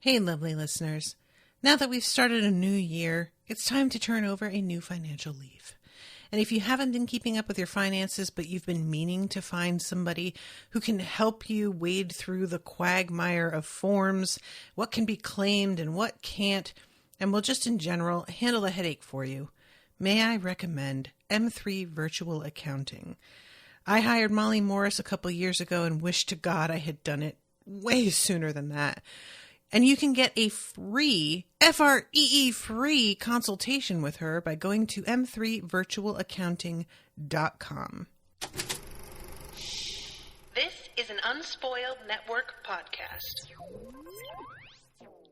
Hey, lovely listeners. Now that we've started a new year, it's time to turn over a new financial leaf. And if you haven't been keeping up with your finances, but you've been meaning to find somebody who can help you wade through the quagmire of forms, what can be claimed and what can't, and will just in general handle the headache for you, may I recommend M3 Virtual Accounting. I hired Molly Morris a couple years ago and wish to God I had done it way sooner than that. And you can get a free, F-R-E-E, free consultation with her by going to m3virtualaccounting.com. This is an Unspoiled Network podcast.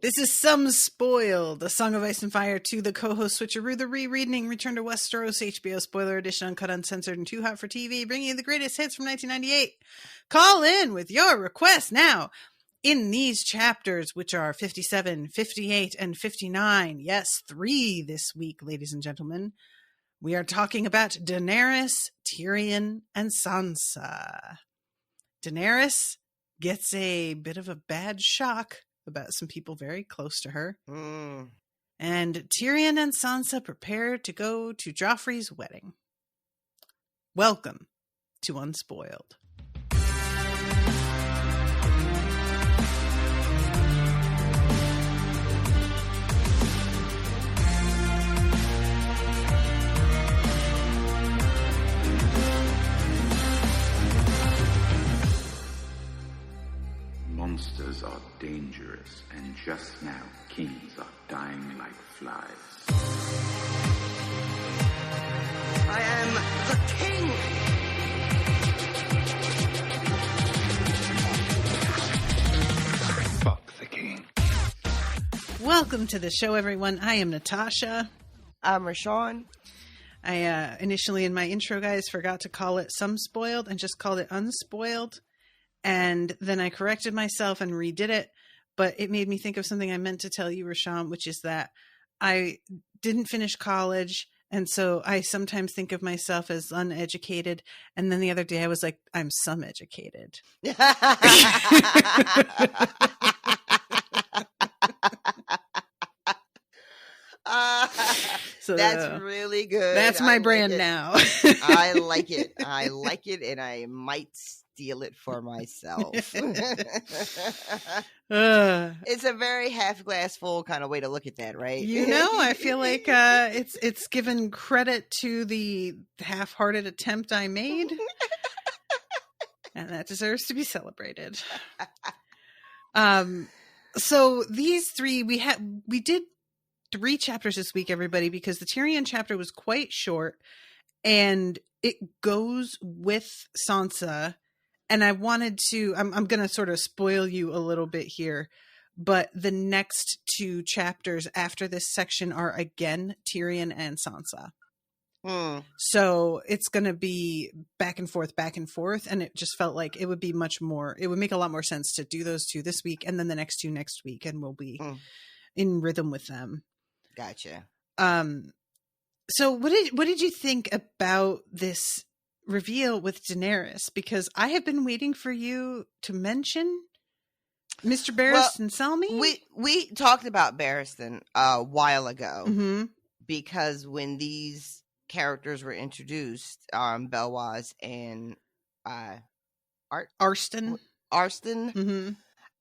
This is Some Spoiled, a Song of Ice and Fire to the co-host switcheroo, the rereading Return to Westeros HBO spoiler edition, uncut, uncensored, and too hot for TV, bringing you the greatest hits from 1998. Call in with your request now. In these chapters, which are 57, 58, and 59, yes, 3 this week, ladies and gentlemen, we are talking about Daenerys, Tyrion, and Sansa. Daenerys gets a bit of a bad shock about some people very close to her. And Tyrion and Sansa prepare to go to Joffrey's wedding. Welcome to Unspoiled. Monsters are dangerous, and just now kings are dying like flies. I am the king! Fuck the king. Welcome to the show, everyone. I am Natasha. I'm Rashawn. I initially in my intro, guys, forgot to call it Some Spoiled and just called it Unspoiled. And then I corrected myself and redid it, but it made me think of something I meant to tell you, Rashawn, which is that I didn't finish college, and so I sometimes think of myself as uneducated, and then the other day I was like, I'm some educated. So that's really good. That's my brand now. I like it. I like it, and I might steal it for myself. It's a very half glass full kind of way to look at that, right? You know, I feel like it's given credit to the half-hearted attempt I made, and that deserves to be celebrated. So these 3 we did 3 chapters this week, everybody, because the Tyrion chapter was quite short, and it goes with Sansa. And I wanted to, I'm going to sort of spoil you a little bit here, but the next 2 chapters after this section are again Tyrion and Sansa. So it's going to be back and forth. And it just felt like it would be it would make a lot more sense to do those 2 this week and then the next 2 next week. And we'll be in rhythm with them. Gotcha. So what did you think about this reveal with Daenerys? Because I have been waiting for you to mention Mr. Barristan Selmy. We talked about Barristan a while ago because when these characters were introduced, Belwaz and Arston,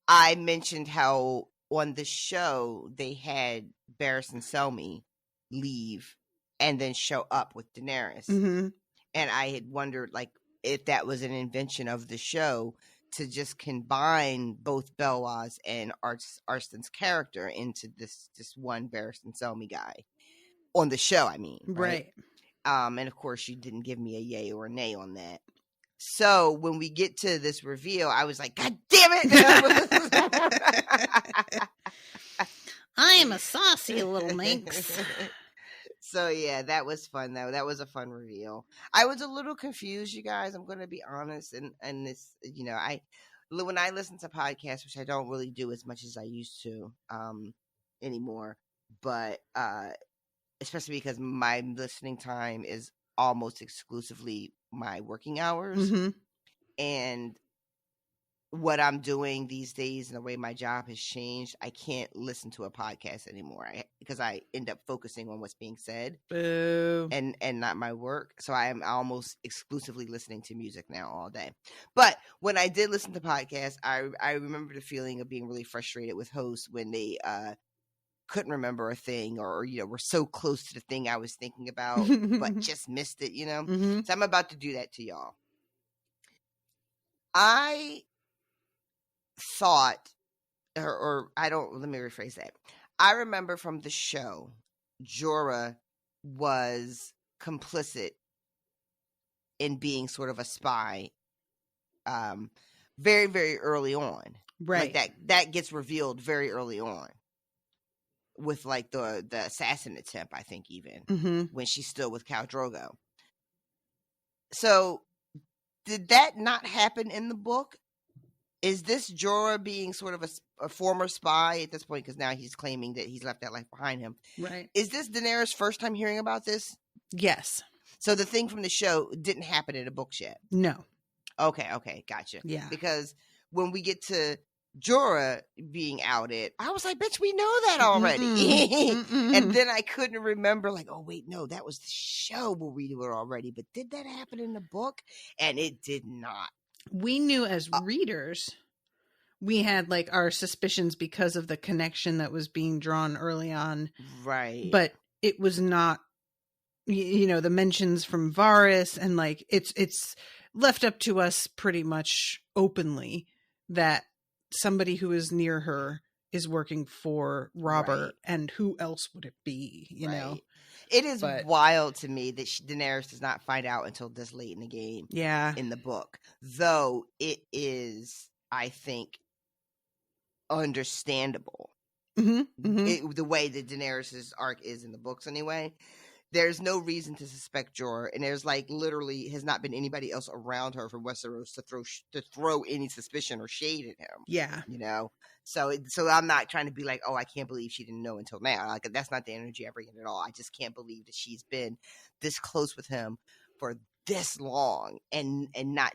I mentioned how on the show they had Barristan Selmy leave and then show up with Daenerys. And I had wondered, like, if that was an invention of the show to just combine both Belwaz and Arston's character into this one Barristan Selmy guy on the show. I mean, right? And of course, you didn't give me a yay or a nay on that. So when we get to this reveal, I was like, God damn it! I am a saucy little minx. So yeah, that was fun though. That was a fun reveal. I was a little confused, you guys. I'm going to be honest, and this, you know, when I listen to podcasts, which I don't really do as much as I used to anymore, but especially because my listening time is almost exclusively my working hours, and what I'm doing these days and the way my job has changed, I can't listen to a podcast anymore because I end up focusing on what's being said. Boo. And not my work. So I am almost exclusively listening to music now all day. But when I did listen to podcasts, I remember the feeling of being really frustrated with hosts when they couldn't remember a thing or were so close to the thing I was thinking about but just missed it, Mm-hmm. So I'm about to do that to y'all. I thought let me rephrase that. I remember from the show, Jorah was complicit in being sort of a spy very, very early on. Right. Like that gets revealed very early on with like the assassin attempt, I think, even when she's still with Khal Drogo. So did that not happen in the book? Is this Jorah being sort of a former spy at this point? Because now he's claiming that he's left that life behind him. Right. Is this Daenerys' first time hearing about this? Yes. So the thing from the show didn't happen in the books yet? No. Okay, gotcha. Yeah. Because when we get to Jorah being outed, I was like, bitch, we know that already. And then I couldn't remember, like, oh, wait, no, that was the show where we knew it already. But did that happen in the book? And it did not. We knew as readers, we had like our suspicions because of the connection that was being drawn early on. Right. But it was not, the mentions from Varys, and like it's left up to us pretty much openly that somebody who is near her is working for Robert, Right. and who else would it be, you know? It is wild to me that Daenerys does not find out until this late in the game. Yeah. In the book. Though it is, I think, understandable. The way that Daenerys' arc is in the books anyway. There's no reason to suspect Jorah, and there's like literally has not been anybody else around her from Westeros to throw any suspicion or shade at him. Yeah. So I'm not trying to be like, oh, I can't believe she didn't know until now. Like that's not the energy I bring in at all. I just can't believe that she's been this close with him for this long and not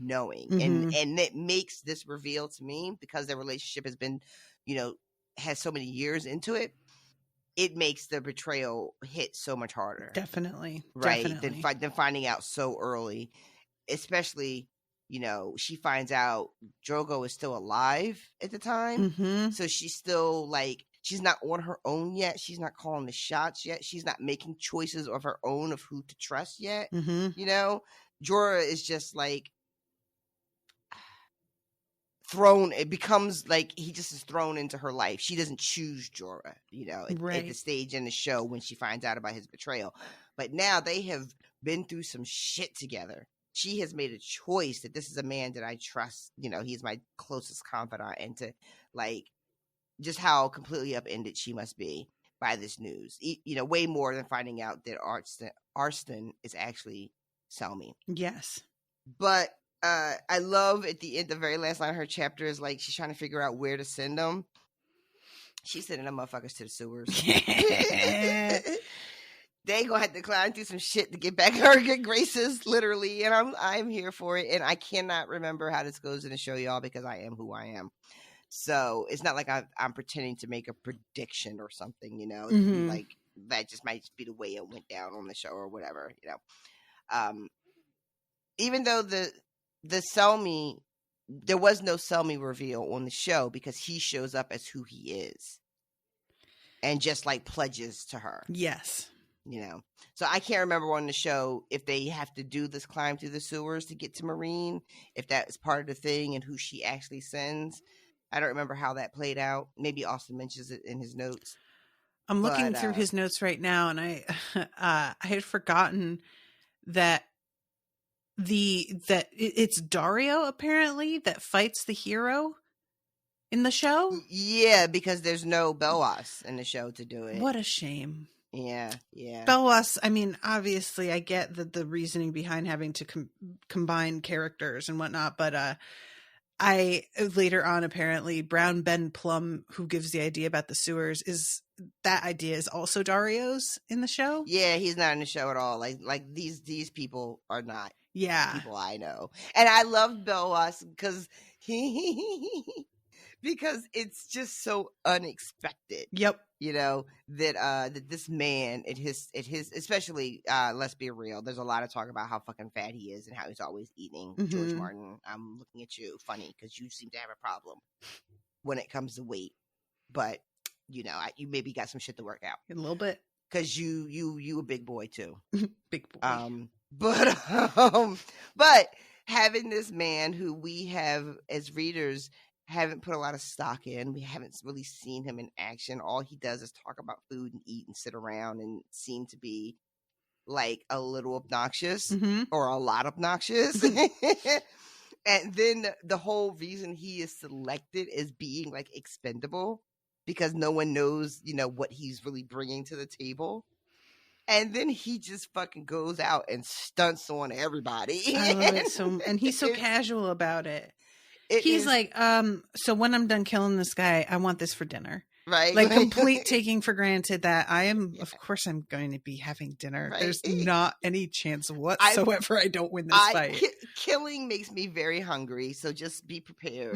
knowing. And it makes this reveal to me, because their relationship has been, has so many years into it. It makes the betrayal hit so much harder. Definitely. Right. Definitely. Than finding out so early, especially, she finds out Drogo is still alive at the time. So she's still like, she's not on her own yet. She's not calling the shots yet. She's not making choices of her own of who to trust yet. Jorah is just like thrown. It becomes like he just is thrown into her life. She doesn't choose Jorah, at the stage in the show when she finds out about his betrayal. But now they have been through some shit together. She has made a choice that this is a man that I trust. He's my closest confidant, and to like just how completely upended she must be by this news. Way more than finding out that Arstan is actually Selmy. Yes. But I love at the end, the very last line of her chapter is like she's trying to figure out where to send them. She's sending them motherfuckers to the sewers. They gonna have to climb through some shit to get back her good graces, literally. And I'm here for it. And I cannot remember how this goes in the show, y'all, because I am who I am. So it's not like I'm pretending to make a prediction or something, like that just might be the way it went down on the show or whatever, Even though the Selmy, there was no Selmy reveal on the show because he shows up as who he is and just like pledges to her. Yes. So I can't remember on the show if they have to do this climb through the sewers to get to Marine, if that is part of the thing and who she actually sends. I don't remember how that played out. Maybe Austin mentions it in his notes. I'm looking through his notes right now, and I had forgotten that it's Dario apparently that fights the hero in the show. Yeah, because there's no Belwas in the show to do it. What a shame. Yeah. Belwas, I mean, obviously I get the reasoning behind having to combine characters and whatnot, but I later on, apparently Brown Ben Plum, who gives the idea about the sewers, is that idea is also Dario's in the show. Yeah, he's not in the show at all. Like these people are not people I know. And I love Belwas because because it's just so unexpected. Yep. You know, that this man at his especially let's be real, there's a lot of talk about how fucking fat he is and how he's always eating. George Martin, I'm looking at you funny because you seem to have a problem when it comes to weight. But you know, you maybe got some shit to work out A little bit. Because you a big boy too. Big boy. But having this man who we have as readers haven't put a lot of stock in, we haven't really seen him in action. All he does is talk about food and eat and sit around and seem to be like a little obnoxious or a lot obnoxious. And then the whole reason he is selected as being like expendable because no one knows, you know, what he's really bringing to the table. And then he just fucking goes out and stunts on everybody. I love it so, and he's so casual about it. He's like, so when I'm done killing this guy, I want this for dinner. Right. Like complete taking for granted that of course I'm going to be having dinner. Right. There's not any chance whatsoever I don't win this fight. Killing makes me very hungry. So just be prepared.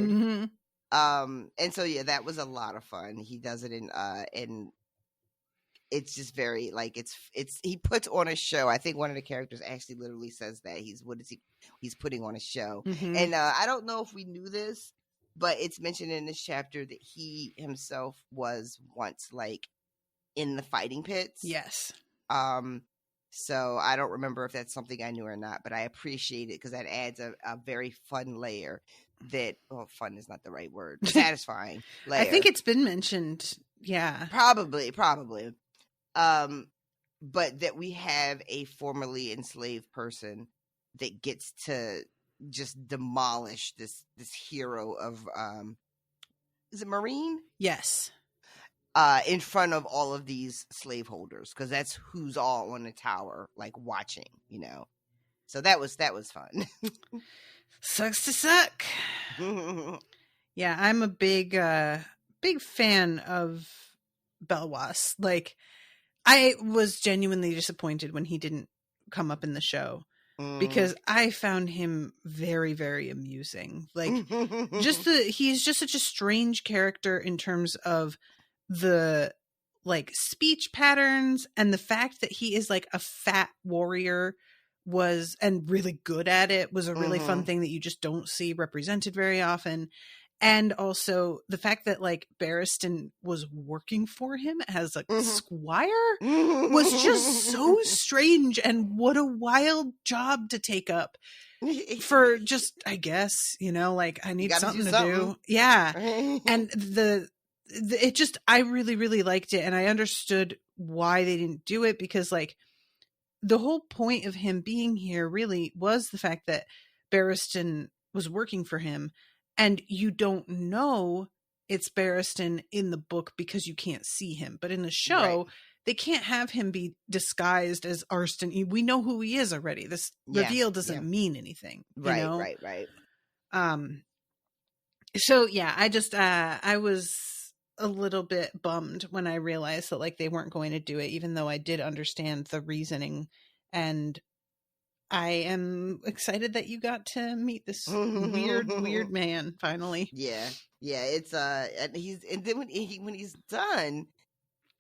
And so, yeah, that was a lot of fun. He does it in it's just very like he puts on a show. I think one of the characters actually literally says that he's putting on a show. And I don't know if we knew this, but it's mentioned in this chapter that he himself was once like in the fighting pits. Yes. So I don't remember if that's something I knew or not, but I appreciate it because that adds a very fun layer. That fun is not the right word. Satisfying layer. I think it's been mentioned. Yeah. Probably. But that we have a formerly enslaved person that gets to just demolish this hero of is it Marine? Yes. In front of all of these slaveholders, because that's who's all on the tower, like watching, you know. So that was fun. Sucks to suck. Yeah, I'm a big fan of Belwas. Like, I was genuinely disappointed when he didn't come up in the show because I found him very, very amusing. Like, he's just such a strange character in terms of the like speech patterns and the fact that he is like a fat warrior and really good at it was a really fun thing that you just don't see represented very often. And also the fact that like Barristan was working for him as a squire was just so strange, and what a wild job to take up for just, I guess, you know, like I need something to do. Yeah. And it just, I really, really liked it. And I understood why they didn't do it because like the whole point of him being here really was the fact that Barristan was working for him. And you don't know it's Barristan in the book because you can't see him. But in the show, they can't have him be disguised as Arstan. We know who he is already. This reveal doesn't mean anything. Right, you know? right. So yeah, I just I was a little bit bummed when I realized that like they weren't going to do it, even though I did understand the reasoning. And I am excited that you got to meet this weird man finally. Yeah. It's and then when he's done,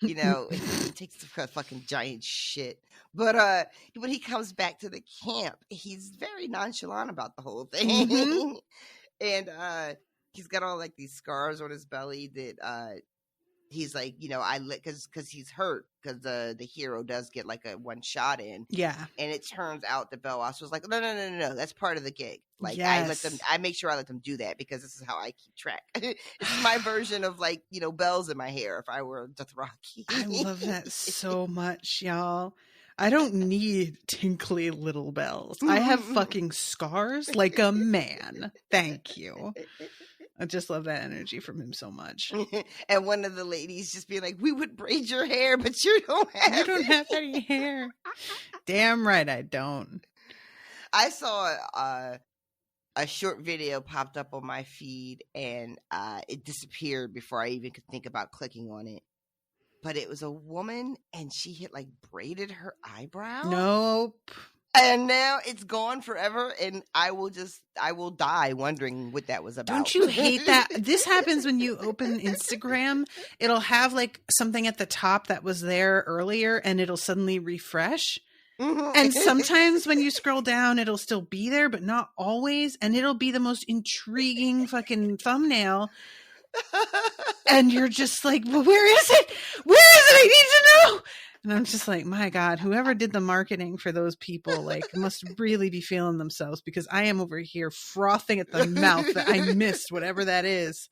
you know, he takes the fucking giant shit. But when he comes back to the camp, he's very nonchalant about the whole thing. And he's got all like these scars on his belly that he's like, you know, because he's hurt because the hero does get like a one shot in. Yeah. And it turns out that Belwas was like, no, that's part of the gig. Like I make sure I let them do that because this is how I keep track. This is my version of like, you know, bells in my hair if I were Dothraki. I love that so much, y'all. I don't need tinkly little bells. I have fucking scars like a man. Thank you. I just love that energy from him so much. And one of the ladies just being like, we would braid your hair, but you don't have any hair. Damn right I don't. I saw a short video popped up on my feed and it disappeared before I even could think about clicking on it. but it was a woman and she had like braided her eyebrow. Nope. And now it's gone forever, and I will die wondering what that was about. Don't you hate that? This happens when you open Instagram. It'll have like something at the top that was there earlier, and it'll suddenly refresh. And sometimes when you scroll down, it'll still be there, but not always. And it'll be the most intriguing fucking thumbnail. And you're just like, well, where is it? Where is it? I need to know. And I'm just like, my God, whoever did the marketing for those people, like, must really be feeling themselves, because I am over here frothing at the mouth that I missed whatever that is.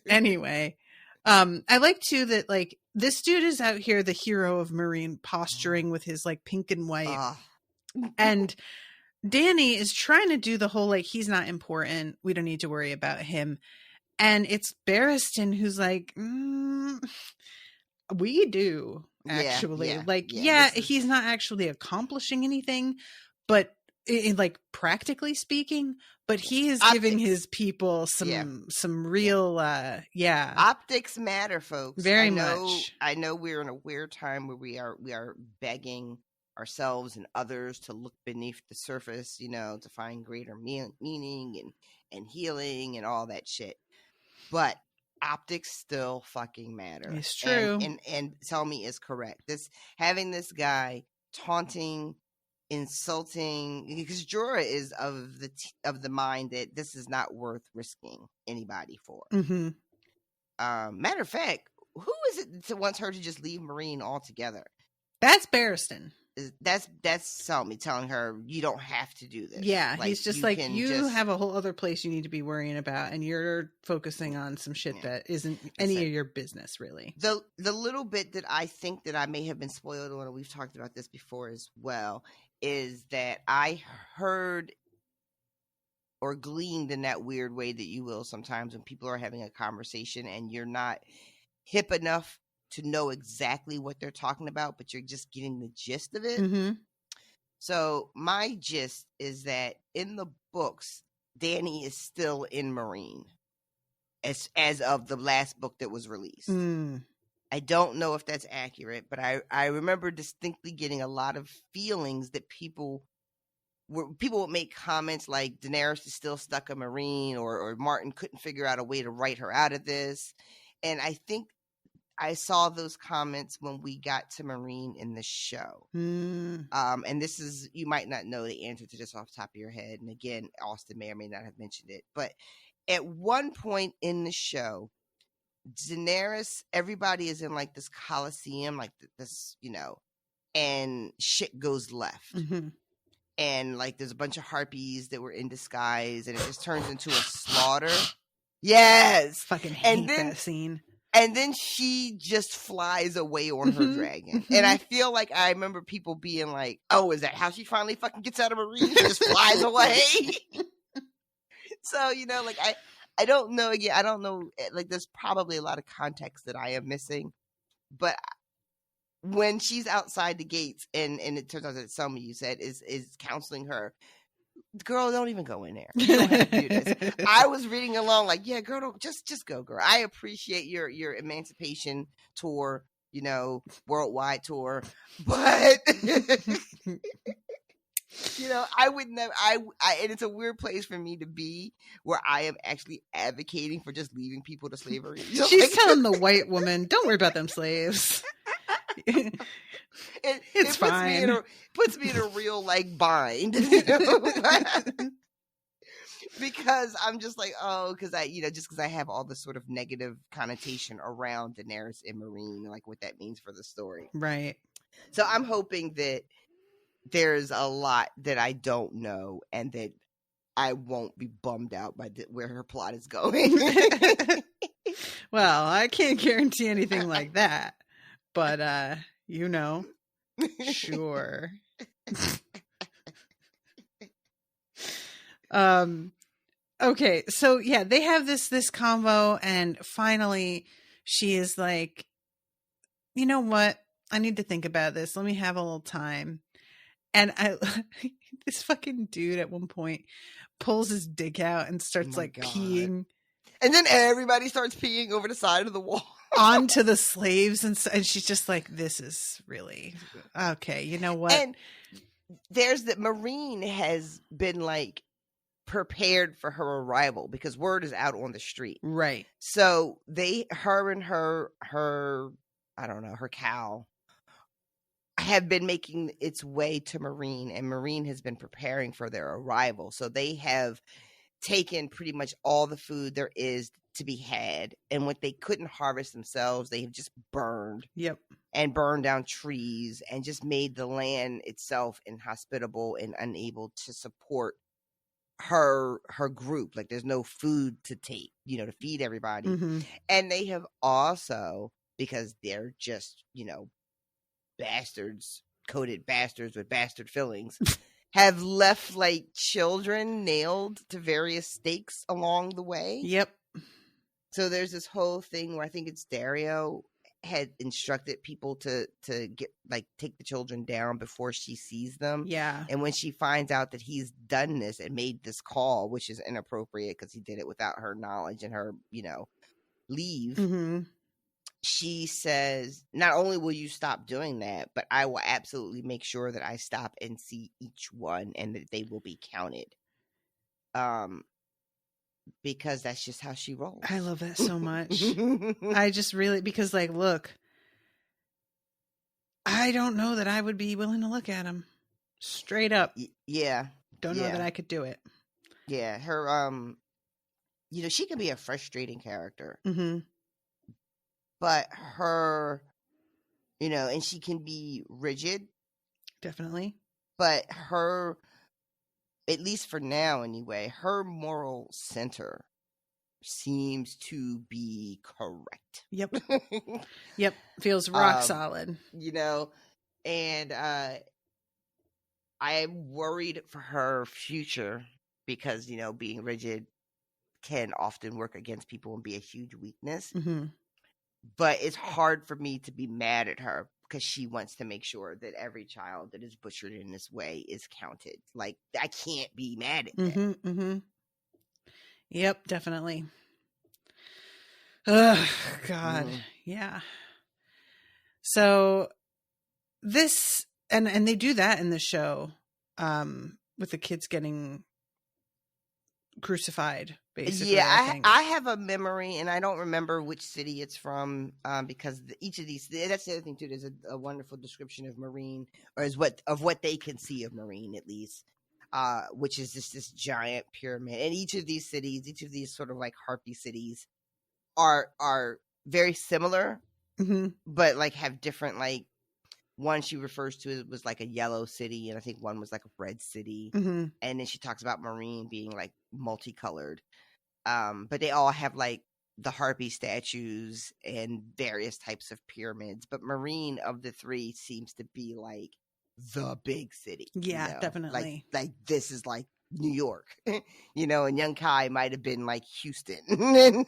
Anyway, I like too that like this dude is out here, the hero of Marine, posturing with his like pink and white, and Dany is trying to do the whole like, he's not important, we don't need to worry about him, and it's Barristan who's like, we do actually, he's not actually accomplishing anything, but in like practically speaking, but he is giving his people some real optics matter, folks. Very much. I know we're in a weird time where we are begging ourselves and others to look beneath the surface, you know, to find greater meaning and healing and all that shit, but optics still fucking matter. It's true. And tell me is correct. Having this guy taunting, insulting, because Jorah is of the mind that this is not worth risking anybody for. Mm-hmm. Matter of fact, who is it that wants her to just leave Marine altogether? That's Barristan. That's Selmy telling her you don't have to do this. Yeah, like, he's just like, you have a whole other place you need to be worrying about, and you're focusing on some shit that isn't any of your business, really. The little bit that I think that I may have been spoiled on, and we've talked about this before as well, is that I heard or gleaned in that weird way that you will sometimes when people are having a conversation and you're not hip enough to know exactly what they're talking about, but you're just getting the gist of it. Mm-hmm. So my gist is that in the books, Dany is still in Marine as of the last book that was released. I don't know if that's accurate, but I remember distinctly getting a lot of feelings that people would make comments like Daenerys is still stuck in Marine, or Martin couldn't figure out a way to write her out of this. And I think I saw those comments when we got to Marine in the show. And this is, you might not know the answer to this off the top of your head. And again, Austin may or may not have mentioned it. But at one point in the show, Daenerys, everybody is in like this Coliseum, like this, you know, and shit goes left. Mm-hmm. And like there's a bunch of harpies that were in disguise, and it just turns into a slaughter. Yes. Fucking hate that scene. And then she just flies away on her dragon. And I feel like I remember people being like, oh, is that how she finally fucking gets out of Marine? She just flies away. So, you know, like, I don't know. Again, I don't know. Like, there's probably a lot of context that I am missing. But when she's outside the gates, and it turns out that some of you said is counseling her, girl, don't even go in there. You don't have to do this. I was reading along like, yeah, girl, don't, just go, girl. I appreciate your emancipation tour, you know, worldwide tour, but you know, I would never. And it's a weird place for me to be, where I am actually advocating for just leaving people to slavery. She's telling the white woman, don't worry about them slaves. It's fine. Puts me in a real like bind, you know? Because I'm just like, oh, because I have all this sort of negative connotation around Daenerys and Marine, like what that means for the story, right? So I'm hoping that there's a lot that I don't know, and that I won't be bummed out by where her plot is going. Well, I can't guarantee anything like that. But, you know, sure. Okay. So yeah, they have this convo, and finally she is like, you know what? I need to think about this. Let me have a little time. And this fucking dude at one point pulls his dick out and starts peeing. And then everybody starts peeing over the side of the wall. onto the slaves. And she's just like, this is really, okay, you know what? And there's that Marine has been like prepared for her arrival because word is out on the street. Right. So her and her I don't know, her cow have been making its way to Marine, and Marine has been preparing for their arrival. So they have taken pretty much all the food there is to be had, and what they couldn't harvest themselves, they have just burned. Yep. And burned down trees and just made the land itself inhospitable and unable to support her group. Like there's no food to take, to feed everybody. Mm-hmm. And they have also, because they're just, bastards, coated bastards with bastard fillings, have left like children nailed to various stakes along the way. Yep. So there's this whole thing where I think it's Dario had instructed people to get take the children down before she sees them. Yeah. And when she finds out that he's done this and made this call, which is inappropriate because he did it without her knowledge and her, leave, mm-hmm. she says, not only will you stop doing that, but I will absolutely make sure that I stop and see each one and that they will be counted. Because that's just how she rolls. I love that so much. I just really, because look, I don't know that I would be willing to look at him straight up. Yeah. Don't know that I could do it. Yeah. Her, she can be a frustrating character, mm-hmm. but her, and she can be rigid. Definitely. But her, at least for now anyway, her moral center seems to be correct. Yep. Yep. Feels rock solid. And I am worried for her future because, being rigid can often work against people and be a huge weakness. Mm-hmm. But it's hard for me to be mad at her because she wants to make sure that every child that is butchered in this way is counted. Like, I can't be mad at that. Mm-hmm, mm-hmm. Yep, definitely. Ugh, God. Yeah. So this, and they do that in the show, with the kids getting crucified, basically. Yeah, I have a memory, and I don't remember which city it's from, because each of these, that's the other thing too, there's a wonderful description of Marine, or of what they can see of Marine, at least, which is just this giant pyramid. And each of these cities, each of these sort of like harpy cities are very similar, mm-hmm. but have different, one she refers to it was a yellow city, and I think one was a red city. Mm-hmm. And then she talks about Marine being multicolored. But they all have the harpy statues and various types of pyramids. But Marine of the three seems to be the big city. Yeah, definitely. This is New York, and Young Kai might have been Houston, and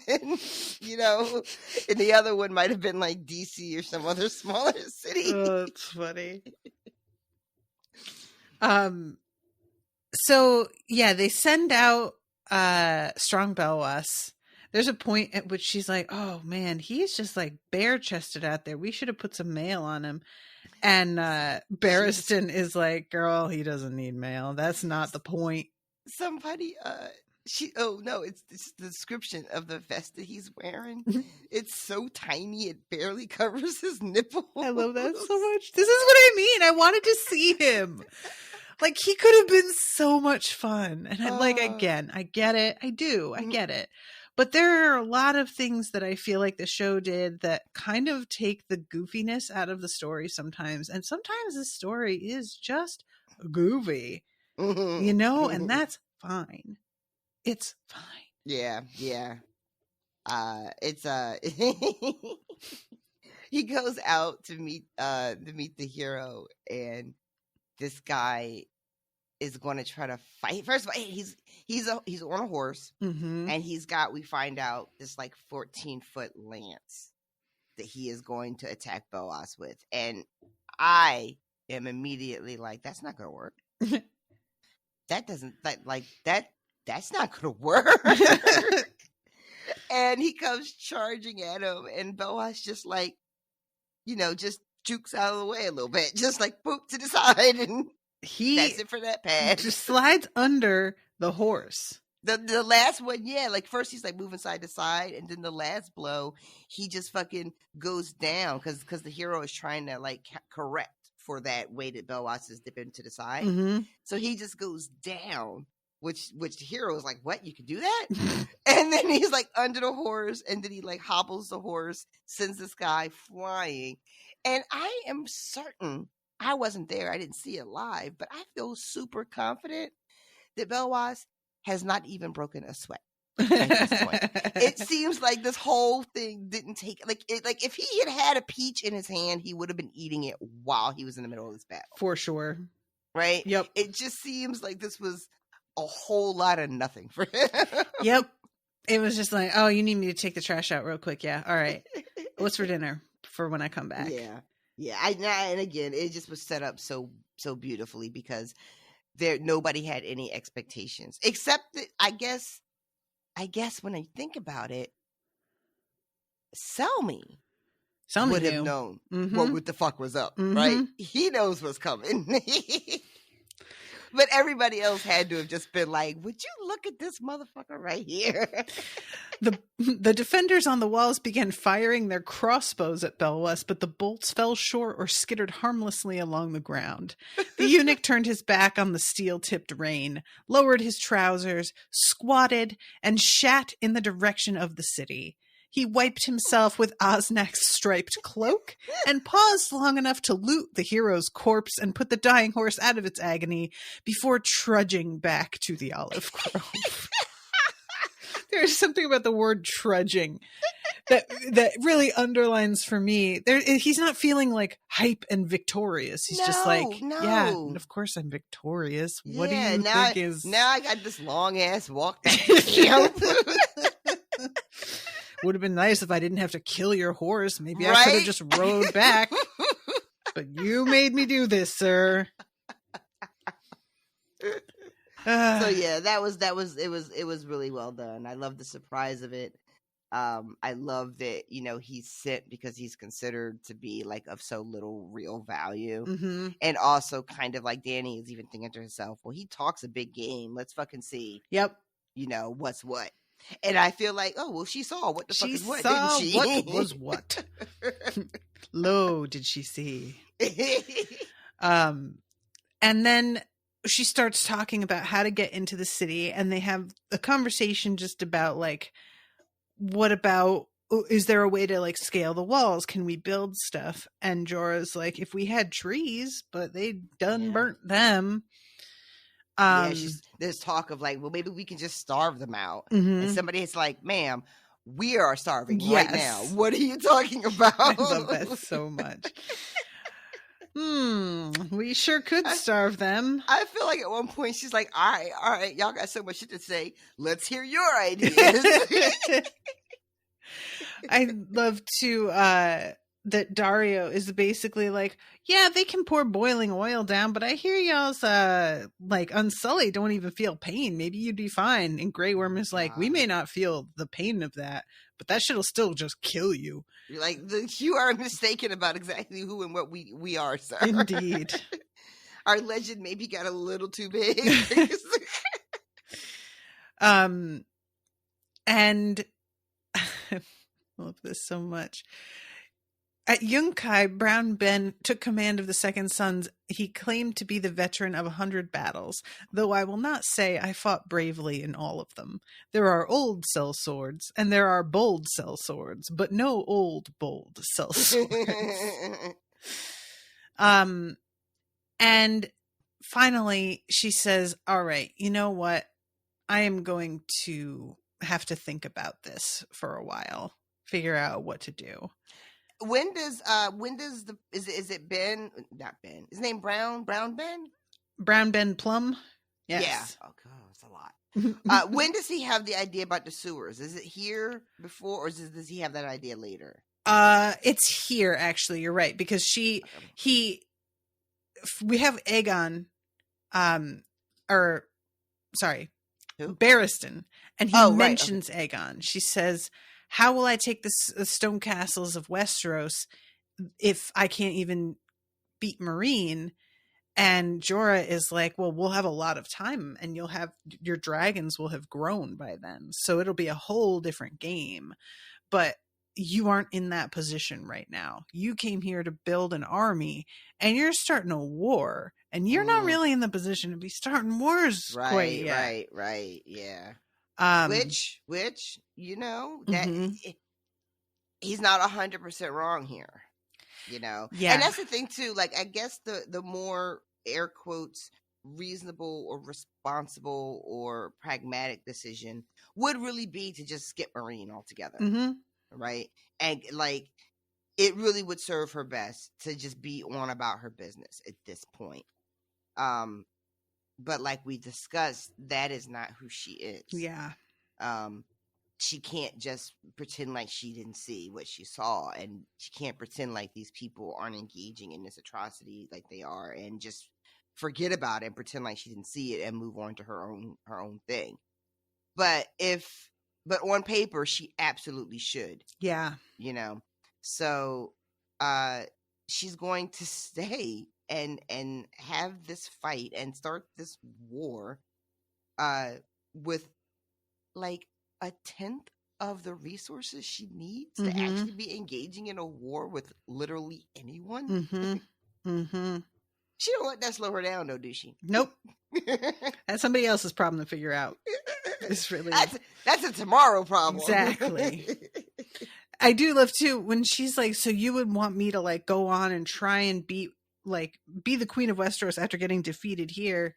the other one might have been DC or some other smaller city. Oh, that's funny. So yeah, they send out Strong Belwas. There's a point at which she's like, "Oh man, he's just bare chested out there. We should have put some mail on him." And Barristan is like, "Girl, he doesn't need mail. That's not the point." Somebody, it's the description of the vest that he's wearing. It's so tiny, it barely covers his nipple. I love that so much. This is what I mean. I wanted to see him. He could have been so much fun. And again, I get it. I do. I get it. But there are a lot of things that I feel like the show did that kind of take the goofiness out of the story sometimes. And sometimes the story is just goofy, and that's fine. It's fine. Yeah. It's he goes out to meet the hero, and this guy is going to try to fight. First of all, he's on a horse, mm-hmm. and we find out this 14-foot lance that he is going to attack Boas with, and I am immediately that's not going to work. That doesn't that's not going to work. And he comes charging at him, and Boaz just like, just jukes out of the way a little bit, just like poop to the side, and that's it for that pass. Just slides under the horse. The last one, yeah, like first he's like moving side to side, and then the last blow, he just fucking goes down because the hero is trying to like correct for that way that Boaz is dipping to the side. Mm-hmm. So he just goes down, which the hero is like, what? You can do that? And then he's like under the horse, and then he like hobbles the horse, sends this guy flying. And I am certain, I wasn't there, I didn't see it live, but I feel super confident that Boaz has not even broken a sweat at this point. It seems like this whole thing didn't take like if he had a peach in his hand, he would have been eating it while he was in the middle of this battle. For sure. Right? Yep. It just seems like this was a whole lot of nothing for him. Yep. It was just like, oh, you need me to take the trash out real quick. Yeah. All right. What's for dinner for when I come back? Yeah. Yeah. And again, it just was set up so beautifully because nobody had any expectations except that I guess when I think about it, Selmy would have known what the fuck was up, right? He knows what's coming. But everybody else had to have just been like, would you look at this motherfucker right here? The defenders on the walls began firing their crossbows at Belwas, but the bolts fell short or skittered harmlessly along the ground. The eunuch turned his back on the steel-tipped rein, lowered his trousers, squatted, and shat in the direction of the city. He wiped himself with Osnak's striped cloak and paused long enough to loot the hero's corpse and put the dying horse out of its agony before trudging back to the olive grove. There's something about the word trudging that really underlines for me. He's not feeling like hype and victorious. He's just like, yeah, and of course I'm victorious. What do you think is... Now I got this long-ass walk back to camp. Would have been nice if I didn't have to kill your horse. Maybe I could have just rode back. But you made me do this, sir. So yeah, it was really well done. I love the surprise of it. I love that, he's sent because he's considered to be like of so little real value. Mm-hmm. And also kind of like Dany is even thinking to herself, well, he talks a big game. Let's fucking see. Yep. What's what. And I feel like, oh, well, she saw what the fuck is what, saw didn't she? What was what? Lo, did she see? And then she starts talking about how to get into the city, and they have a conversation just about like, what about, is there a way to like scale the walls? Can we build stuff? And Jorah's like, if we had trees, but they burnt them. There's talk of like, well, maybe we can just starve them out. Mm-hmm. And somebody is like, ma'am, we are starving right now. What are you talking about? I love that so much. We sure could starve them. I feel like at one point she's like, all right, y'all got so much shit to say. Let's hear your ideas. I love to that Dario is basically like, yeah, they can pour boiling oil down, but I hear y'all's like Unsullied don't even feel pain. Maybe you'd be fine. And Grey Worm is like, we may not feel the pain of that, but that shit'll still just kill you. You're like, you are mistaken about exactly who and what we are, sir. Indeed. Our legend maybe got a little too big. And I love this so much. At Yunkai, Brown Ben took command of the Second Sons. He claimed to be the veteran of 100 battles, though I will not say I fought bravely in all of them. There are old sellswords, and there are bold sellswords, but no old, bold sellswords. And finally, she says, all right, you know what? I am going to have to think about this for a while, figure out what to do. When does is it Ben, not Ben, his name Brown Ben? Brown Ben Plum? Yes. Yeah. Oh god, it's a lot. When does he have the idea about the sewers? Is it here before, or does he have that idea later? It's here actually, you're right, because we have Aegon Who? Barristan. And he Oh, right, mentions Aegon. She says, how will I take the stone castles of Westeros if I can't even beat Meereen? And Jorah is like, well, we'll have a lot of time and your dragons will have grown by then. So it'll be a whole different game. But you aren't in that position right now. You came here to build an army and you're starting a war and you're not really in the position to be starting wars quite yet. Right. Yeah. Which, that he's not 100% wrong here. Yeah. And that's the thing too. Like, I guess the more air quotes reasonable or responsible or pragmatic decision would really be to just skip Meereen altogether. Right. And like, it really would serve her best to just be on about her business at this point. But like we discussed, that is not who she is. Yeah. She can't just pretend like she didn't see what she saw, and she can't pretend like these people aren't engaging in this atrocity like they are, and just forget about it and pretend like she didn't see it and move on to her own thing. But on paper, she absolutely should. Yeah. So she's going to stay and have this fight and start this war with like a 10th of the resources she needs to actually be engaging in a war with literally anyone. She don't let that slow her down, though, does she? Nope. That's somebody else's problem to figure out. It's really that's a tomorrow problem. Exactly. I do love too when she's like, so you would want me to like go on and try and be the queen of Westeros after getting defeated here.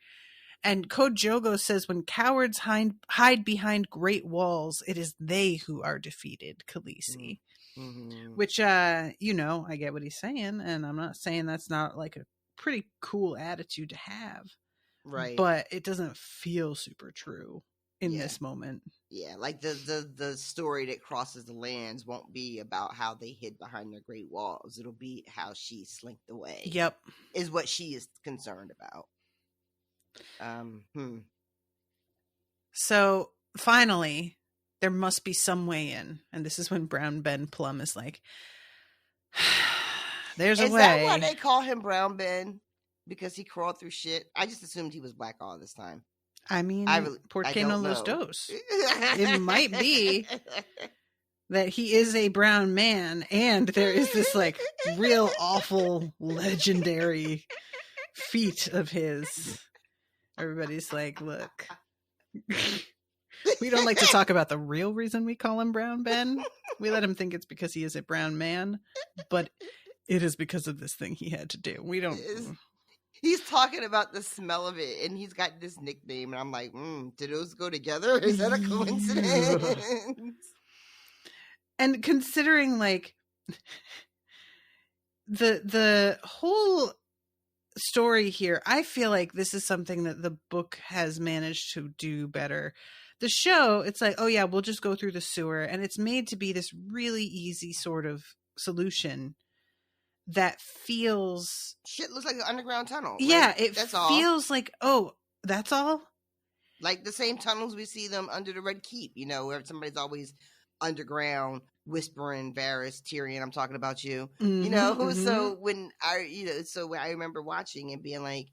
And Code Jogo says, when cowards hide behind great walls, it is they who are defeated, Khaleesi. Which, I get what he's saying. And I'm not saying that's not like a pretty cool attitude to have. Right. But it doesn't feel super true in this moment. Yeah, like the story that crosses the lands won't be about how they hid behind their great walls. It'll be how she slinked away. Yep. Is what she is concerned about. So finally, there must be some way in, and this is when Brown Ben Plum is like, "There's a way." Is that why they call him Brown Ben? Because he crawled through shit? I just assumed he was black all this time. I mean, Porque no los dos. It might be that he is a brown man, and there is this like real awful legendary feat of his. Everybody's like, look, we don't like to talk about the real reason we call him Brown Ben. We let him think it's because he is a brown man, but it is because of this thing he had to do. We don't. He's talking about the smell of it, and he's got this nickname, and I'm like, do those go together? Is that a coincidence? And considering like the whole story here, I feel like this is something that the book has managed to do better. The show, it's like, oh yeah, we'll just go through the sewer, and it's made to be this really easy sort of solution that feels shit looks like an underground tunnel. Yeah, that's feels like, oh, that's all? Like the same tunnels we see them under the Red Keep, where somebody's always underground whispering, Varys, Tyrion, I'm talking about you. So when I remember watching and being like,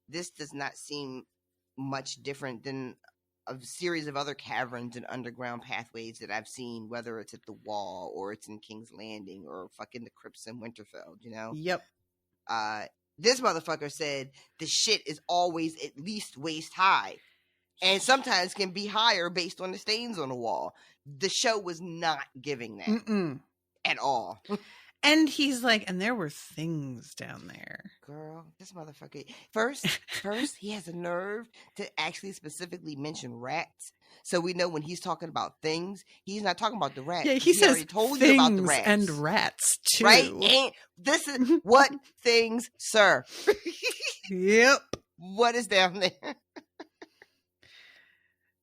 this does not seem much different than a series of other caverns and underground pathways that I've seen, whether it's at the Wall or it's in King's Landing or fucking the crypts in Winterfell, Yep. This motherfucker said the shit is always at least waist high and sometimes can be higher based on the stains on the wall. The show was not giving that at all. And he's like, and there were things down there. Girl, this motherfucker. First, he has a nerve to actually specifically mention rats. So we know when he's talking about things, he's not talking about the rats. Yeah, he says already told you about the rats. And rats, too. Right? And this is what things, sir. Yep. What is down there?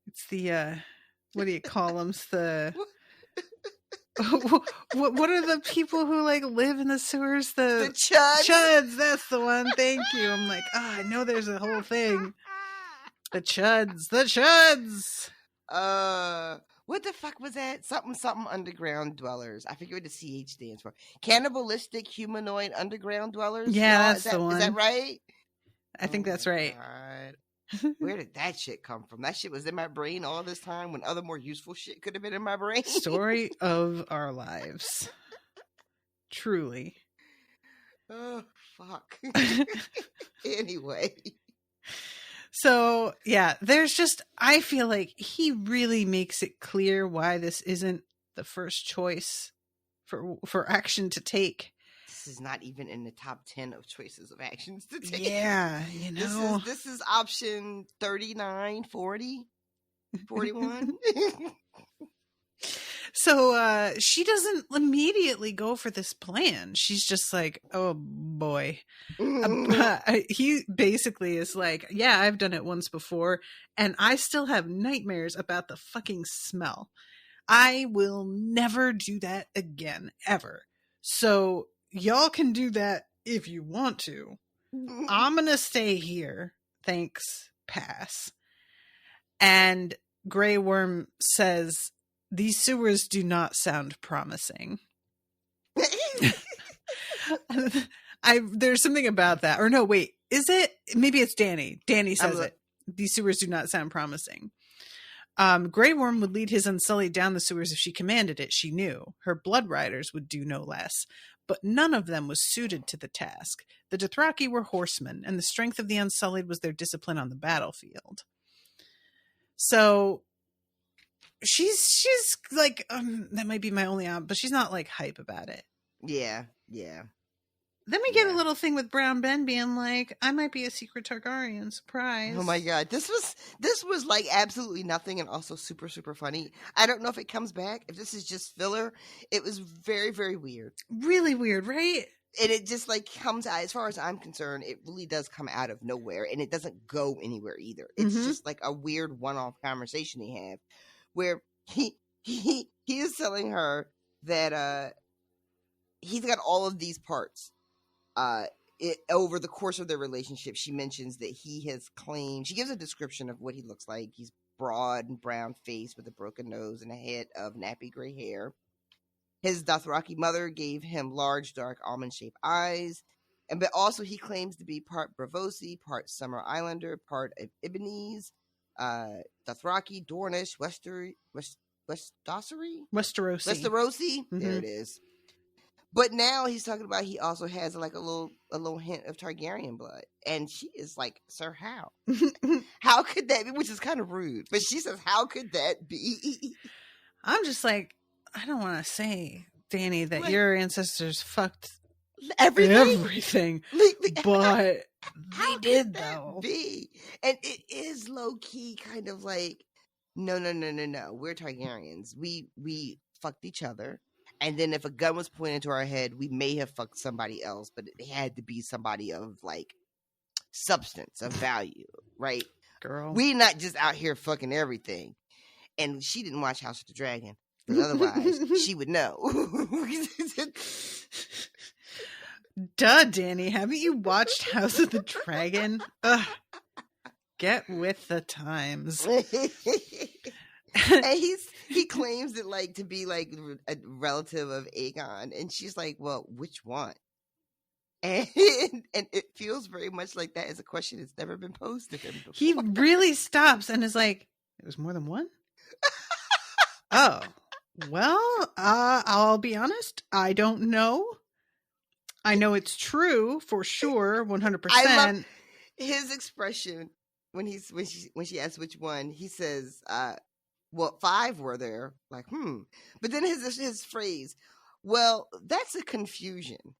It's the, what do you call them? It's the... what are the people who like live in the sewers? The chuds. Chuds, that's the one. Thank you. I'm like, I know there's a whole thing. The chuds. What the fuck was that? Something underground dwellers. I forget what the CH stands for. Cannibalistic humanoid underground dwellers. Yeah, y'all? that's the one. Is that right? I think that's right. God. Where did that shit come from? That shit was in my brain all this time when other more useful shit could have been in my brain. Story of our lives. Truly. Oh, fuck. Anyway. So, yeah, I feel like he really makes it clear why this isn't the first choice for action to take. This is not even in the top 10 of choices of actions to take. Yeah, This is option 39, 40, 41. So she doesn't immediately go for this plan. She's just like, oh boy. He basically is like, yeah, I've done it once before, and I still have nightmares about the fucking smell. I will never do that again, ever. So y'all can do that if you want to. I'm gonna stay here. Thanks. Pass. And Grey Worm says, these sewers do not sound promising. There's something about that. Or no, wait. Is it? Maybe it's Dany. Dany says it. These sewers do not sound promising. Grey Worm would lead his Unsullied down the sewers if she commanded it, she knew. Her Blood Riders would do no less. But none of them was suited to the task. The Dothraki were horsemen, and the strength of the Unsullied was their discipline on the battlefield. So she's like, that might be my only but she's not like hype about it. Yeah. Then we get a little thing with Brown Ben being like, I might be a secret Targaryen. Surprise. Oh my god. This was like absolutely nothing and also super, super funny. I don't know if it comes back. If this is just filler, it was very, very weird. Really weird, right? And it just like comes out, as far as I'm concerned, it really does come out of nowhere, and it doesn't go anywhere either. It's just like a weird one-off conversation they have where he is telling her that he's got all of these parts. Over the course of their relationship, she mentions that he has claimed, she gives a description of what he looks like. He's broad and brown face with a broken nose and a head of nappy gray hair. His Dothraki mother gave him large, dark, almond-shaped eyes. But also he claims to be part Braavosi, part Summer Islander, part Ibonese, Dothraki, Dornish, Westerosi? Mm-hmm. There it is. But now he's talking about he also has like a little hint of Targaryen blood. And she is like, sir, how? How could that be? Which is kind of rude. But she says, how could that be? I'm just like, I don't want to say, Dany, that your ancestors fucked everything. But they did, though. Be? And it is low-key kind of like, no. We're Targaryens. We fucked each other. And then if a gun was pointed to our head, we may have fucked somebody else, but it had to be somebody of like substance, of value, right? Girl. We not just out here fucking everything. And she didn't watch House of the Dragon, because otherwise she would know. Duh, Dany, haven't you watched House of the Dragon? Ugh. Get with the times. And he claims it like to be like a relative of Aegon, and she's like, well, which one? And it feels very much like that is a question that's never been posed to him before. He really stops and is like, it was more than one? Oh, well, I'll be honest, I don't know. I know it's true for sure, 100%. I love his expression when she asks which one. He says, well, 5 were there. Like, But then his phrase, well, that's a confusion.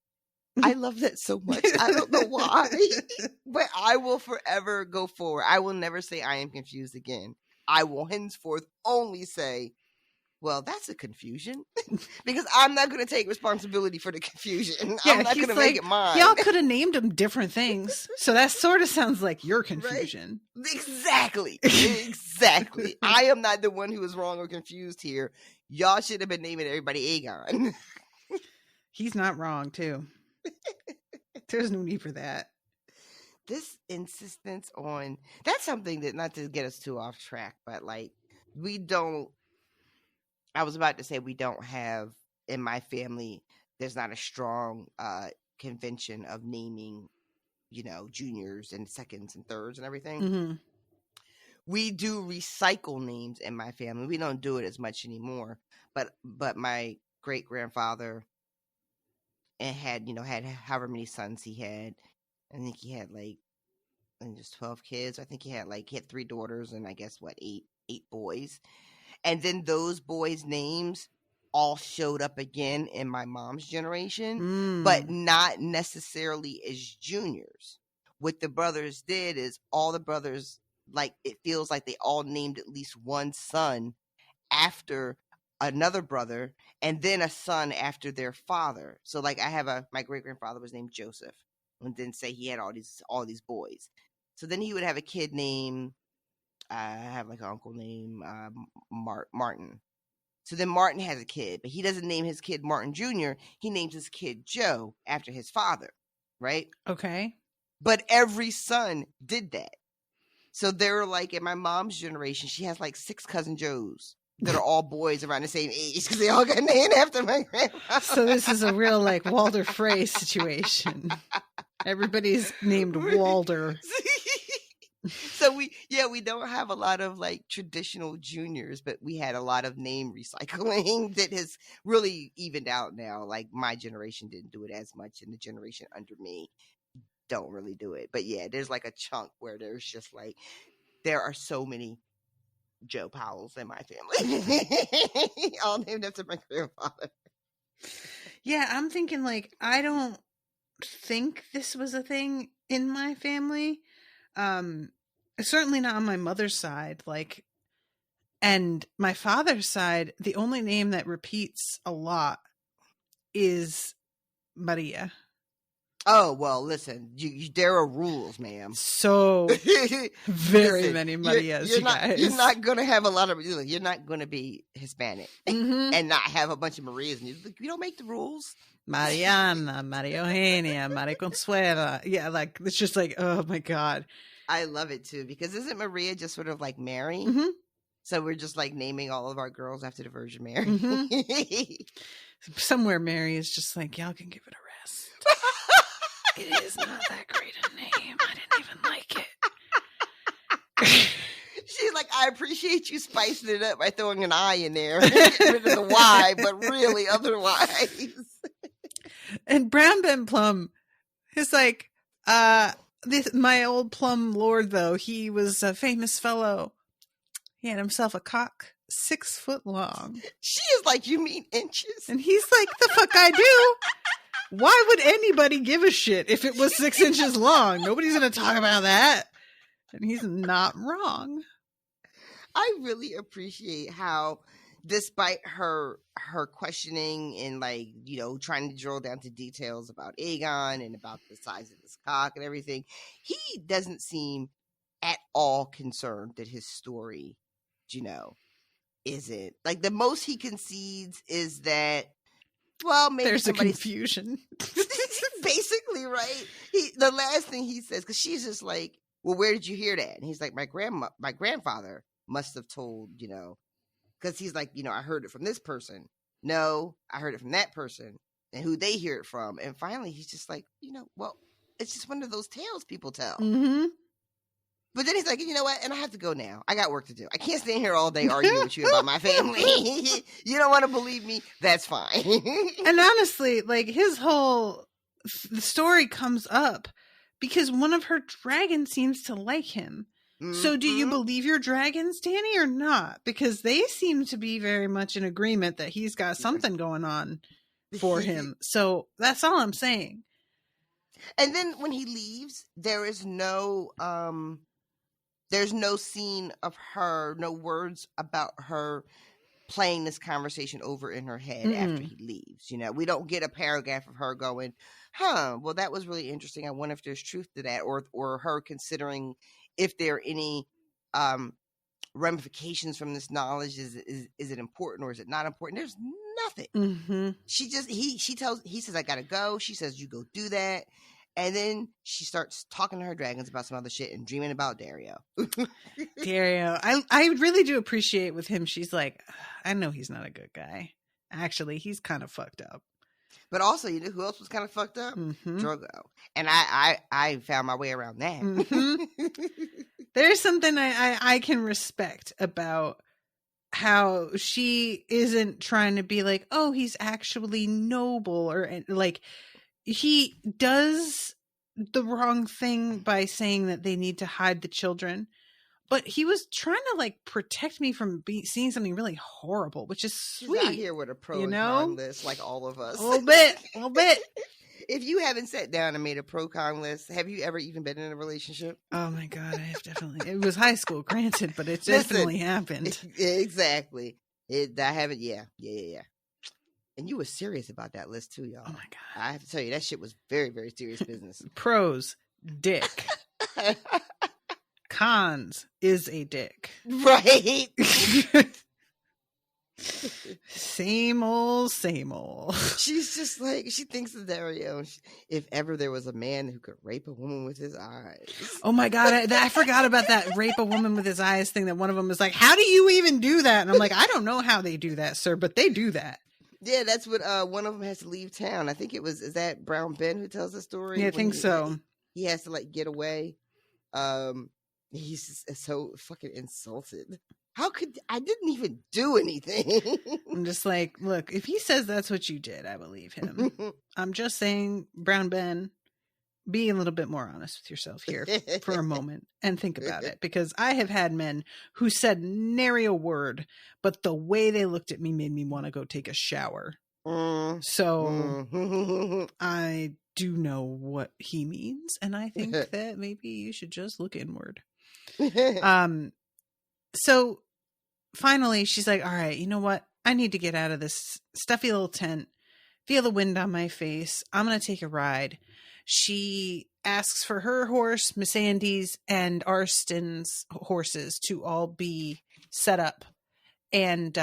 I love that so much. I don't know why. But I will forever go forward. I will never say I am confused again. I will henceforth only say, well, that's a confusion. Because I'm not going to take responsibility for the confusion. Yeah, I'm not going to make it mine. Y'all could have named them different things. So that sort of sounds like your confusion. Right? Exactly. I am not the one who is wrong or confused here. Y'all should have been naming everybody Aegon. He's not wrong, too. There's no need for that. this insistence on, that's something that, not to get us too off track, but like, I was about to say we don't have, in my family, there's not a strong convention of naming, juniors and seconds and thirds and everything. Mm-hmm. We do recycle names in my family. We don't do it as much anymore. But my great grandfather had however many sons he had. I think he had just 12 kids. I think he had 3 daughters and I guess eight boys. And then those boys' names all showed up again in my mom's generation, but not necessarily as juniors. What the brothers did is all the brothers, it feels like they all named at least one son after another brother and then a son after their father. So I have my great grandfather was named Joseph, and then say he had all these boys. So then he would have a kid named, I have an uncle named Martin. So then Martin has a kid, but he doesn't name his kid Martin Jr. He names his kid Joe after his father, right? Okay. But every son did that. So they're in my mom's generation, she has 6 cousin Joes that are all boys around the same age because they all got named after my grandfather. So this is a real Walder Frey situation. Everybody's named Walder. So we don't have a lot of traditional juniors, but we had a lot of name recycling that has really evened out now. My generation didn't do it as much, and the generation under me don't really do it. But yeah, there's a chunk where there's just there are so many Joe Powells in my family, all named after my grandfather. Yeah, I'm thinking I don't think this was a thing in my family. Certainly not on my mother's side. And my father's side, the only name that repeats a lot is Maria. Oh, well, listen, there are rules, ma'am. So very many Marias, you're not going to have a lot of, you're not going to be Hispanic and not have a bunch of Marias. And you don't make the rules. Mariana, Maria Eugenia, Maria Consuela. Yeah, it's just oh my God. I love it too, because isn't Maria just sort of like Mary? Mm-hmm. So we're just naming all of our girls after the Virgin Mary. Mm-hmm. Somewhere Mary is just y'all can give it a rest. It is not that great a name. I didn't even like it. She's I appreciate you spicing it up by throwing an I in there. Get rid of the Y, but really otherwise. And Brown Ben Plum is my old plum lord, though, he was a famous fellow. He had himself a cock 6 foot long. She is you mean inches? And he's the fuck I do. Why would anybody give a shit if it was 6 inches long? Nobody's going to talk about that. And he's not wrong. I really appreciate how, despite her questioning and trying to drill down to details about Aegon and about the size of his cock and everything, he doesn't seem at all concerned that his story, isn't the most he concedes is that, well, maybe there's a confusion. Basically, right? The last thing he says, because she's just well, where did you hear that? And he's my grandfather must have told, because he's I heard it from this person. No, I heard it from that person, and who they hear it from. And finally, he's just well, it's just one of those tales people tell. Mm-hmm. But then he's you know what? And I have to go now. I got work to do. I can't stand here all day arguing with you about my family. You don't want to believe me? That's fine. And honestly, his whole the story comes up because one of her dragons seems to like him. Mm-hmm. So do you believe your dragons, Danny, or not? Because they seem to be very much in agreement that he's got something going on for him. So that's all I'm saying. And then when he leaves, there's no scene of her, no words about her playing this conversation over in her head after he leaves. We don't get a paragraph of her going, well, that was really interesting. I wonder if there's truth to that, or her considering if there are any ramifications from this knowledge. Is it important or is it not important? There's nothing. Mm-hmm. He says, I gotta go. She says, you go do that. And then she starts talking to her dragons about some other shit and dreaming about Dario. Dario. I really do appreciate with him. She's like, I know he's not a good guy. Actually, he's kind of fucked up. But also, you know who else was kind of fucked up? Mm-hmm. Drogo. And I found my way around that. Mm-hmm. There's something I can respect about how she isn't trying to be like, oh, he's actually noble, or like he does the wrong thing by saying that they need to hide the children, but he was trying to like protect me from seeing something really horrible, which is sweet. She's out here with a pro and con list, like all of us. A little bit. If you haven't sat down and made a pro-con list, have you ever even been in a relationship? Oh my God, I have definitely. It was high school, granted, but it definitely happened. Exactly. I haven't. Yeah. And you were serious about that list too, y'all. Oh my God. I have to tell you, that shit was very, very serious business. Pros, dick. Cons is a dick. Right. Same old. She's just like, she thinks of Dario. If ever there was a man who could rape a woman with his eyes. Oh my God, I forgot about that rape a woman with his eyes thing, that one of them was like, how do you even do that? And I'm like, I don't know how they do that, sir, but they do that. Yeah, that's what one of them has to leave town. I think is that Brown Ben who tells the story? Yeah, I think so. He has to like get away. He's so fucking insulted. How could I didn't even do anything? I'm just like, look, if he says that's what you did, I believe him. I'm just saying, Brown Ben, be a little bit more honest with yourself here for a moment and think about it, because I have had men who said nary a word, but the way they looked at me made me want to go take a shower. So I do know what he means, and I think that maybe you should just look inward. So finally she's like, all right, you know what? I need to get out of this stuffy little tent, feel the wind on my face. I'm going to take a ride. She asks for her horse, Missandei's, and Arston's horses to all be set up, and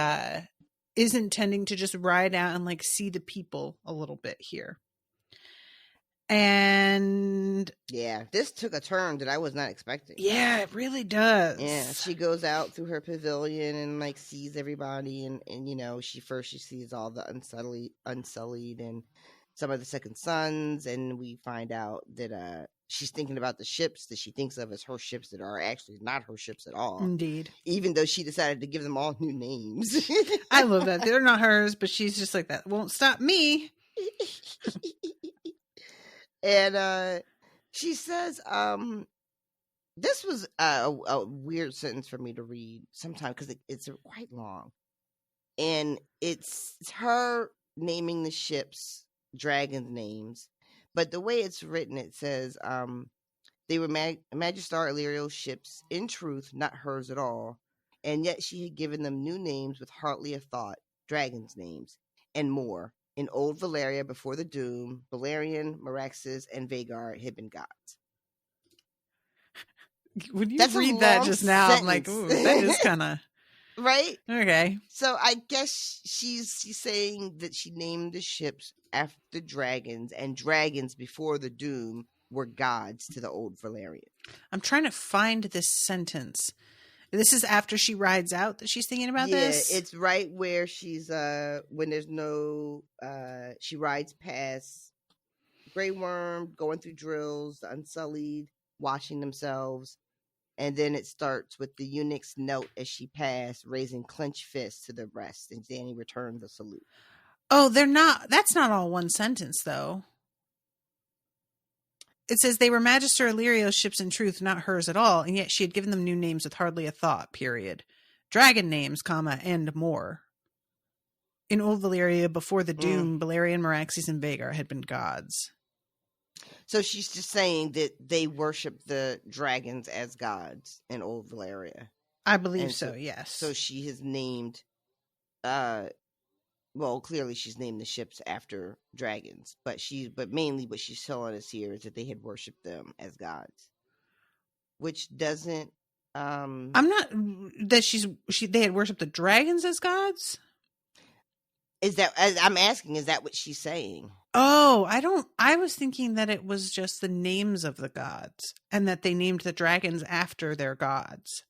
is intending to just ride out and like see the people a little bit here. And yeah, this took a turn that I was not expecting. Yeah, it really does. Yeah, she goes out through her pavilion and like sees everybody, and you know, she sees all the unsullied and some of the second sons, and we find out that she's thinking about the ships that she thinks of as her ships that are actually not her ships at all. Indeed. Even though she decided to give them all new names. I love that. They're not hers, but she's just like, that won't stop me. And she says, this was a weird sentence for me to read sometimes because it's quite long. And it's her naming the ships dragons' names. But the way it's written, it says, they were Magistar Illyrio's ships, in truth, not hers at all. And yet she had given them new names with hardly a thought, dragons' names, and more. In old Valyria before the Doom, Balerion, Meraxes, and Vhagar had been gods. When you read that just now, sentence. I'm like, ooh, that is kind of... Right? Okay. So I guess she's saying that she named the ships after dragons, and dragons before the Doom were gods to the old Valyrian. I'm trying to find this sentence. This is after she rides out that she's thinking about this? Yeah, it's right where she's, when there's no, she rides past Grey Worm, going through drills, the Unsullied, washing themselves. And then it starts with the eunuchs knelt as she passed, raising clenched fists to their breasts, and Dany returned the salute. Oh, that's not all one sentence, though. It says they were Magister Illyrio's ships in truth, not hers at all, and yet she had given them new names with hardly a thought, period. Dragon names, comma, and more. In old Valyria, before the Doom, Balerion, Meraxes, and Vhagar had been gods. So she's just saying that they worship the dragons as gods in old Valyria. I believe so, yes. So she has named, well, clearly she's named the ships after dragons, but mainly what she's telling us here is that they had worshipped them as gods, which doesn't. I'm not that they had worshipped the dragons as gods. Is that, as I'm asking, is that what she's saying? Oh, I was thinking that it was just the names of the gods and that they named the dragons after their gods.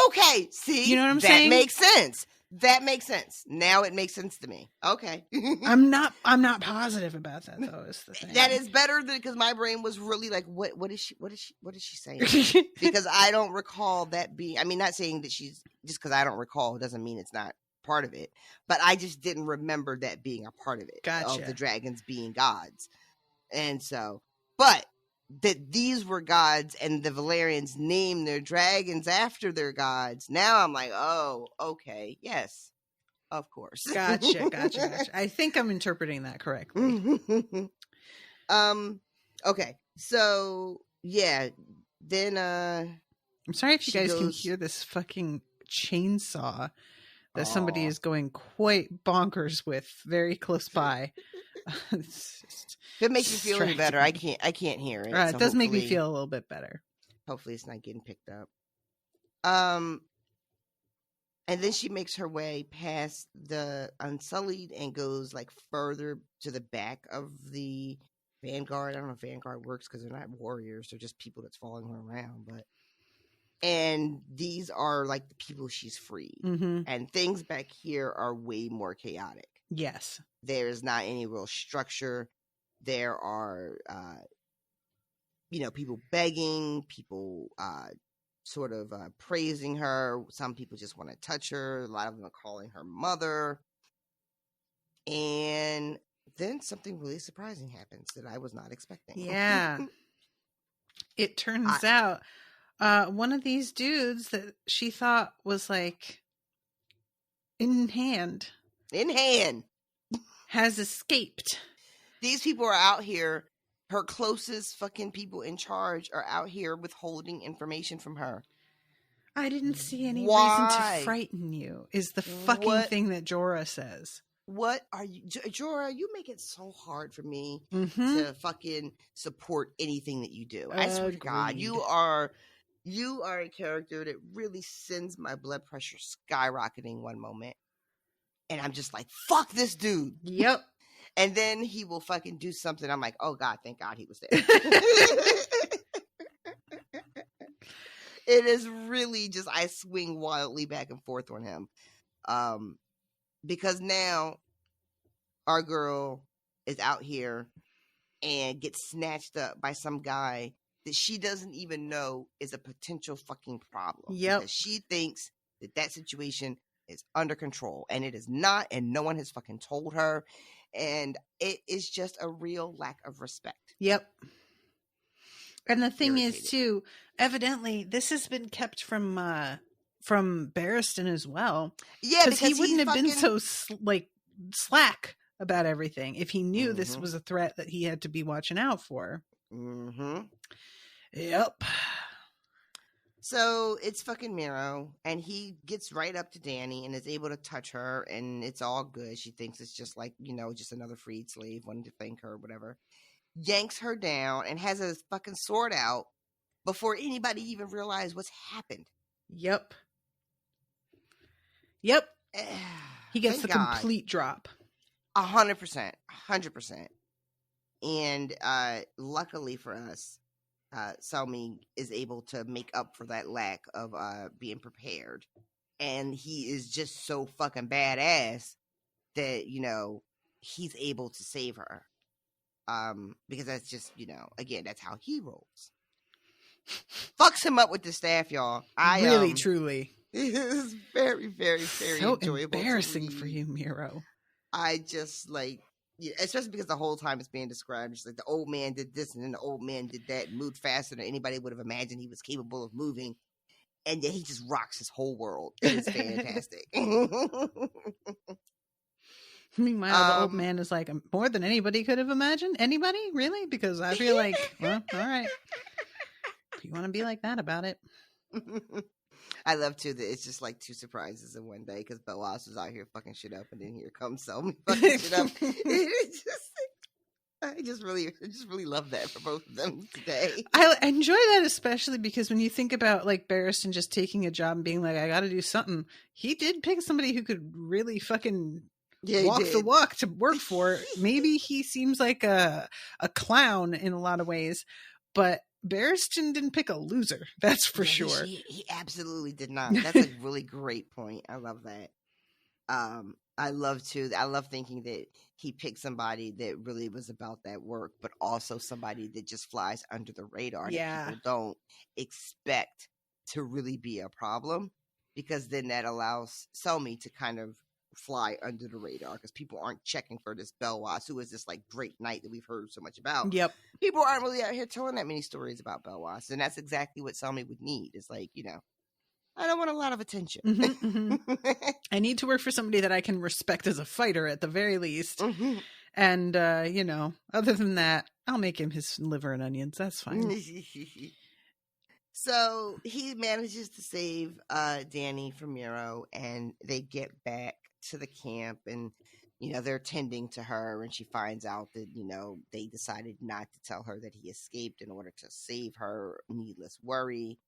Okay, see? You know what I'm that saying? Makes sense. That makes sense. Now it makes sense to me. Okay. I'm not positive about that though, is the thing. That is better than, because my brain was really like, what is she saying? Because I don't recall that being, I mean, not saying that she's, just because I don't recall doesn't mean it's not part of it, but I just didn't remember that being a part of it. Gotcha. Of the dragons being gods. And so, but that these were gods and the Valerians named their dragons after their gods. Now I'm like, oh, okay, yes, of course. Gotcha. I think I'm interpreting that correctly. Okay, so yeah, then I'm sorry if you guys can hear this fucking chainsaw that somebody is going quite bonkers with very close by. If it makes you feel any better, I can't hear it. It does make me feel a little bit better. Hopefully it's not getting picked up. And then she makes her way past the Unsullied and goes like further to the back of the Vanguard. I don't know if Vanguard works because they're not warriors; they're just people that's following her around. And these are like the people she's freed. Mm-hmm. And things back here are way more chaotic. Yes. There's not any real structure. There are, people begging, people sort of praising her. Some people just want to touch her. A lot of them are calling her mother. And then something really surprising happens that I was not expecting. Yeah. It turns out one of these dudes that she thought was like in hand has escaped. These people are out here. Her closest fucking people in charge are out here withholding information from her. I didn't see any reason to frighten you, is the fucking thing that Jorah says. What are you, Jorah? You make it so hard for me to fucking support anything that you do. I swear to God, you are a character that really sends my blood pressure skyrocketing one moment. And I'm just like, fuck this dude. Yep. And then he will fucking do something. I'm like, oh God, thank God he was there. It is really just, I swing wildly back and forth on him. Because now our girl is out here and gets snatched up by some guy that she doesn't even know is a potential fucking problem. Yep. Because she thinks that situation is under control, and it is not, and no one has fucking told her. And it is just a real lack of respect. Yep. And the thing is, too, evidently, this has been kept from Barristan as well. Yeah, because he wouldn't have been so slack about everything if he knew this was a threat that he had to be watching out for. Mm-hmm. Yep. So it's fucking Miro, and he gets right up to Dany and is able to touch her, and it's all good. She thinks it's just like, just another freed slave wanting to thank her or whatever. Yanks her down and has a fucking sword out before anybody even realized what's happened. Yep. He gets the complete drop. 100%. And luckily for us, Selmy is able to make up for that lack of being prepared. And he is just so fucking badass that, he's able to save her. Because that's just, again, that's how he rolls. Fucks him up with the staff, y'all. Really, truly. It is very, very, very so enjoyable. Embarrassing for you, Miro. I just especially because the whole time it's being described, it's like the old man did this and then the old man did that and moved faster than anybody would have imagined he was capable of moving. And then he just rocks his whole world. It's fantastic. Meanwhile, the old man is like, more than anybody could have imagined. Anybody? Really? Because I feel like, well, all right. If you want to be like that about it. I love too that it's just like two surprises in one day, because Boaz was out here fucking shit up, and then here comes Selmy fucking shit up. I just really love that for both of them today. I enjoy that, especially because when you think about like Barristan just taking a job and being like, I got to do something. He did pick somebody who could really fucking walk the walk to work for. Maybe he seems like a clown in a lot of ways, but Barristan didn't pick a loser. That's for sure. He absolutely did not. That's a really great point. I love that. I love thinking that he picked somebody that really was about that work, but also somebody that just flies under the radar that people don't expect to really be a problem, because then that allows Selmy to kind of fly under the radar, because people aren't checking for this Belwas, who is this like great knight that we've heard so much about. Yep. People aren't really out here telling that many stories about Belwas, and that's exactly what Selmy would need. It's like, I don't want a lot of attention. I need to work for somebody that I can respect as a fighter at the very least. And, other than that, I'll make him his liver and onions. That's fine. So he manages to save Dany from Miro, and they get back to the camp, and, they're tending to her, and she finds out that, they decided not to tell her that he escaped in order to save her needless worry.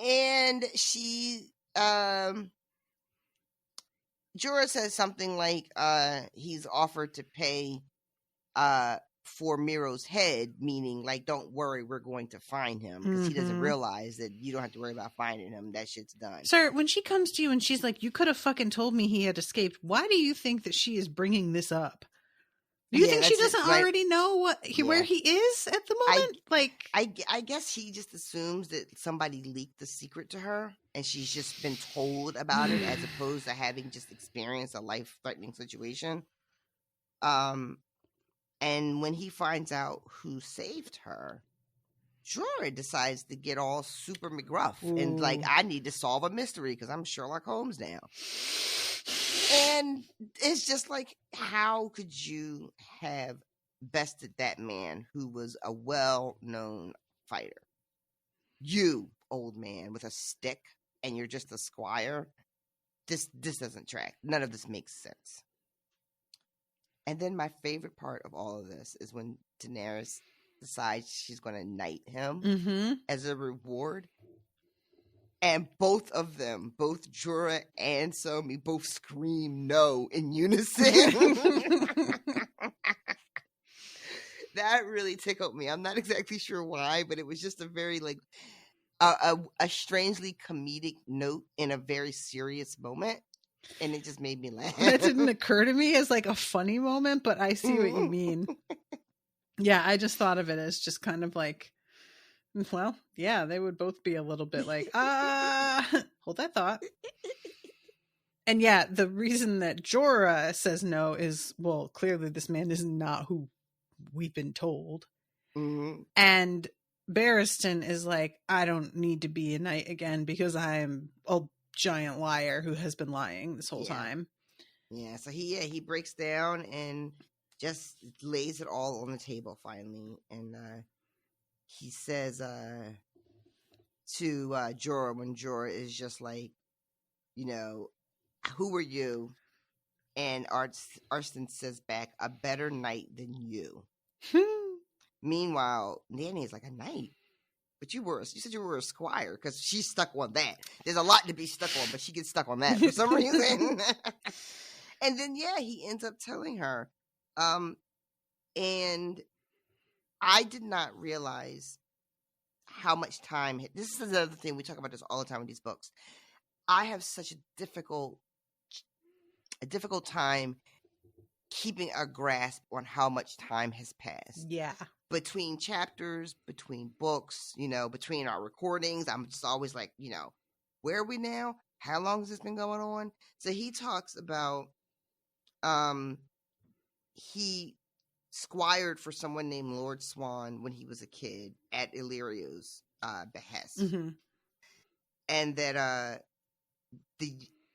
And she, Jorah says something like, he's offered to pay, for Miro's head, meaning like, don't worry, we're going to find him, because he doesn't realize that you don't have to worry about finding him. That shit's done. Sir, when she comes to you and she's like, you could have fucking told me he had escaped, why do you think that she is bringing this up? Do you think she doesn't already know where he is at the moment? I guess he just assumes that somebody leaked the secret to her, and she's just been told about it, as opposed to having just experienced a life-threatening situation. And when he finds out who saved her, Jorah decides to get all super McGruff and like, I need to solve a mystery because I'm Sherlock Holmes now. And it's just like, how could you have bested that man who was a well-known fighter? You, old man, with a stick, and you're just a squire. This doesn't track. None of this makes sense. And then my favorite part of all of this is when Daenerys decides she's going to knight him as a reward. And both of them, both Jorah and Selmy, both scream no in unison. That really tickled me. I'm not exactly sure why, but it was just a very like a strangely comedic note in a very serious moment. And it just made me laugh. That didn't occur to me as like a funny moment, but I see what you mean. Yeah, I just thought of it as just kind of like, well, yeah, they would both be a little bit like, hold that thought. And yeah, the reason that Jorah says no is, well, clearly this man is not who we've been told. And Barristan is like, I don't need to be a knight again because I'm a giant liar who has been lying this whole time. Yeah, so he breaks down and just lays it all on the table finally. And he says to Jorah, when Jorah is just like, who are you? And Arstan says back, a better knight than you. Meanwhile, Dany is like, a knight? But you said you were a squire, because she's stuck on that. There's a lot to be stuck on, but she gets stuck on that for some reason. And then, he ends up telling her. And I did not realize how much time. This is another thing. We talk about this all the time in these books. I have such a difficult time keeping a grasp on how much time has passed. Yeah. Between chapters, between books, between our recordings. I'm just always like, where are we now? How long has this been going on? So he talks about he squired for someone named Lord Swan when he was a kid at Illyrio's behest. And that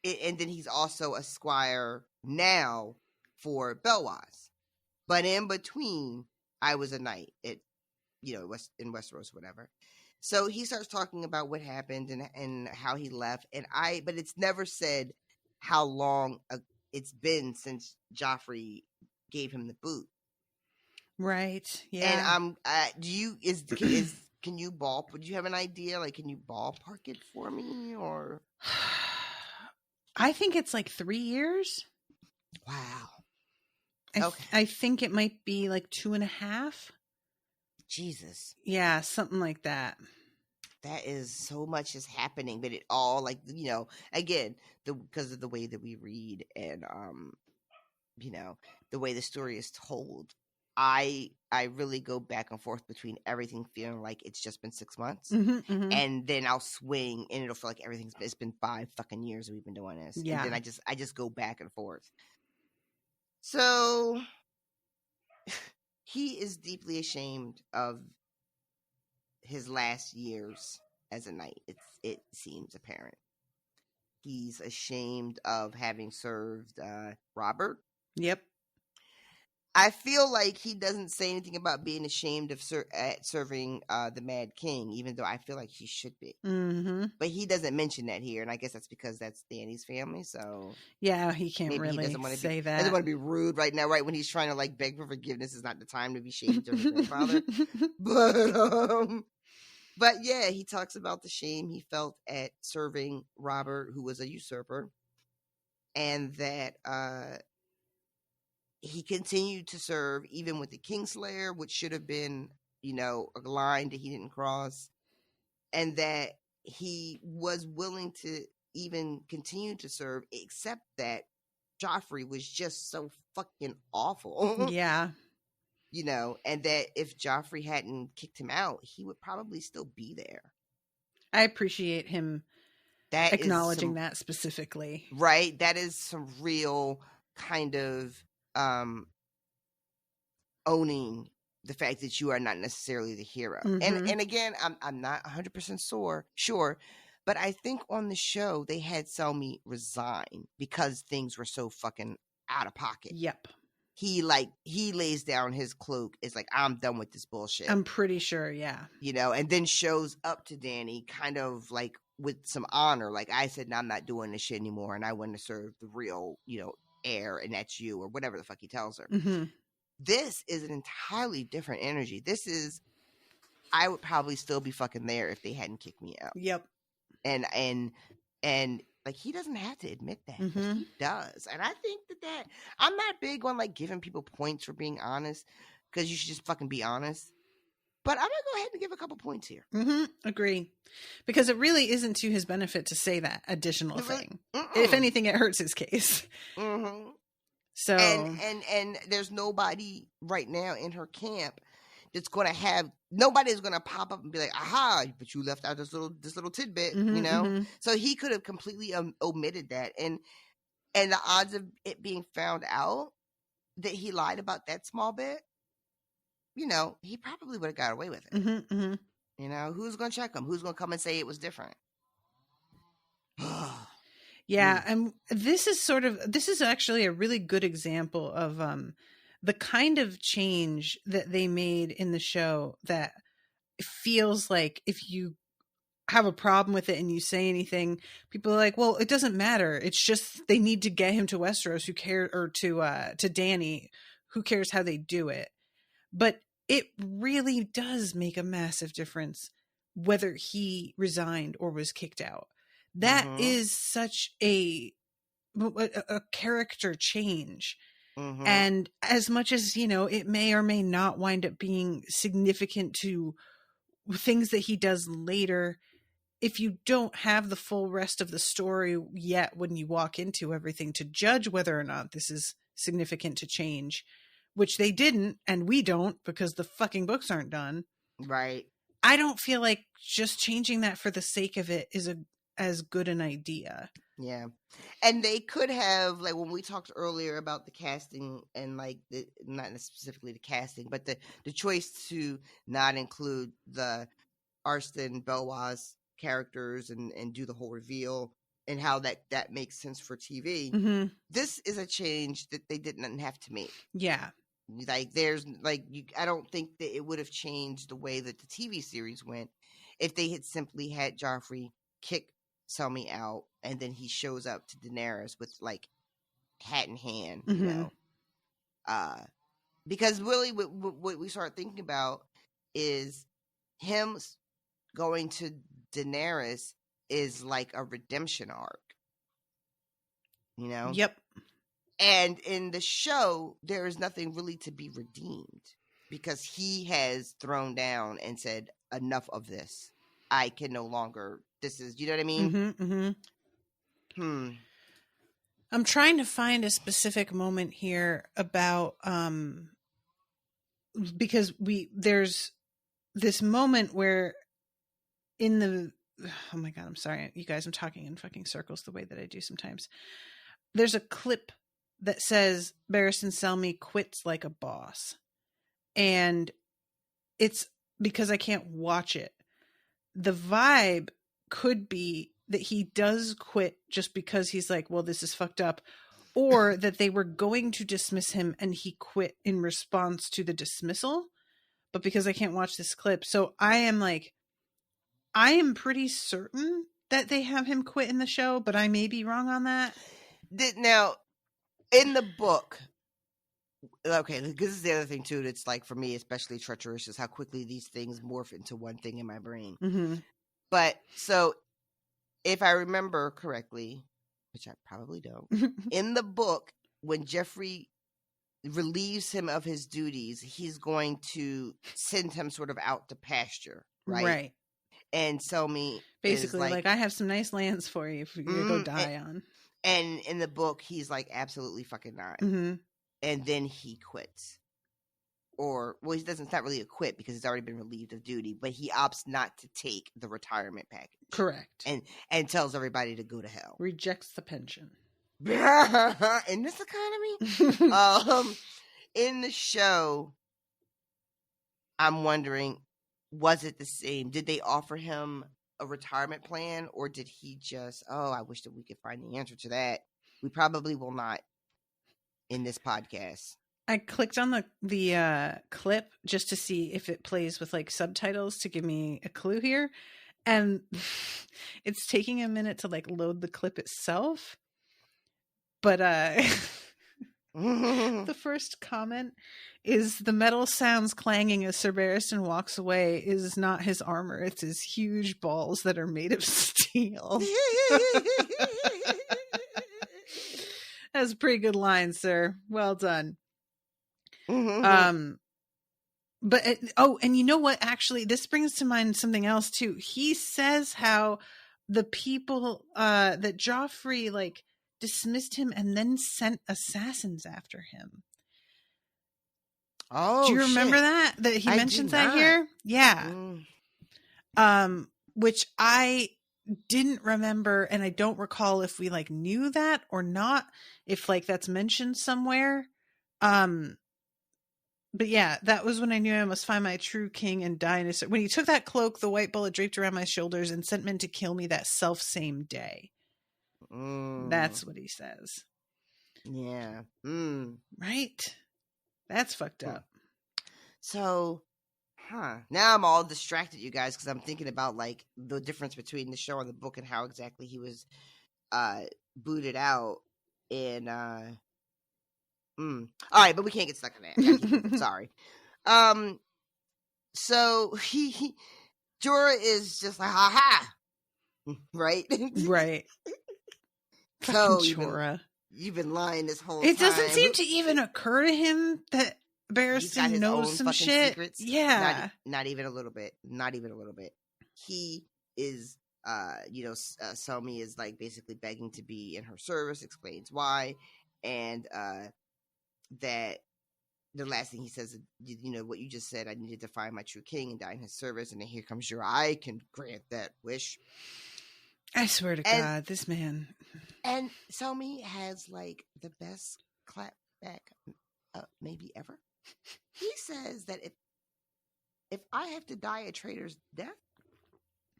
and then he's also a squire now for Belwas. But in between, I was a knight at, in Westeros, whatever. So he starts talking about what happened and how he left. But it's never said how long it's been since Joffrey gave him the boot. Right. Yeah. And do you have an idea? Like, can you ballpark it for me, or? I think it's like 3 years. Wow. I think it might be like 2.5. Jesus. Yeah, something like that. That is so much is happening, but it all like, again, because of the way that we read and the way the story is told. I really go back and forth between everything feeling like it's just been 6 months, and then I'll swing and it'll feel like it's been 5 fucking years that we've been doing this. Yeah. And then I just go back and forth. So he is deeply ashamed of his last years as a knight. It seems apparent. He's ashamed of having served Robert. Yep. I feel like he doesn't say anything about being ashamed of serving the Mad King, even though I feel like he should be. But he doesn't mention that here, and I guess that's because that's Dany's family. So yeah, he can't maybe really he doesn't want to say that. Doesn't want to be rude right now, right when he's trying to like beg for forgiveness. Is not the time to be shamed of his grandfather. But yeah, he talks about the shame he felt at serving Robert, who was a usurper, and that he continued to serve even with the Kingslayer, which should have been, a line that he didn't cross, and that he was willing to even continue to serve, except that Joffrey was just so fucking awful. Yeah. And that if Joffrey hadn't kicked him out, he would probably still be there. I appreciate him acknowledging that specifically. Right? That is some real kind of owning the fact that you are not necessarily the hero. And again, I'm not 100% sure, but I think on the show they had Selmy resign because things were so fucking out of pocket. Yep. He lays down his cloak. It's like, I'm done with this bullshit. I'm pretty sure, yeah. And then shows up to Dany kind of like with some honor. Like, I said, no, I'm not doing this shit anymore, and I want to serve the real, heir, and that's you, or whatever the fuck he tells her. This is an entirely different energy. This is, I would probably still be fucking there if they hadn't kicked me out. Yep. And like, he doesn't have to admit that, but he does. And I think that I'm not big on like giving people points for being honest, because you should just fucking be honest. But I'm gonna go ahead and give a couple points here. Agree, because it really isn't to his benefit to say that additional thing. If anything, it hurts his case. So and there's nobody right now in her camp that's gonna have, nobody's gonna pop up and be like, aha, but you left out this little tidbit, So he could have completely omitted that, and the odds of it being found out that he lied about that small bit, he probably would have got away with it. Who's gonna check him? Who's gonna come and say it was different? Yeah, and this is actually a really good example of the kind of change that they made in the show that feels like if you have a problem with it and you say anything, people are like, well, it doesn't matter. It's just they need to get him to Westeros, who cares, or to Dany, who cares how they do it. But it really does make a massive difference whether he resigned or was kicked out. That is such a character change. And as much as, it may or may not wind up being significant to things that he does later, if you don't have the full rest of the story yet when you walk into everything to judge whether or not this is significant to change, which they didn't, and we don't because the fucking books aren't done. Right. I don't feel like just changing that for the sake of it is as good an idea. Yeah. And they could have, like, when we talked earlier about the casting and like not specifically the casting, but the choice to not include the Arstan Belwas characters and do the whole reveal and how that makes sense for TV. This is a change that they didn't have to make. Yeah. Like, there's like, I don't think that it would have changed the way that the TV series went if they had simply had Joffrey kick Selmy out and then he shows up to Daenerys with like hat in hand, because really what we start thinking about is him going to Daenerys is like a redemption arc, Yep. And in the show, there is nothing really to be redeemed because he has thrown down and said, enough of this. I can no longer, this is, you know what I mean? Mm-hmm, mm-hmm. I'm trying to find a specific moment here about, because there's this moment where oh my God, I'm sorry, you guys, I'm talking in fucking circles the way that I do sometimes. There's a clip that says Barristan Selmy quits like a boss. And it's because I can't watch it. The vibe could be that he does quit just because he's like, well, this is fucked up. Or that they were going to dismiss him and he quit in response to the dismissal. But because I can't watch this clip. So I am pretty certain that they have him quit in the show, but I may be wrong on that. Now, in the book, okay, this is the other thing too that's like, for me, especially treacherous, is how quickly these things morph into one thing in my brain. Mm-hmm. But, so, if I remember correctly, which I probably don't, in the book, when Joffrey relieves him of his duties, he's going to send him sort of out to pasture, right? Right. And Selmy basically like, I have some nice lands for you for you to go die on. And in the book, he's like, absolutely fucking not. Mm-hmm. And then he quits. Or, well, he doesn't, it's not really a quit because he's already been relieved of duty, but he opts not to take the retirement package. Correct. And tells everybody to go to hell. Rejects the pension. In this economy? In the show, I'm wondering, was it the same? Did they offer him a retirement plan, or did he just, I wish that we could find the answer to that. We probably will not in this podcast. I clicked on the clip just to see if it plays with like subtitles to give me a clue here. And it's taking a minute to like load the clip itself. But the first comment is the metal sounds clanging as Sir Barristan walks away is not his armor. It's his huge balls that are made of steel. That's a pretty good line, sir. Well done. But and you know what? Actually, this brings to mind something else too. He says how the people that Joffrey like dismissed him and then sent assassins after him. Oh, do you remember that he mentions that here? Yeah. Which I didn't remember, and I don't recall if we like knew that or not, if like that's mentioned somewhere. But yeah, that was when I knew I must find my true king and die in his... When he took that cloak, the white bullet draped around my shoulders and sent men to kill me that self-same day. That's what he says. Yeah. Right? That's fucked up. So, now I'm all distracted, you guys, because I'm thinking about like the difference between the show and the book and how exactly he was booted out. And all right, but we can't get stuck in that. Sorry. So Jorah is just like, ha, right? Right. So Jorah. You've been lying this whole time. It doesn't seem to even occur to him that Barristan knows some shit. Secrets. Yeah. Not even a little bit. Not even a little bit. He is, Selmy is like basically begging to be in her service, explains why. And, that the last thing he says, what you just said, I needed to find my true king and die in his service. And then here comes your, I can grant that wish. I swear to God, this man. And Selmy has like the best clap back maybe ever. He says that if I have to die a traitor's death,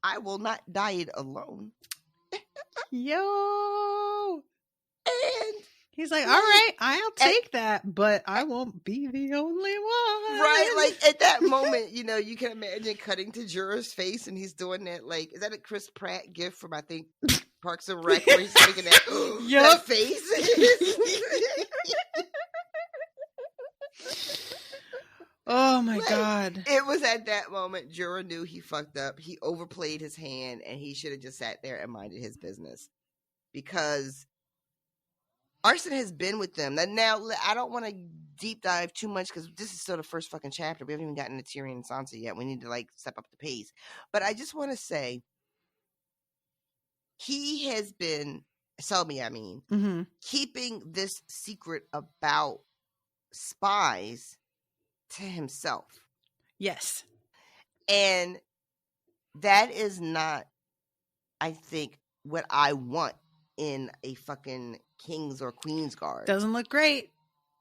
I will not die it alone. Yo! And he's like, all right, I'll take that, but I won't be the only one. Right, like at that moment, you can imagine cutting to Jorah's face, and he's doing that. Like, is that a Chris Pratt gif from I think Parks and Rec where he's making that face? Oh my God! It was at that moment Jorah knew he fucked up. He overplayed his hand, and he should have just sat there and minded his business, because Arsene has been with them. Now, I don't want to deep dive too much because this is still the first fucking chapter. We haven't even gotten to Tyrion and Sansa yet. We need to like step up the pace. But I just want to say, he has been, Selmy, I mean, Mm-hmm. keeping this secret about spies to himself. Yes. And that is not, I think, what I want in a fucking King's or Queen's Guard. Doesn't look great.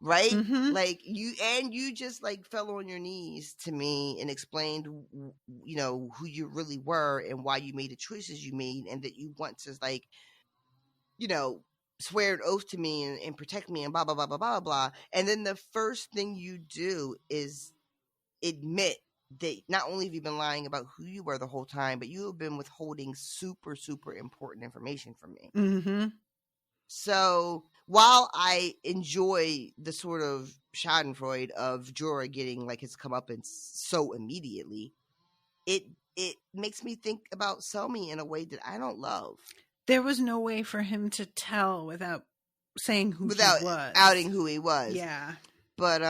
Right? Mm-hmm. Like, you just like fell on your knees to me and explained, you know, who you really were and why you made the choices you made, and that you want to, like, you know, swear an oath to me and protect me and blah, blah, blah, blah, blah, blah. And then the first thing you do is admit that not only have you been lying about who you were the whole time, but you have been withholding super, super important information from me. Mm-hmm. So while I enjoy the sort of schadenfreude of Jorah getting like his comeuppance so immediately, it makes me think about Selmy in a way that I don't love. There was no way for him to tell without saying who he was. Outing who he was. Yeah. But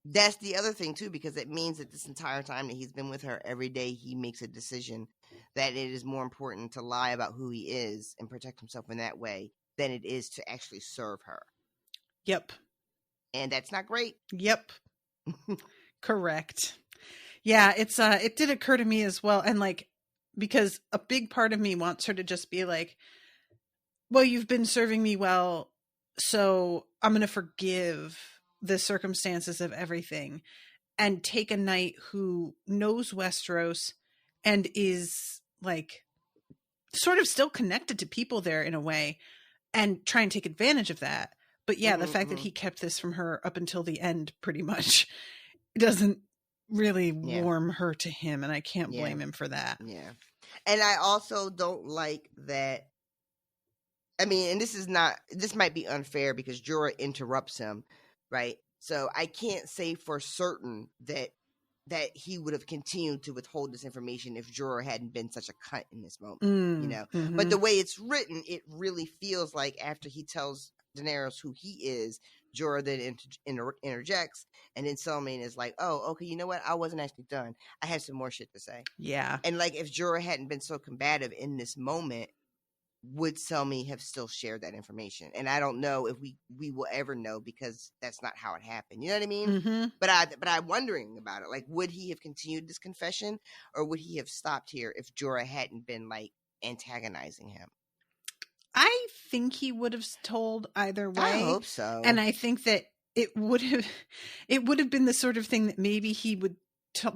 that's the other thing too, because it means that this entire time that he's been with her, every day he makes a decision that it is more important to lie about who he is and protect himself in that way than it is to actually serve her. Yep. And that's not great. Yep. Correct. Yeah, it's it did occur to me as well, and like, because a big part of me wants her to just be like, well, you've been serving me well, so I'm going to forgive the circumstances of everything and take a knight who knows Westeros and is like sort of still connected to people there in a way and try and take advantage of that. But yeah, the fact that he kept this from her up until the end pretty much doesn't really warm her to him, and I can't blame him for that. Yeah. And I also don't like that. I mean, and this might be unfair because Jorah interrupts him, right? So I can't say for certain that he would have continued to withhold this information if Jorah hadn't been such a cunt in this moment, you know? Mm-hmm. But the way it's written, it really feels like after he tells Daenerys who he is, Jorah then interjects, and then Selmy is like, oh, okay, you know what? I wasn't actually done. I had some more shit to say. Yeah. And like, if Jorah hadn't been so combative in this moment, would Selmy have still shared that information? And I don't know if we will ever know, because that's not how it happened. You know what I mean? Mm-hmm. But I'm wondering about it. Like, would he have continued this confession, or would he have stopped here if Jorah hadn't been like antagonizing him? I think he would have told either way. I hope so. And I think that it would have been the sort of thing that maybe he would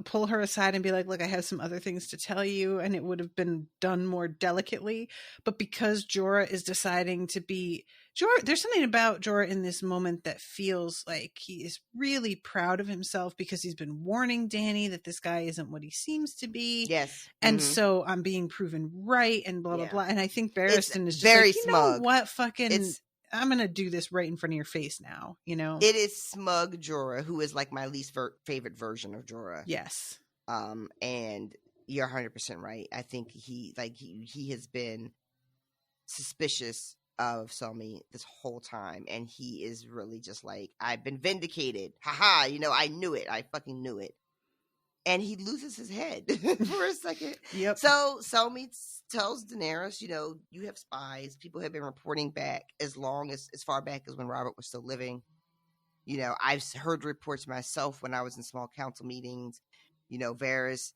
pull her aside and be like, look, I have some other things to tell you, and it would have been done more delicately. But because Jorah is deciding to be Jorah, there's something about Jorah in this moment that feels like he is really proud of himself, because he's been warning Dany that this guy isn't what he seems to be. Yes. And so I'm being proven right, and blah, blah, blah. And I think Barristan is just very like, you smug. know what, I'm going to do this right in front of your face now, you know? It is smug Jorah, who is like my least favorite version of Jorah. Yes. And you're 100% right. I think he has been suspicious of Selmy this whole time, and he is really just like, I've been vindicated. Haha, you know, I knew it. I fucking knew it. And he loses his head for a second. Yep. So Selmy tells Daenerys, you know, you have spies. People have been reporting back as far back as when Robert was still living. You know, I've heard reports myself when I was in small council meetings. You know, Varys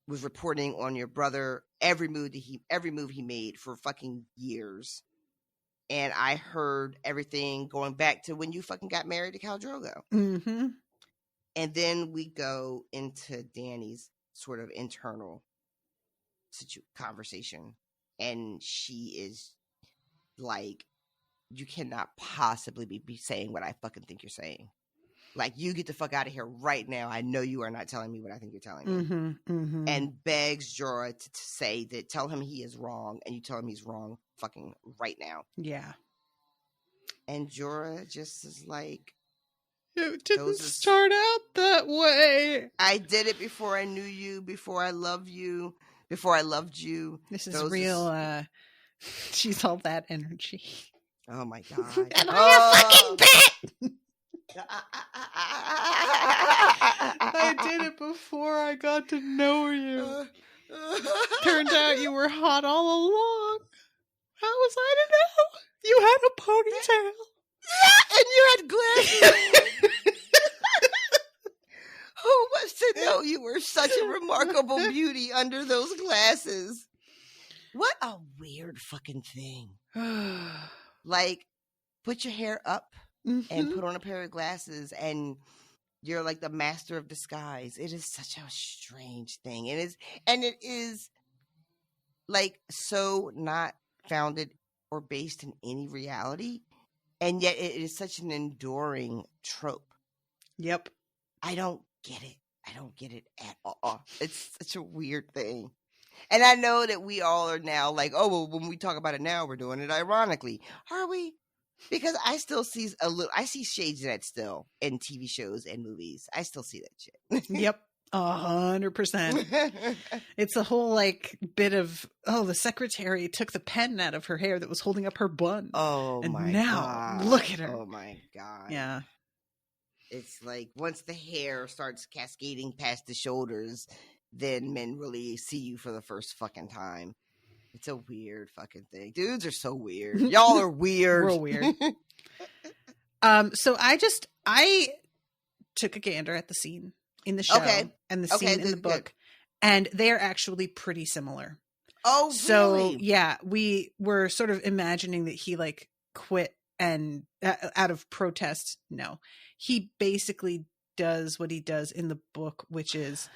was reporting on your brother every move he made for fucking years. And I heard everything going back to when you fucking got married to Khal Drogo. Mm-hmm. And then we go into Dany's sort of internal conversation. And she is like, you cannot possibly be saying what I fucking think you're saying. Like, you get the fuck out of here right now. I know you are not telling me what I think you're telling me. Mm-hmm, mm-hmm. And begs Jorah to say that, tell him he is wrong, and you tell him he's wrong fucking right now. Yeah. And Jorah just is like, it didn't start out that way. I did it before I knew you, before I loved you. This is real, she's all that energy. Oh my God. Am I a fucking pet? I did it before I got to know you. Turned out you were hot all along. How was I to know? You had a ponytail. And you had glasses. Who was to know you were such a remarkable beauty under those glasses? What a weird fucking thing. Like, put your hair up and put on a pair of glasses and you're like the master of disguise. It is such a strange thing. It is like so not founded or based in any reality. And yet it is such an enduring trope. Yep. I don't get it. I don't get it at all. It's such a weird thing. And I know that we all are now like, oh, well, when we talk about it now, we're doing it ironically. Are we? Because I still see I see shades of that still in TV shows and movies. I still see that shit. Yep. 100%. It's a whole like bit of, the secretary took the pen out of her hair that was holding up her bun. Oh and my now, God. Look at her. Oh my God. Yeah. It's like once the hair starts cascading past the shoulders, then men really see you for the first fucking time. It's a weird fucking thing. Dudes are so weird. Y'all are weird. Real weird. So I took a gander at the scene in the show and the scene in the book, and they're actually pretty similar. Oh, so really? Yeah, we were sort of imagining that he like quit and out of protest. No, he basically does what he does in the book, which is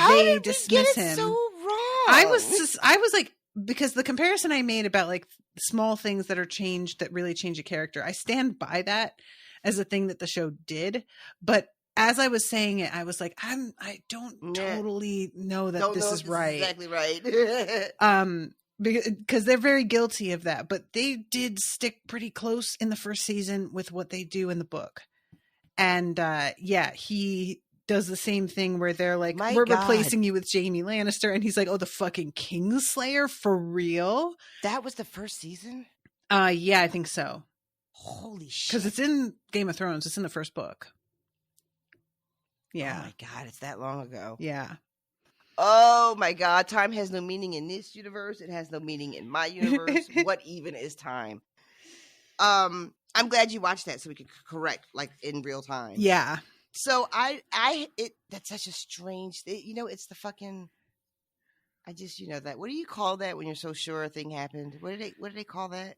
they dismiss him. So wrong. I was like, because the comparison I made about like small things that are changed that really change a character, I stand by that as a thing that the show did. But as I was saying it, I was like, I don't totally know that this is right. Exactly right. Because they're very guilty of that, but they did stick pretty close in the first season with what they do in the book. And he does the same thing where they're like, we're replacing you with Jaime Lannister. And he's like, oh, the fucking Kingslayer? For real? That was the first season? Yeah, I think so. Holy shit. Because it's in Game of Thrones. It's in the first book. Yeah. Oh my God, it's that long ago. Yeah. Oh my God, time has no meaning in this universe. It has no meaning in my universe. What even is time? I'm glad you watched that so we could correct like in real time. Yeah. So that's such a strange thing. You know, it's the fucking, that. What do you call that when you're so sure a thing happened? What do they call that?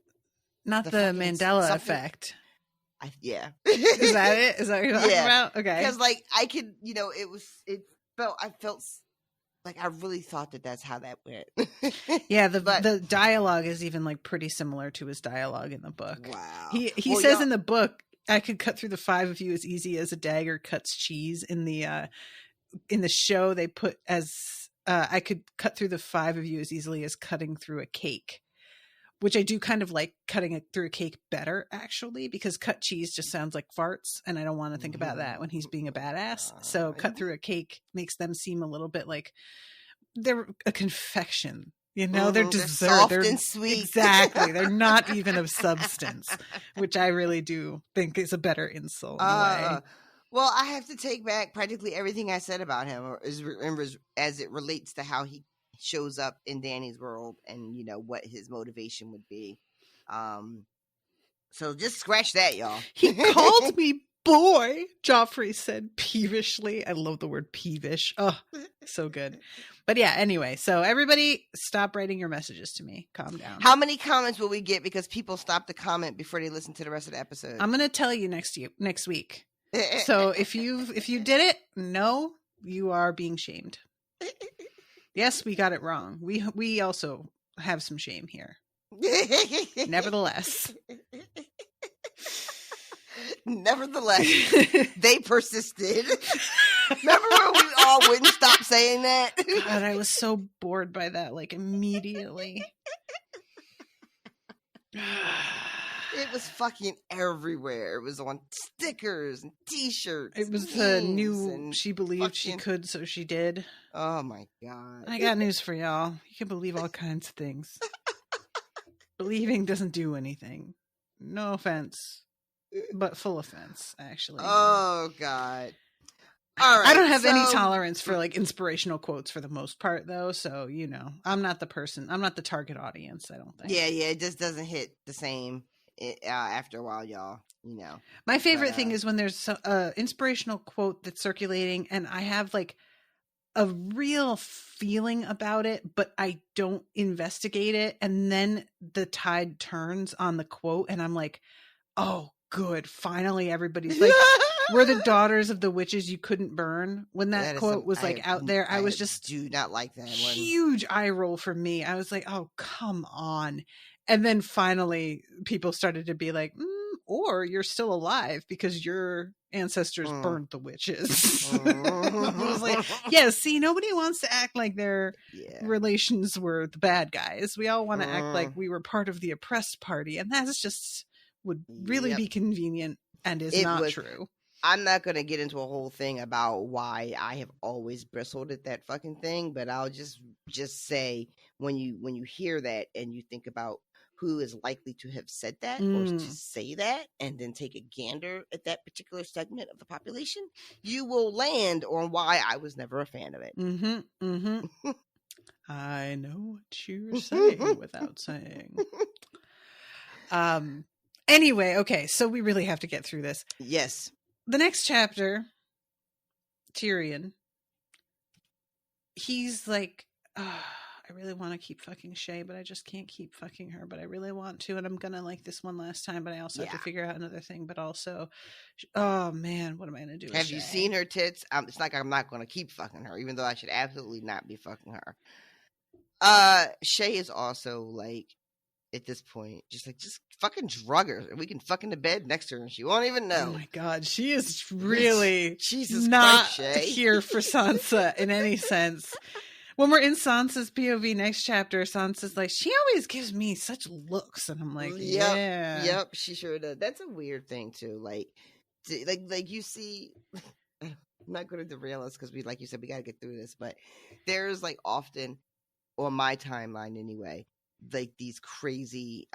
Not the Mandela effect. Yeah. Is that it? Is that what you're talking about? Okay. Because like I could, I felt like I really thought that's how that went. Yeah, the dialogue is even like pretty similar to his dialogue in the book. Wow. He says in the book, I could cut through the five of you as easy as a dagger cuts cheese. In the show, they put as I could cut through the five of you as easily as cutting through a cake, which I do kind of like cutting it through a cake better, actually, because cut cheese just sounds like farts, and I don't want to think about that when he's being a badass. So cut through a cake makes them seem a little bit like they're a confection. You know, they're dessert. Soft and sweet. Exactly. They're not even of substance, which I really do think is a better insult in a way. Well, I have to take back practically everything I said about him as it relates to how he shows up in Dany's world and, what his motivation would be. So just scratch that, y'all. He called me boy, Joffrey said peevishly. I love the word peevish. Oh, so good. But yeah, anyway, so everybody stop writing your messages to me. Calm down. How many comments will we get because people stop to comment before they listen to the rest of the episode? I'm going to tell you next week. So if you did it, no, you are being shamed. Yes, we got it wrong. We also have some shame here. Nevertheless, they persisted. Remember when we all wouldn't stop saying that? God, I was so bored by that, like immediately. It was fucking everywhere. It was on stickers and t-shirts. It was the new she believed she could, so she did. Oh my God. I got news for y'all. You can believe all kinds of things. Believing doesn't do anything. No offense, but full offense, actually. Oh, God. All right. I don't have any tolerance for like inspirational quotes for the most part, though. So, you know, I'm not the target audience, I don't think. Yeah. It just doesn't hit the same after a while, y'all. You know. My favorite thing is when there's an inspirational quote that's circulating and I have like a real feeling about it, but I don't investigate it. And then the tide turns on the quote and I'm like, oh, good. Finally, everybody's like, we're the daughters of the witches you couldn't burn. When that quote was like out there, I was just do not like that one. Huge eye roll for me. I was like, oh, come on. And then finally people started to be like, or you're still alive because your ancestors burned the witches. I was like, yeah, see, nobody wants to act like their relations were the bad guys. We all want to act like we were part of the oppressed party. And that's just would really be convenient and is not true. I'm not going to get into a whole thing about why I have always bristled at that fucking thing, but I'll just say when you hear that and you think about who is likely to have said that or to say that and then take a gander at that particular segment of the population, you will land on why I was never a fan of it. I know what you're saying without saying. Anyway, okay, so we really have to get through this. Yes. The next chapter, Tyrion, he's like, I really want to keep fucking Shae, but I just can't keep fucking her, but I really want to, and I'm gonna like this one last time, but I also have to figure out another thing, but also, oh man, what am I gonna do with Have Shae? you seen her tits? It's like I'm not gonna keep fucking her, even though I should absolutely not be fucking her. Shae is also like, at this point, just fucking drug her, and we can fuck in the bed next to her, and she won't even know. Oh my god, she is really Jesus not Christ, Shae. here for Sansa in any sense. When we're in Sansa's POV next chapter, Sansa's like, she always gives me such looks, and I'm like, yep, she sure does. That's a weird thing too. Like you see, I'm not going to derail us because like you said, we got to get through this. But there's like often on my timeline anyway, like these crazy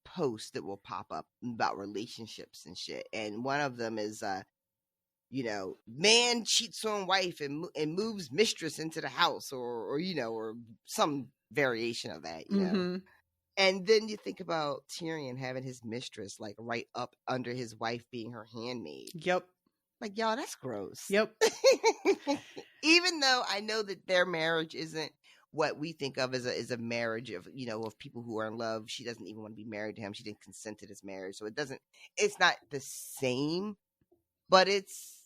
posts that will pop up about relationships and shit, and one of them is man cheats on wife and moves mistress into the house, or some variation of that, you know. And then you think about Tyrion having his mistress like right up under his wife being her handmaid. Yep. Like, y'all, that's gross. Yep. Even though I know that their marriage isn't what we think of as a marriage of, of people who are in love. She doesn't even want to be married to him. She didn't consent to this marriage. So it's not the same, but it's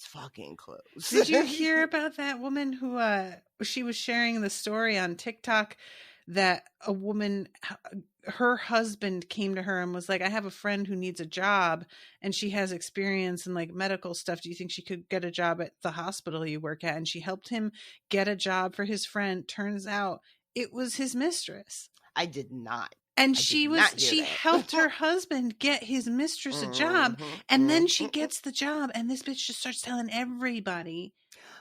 fucking close. Did you hear about that woman who she was sharing the story on TikTok that a woman, her husband came to her and was like, I have a friend who needs a job and she has experience in like medical stuff. Do you think she could get a job at the hospital you work at? And she helped him get a job for his friend. Turns out it was his mistress. I did not. And she helped her husband get his mistress a job. And then she gets the job. And this bitch just starts telling everybody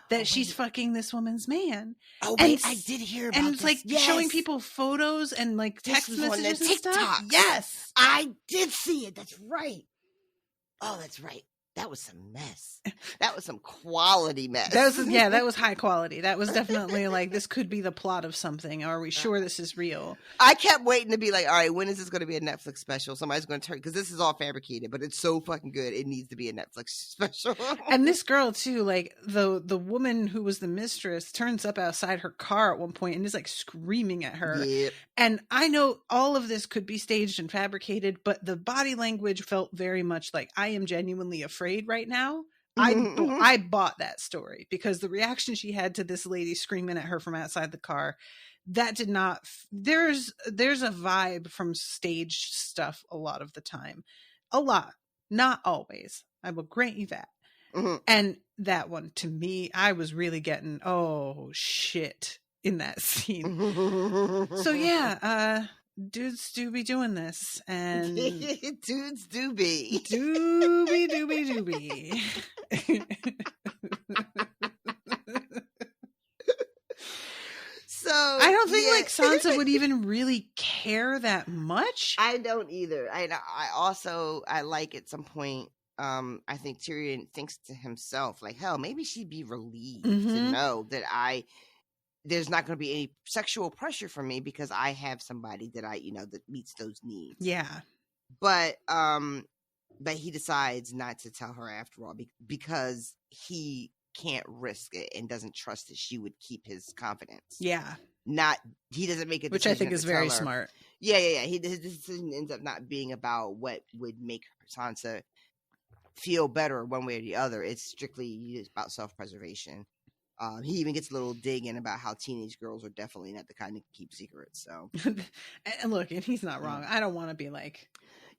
that she's fucking this woman's man. Oh, wait, I did hear about this. And it's like showing people photos and like text messages and stuff. Yes. I did see it. That's right. Oh, that's right. That was some mess. That was some quality mess. That was high quality. That was definitely like, this could be the plot of something. Are we sure this is real? I kept waiting to be like, all right, when is this going to be a Netflix special? Somebody's going to turn, because this is all fabricated, but it's so fucking good. It needs to be a Netflix special. And this girl too, like the woman who was the mistress turns up outside her car at one point and is like screaming at her. Yep. And I know all of this could be staged and fabricated, but the body language felt very much like, I am genuinely afraid right now. I bought that story because the reaction she had to this lady screaming at her from outside the car, that did not, there's a vibe from staged stuff a lot of the time. A lot, not always. I will grant you that. And that one, to me, I was really getting, oh shit, in that scene. So yeah, dudes do be doing this, and dudes do be doobie. So I don't think like Sansa would even really care that much. I don't either. I like at some point, I think Tyrion thinks to himself, like, hell, maybe she'd be relieved to know that there's not going to be any sexual pressure from me because I have somebody that that meets those needs. Yeah. But he decides not to tell her after all because he can't risk it and doesn't trust that she would keep his confidence. Yeah. He doesn't make it, which I think is very smart. Yeah. His decision ends up not being about what would make Sansa feel better one way or the other. It's strictly about self-preservation. He even gets a little dig in about how teenage girls are definitely not the kind that keep secrets. So, and look, and he's not wrong. I don't want to be like,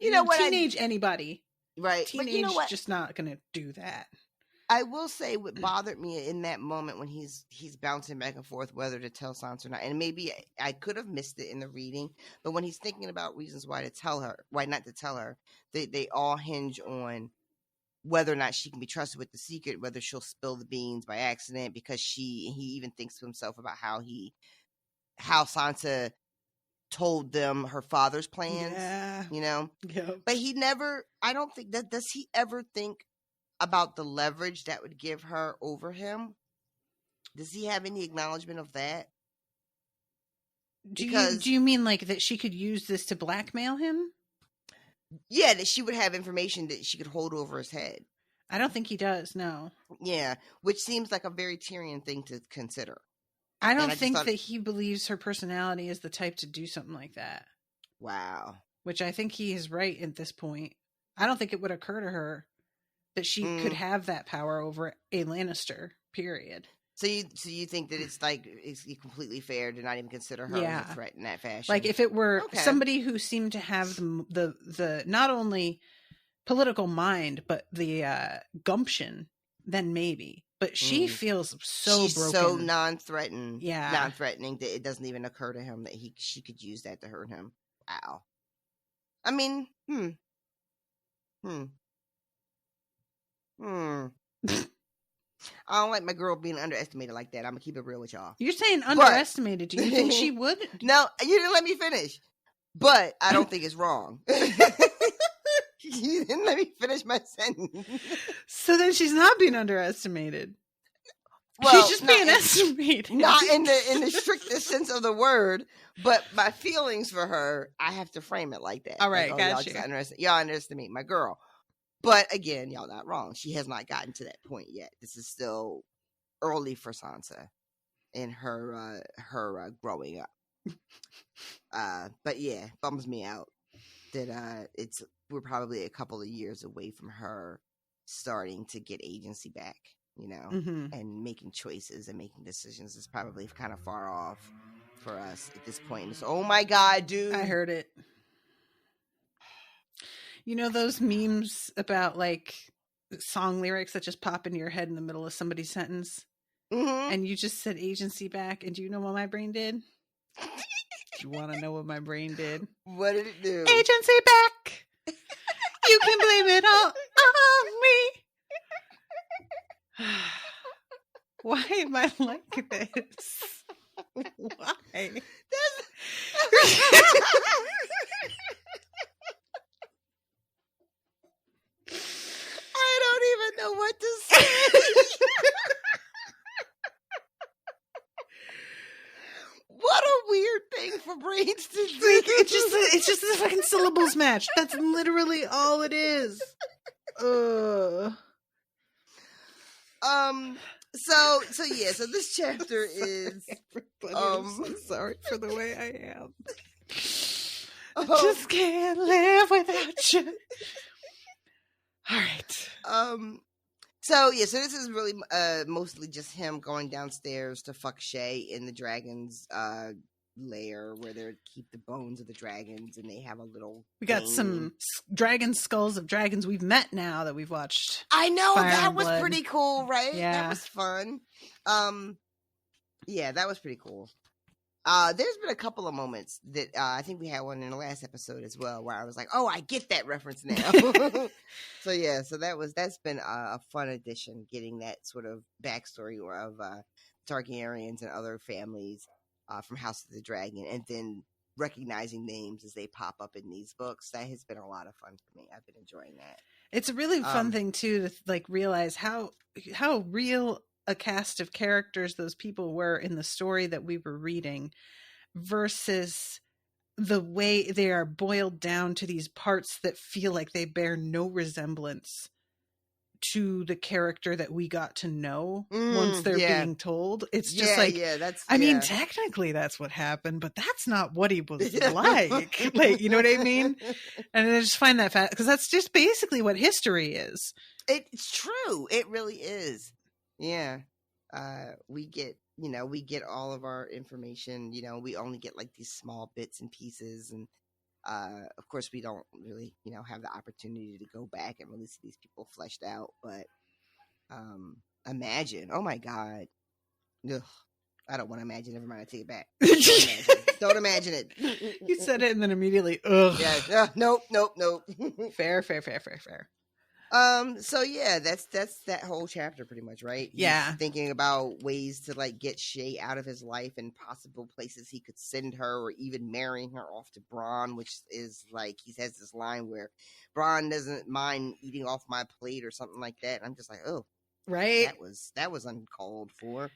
what, teenage anybody, right? Teenage, just not going to do that. I will say what bothered me in that moment when he's bouncing back and forth whether to tell Sansa or not, and maybe I could have missed it in the reading, but when he's thinking about reasons why not to tell her, they all hinge on whether or not she can be trusted with the secret, whether she'll spill the beans by accident, because he even thinks to himself about how Sansa told them her father's plans. Yeah. But he never, I don't think that, does he ever think about the leverage that would give her over him? Does he have any acknowledgement of that? Do you mean like that she could use this to blackmail him? Yeah, that she would have information that she could hold over his head. I don't think he does, no. Yeah, which seems like a very Tyrion thing to consider. I don't think that he believes her personality is the type to do something like that. Wow. Which I think he is right at this point. I don't think it would occur to her that she could have that power over a Lannister, period. So you think that it's completely fair to not even consider her as a threat in that fashion? Like if it were somebody who seemed to have the not only political mind but the gumption, then maybe. But she feels she's broken. So non-threatening that it doesn't even occur to him that she could use that to hurt him. Wow. I mean, I don't like my girl being underestimated like that. I'm gonna keep it real with y'all. You're saying underestimated. Do you think she would? No, you didn't let me finish. But I don't think it's wrong. You didn't let me finish my sentence. So then she's not being underestimated. Well, she's just being estimated. Not in the strictest sense of the word, but my feelings for her, I have to frame it like that. All right, like, gotcha. Y'all underestimate my girl. But again, y'all not wrong. She has not gotten to that point yet. This is still early for Sansa in her growing up. But yeah, bums me out that we're probably a couple of years away from her starting to get agency back, and making choices and making decisions is probably kind of far off for us at this point. It's, oh my God, dude. I heard it. You know those memes about like song lyrics that just pop into your head in the middle of somebody's sentence? Mm-hmm. And you just said agency back, and do you know what my brain did? Do you want to know what my brain did? What did it do? Agency back! You can blame it all on me! Why am I like this? Why? I don't even know what to say. What a weird thing for brains to do. It's just a fucking syllables match. That's literally all it is. So this chapter is I'm so sorry for the way I am. I just can't live without you. All right. So this is really mostly just him going downstairs to fuck Shae in the dragon's lair where they keep the bones of the dragons, and they have a little. We got some dragon skulls of dragons we've met now that we've watched. I know Fire that and was Blood. pretty cool, right? Yeah, that was fun. Yeah, that was pretty cool. There's been a couple of moments that I think we had one in the last episode as well, where I was like, "Oh, I get that reference now." So that's been a fun addition, getting that sort of backstory of Targaryens and other families from House of the Dragon, and then recognizing names as they pop up in these books. That has been a lot of fun for me. I've been enjoying that. It's a really fun thing too to like realize how real a cast of characters those people were in the story that we were reading versus the way they are boiled down to these parts that feel like they bear no resemblance to the character that we got to know once they're being told. It's just I mean, technically that's what happened, but that's not what he was like. Like, you know what I mean? And I just find that because that's just basically what history is. It's true. It really is. Yeah. We get all of our information, we only get like these small bits and pieces, and of course we don't really, have the opportunity to go back and really see these people fleshed out. But imagine, oh my God. Ugh, I don't want to imagine. Never mind, I take it back. Don't imagine it. You said it and then immediately, ugh. Yeah, nope. Fair. So yeah, that's that whole chapter pretty much, right? Yeah. He's thinking about ways to like get Shae out of his life and possible places he could send her, or even marrying her off to Bronn, which is like, he has this line where Bronn doesn't mind eating off my plate or something like that. And I'm just like, oh, right. That was uncalled for.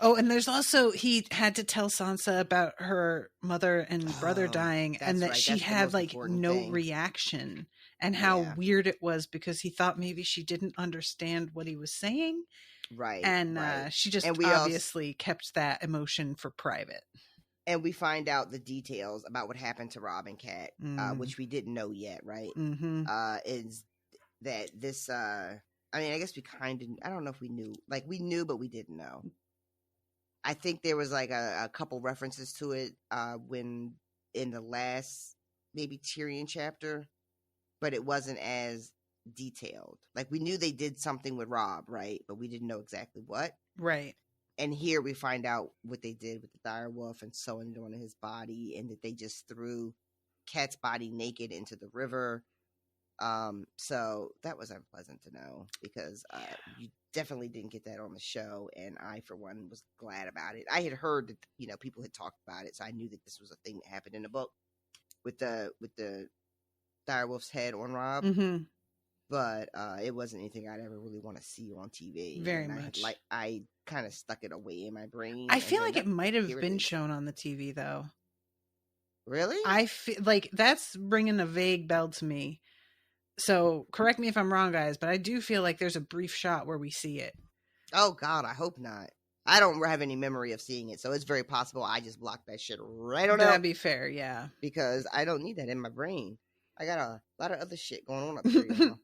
Oh, and there's also, he had to tell Sansa about her mother and brother dying, and that she had like no reaction, and how weird it was because he thought maybe she didn't understand what he was saying. Right. And she just obviously kept that emotion for private. And we find out the details about what happened to Rob and Kat, which we didn't know yet, right? Mm-hmm. Is that this, I mean, I guess we kind of, I don't know if we knew. Like, we knew, but we didn't know. I think there was like a couple references to it when in the last maybe Tyrion chapter, but it wasn't as detailed. Like, we knew they did something with Rob, right? But we didn't know exactly what. Right. And here we find out what they did with the direwolf and sewing it onto his body, and that they just threw Kat's body naked into the river. So that was unpleasant to know, because you definitely didn't get that on the show, and I, for one, was glad about it. I had heard that people had talked about it, so I knew that this was a thing that happened in the book with the direwolf's head on Rob. Mm-hmm. But it wasn't anything I'd ever really want to see on TV. Very much. I kind of stuck it away in my brain. I feel like it might have been shown on the TV, though. Really? I feel like that's ringing a vague bell to me. So correct me if I'm wrong, guys, but I do feel like there's a brief shot where we see it. Oh, God, I hope not. I don't have any memory of seeing it, so it's very possible I just blocked that shit right on out. That'd be fair, yeah. Because I don't need that in my brain. I got a lot of other shit going on up here,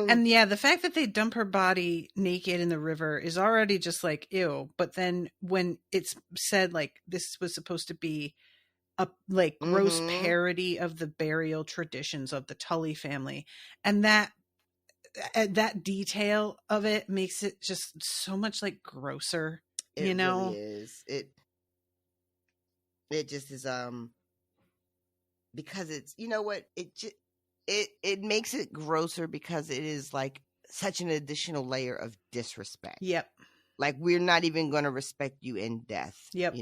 And yeah, the fact that they dump her body naked in the river is already just like, ew. But then when it's said like this was supposed to be a like gross parody of the burial traditions of the Tully family, and that detail of it makes it just so much like grosser. It really is. It just is because it's, you know what, it makes it grosser because it is like such an additional layer of disrespect. Yep. Like, we're not even going to respect you in death. Yep.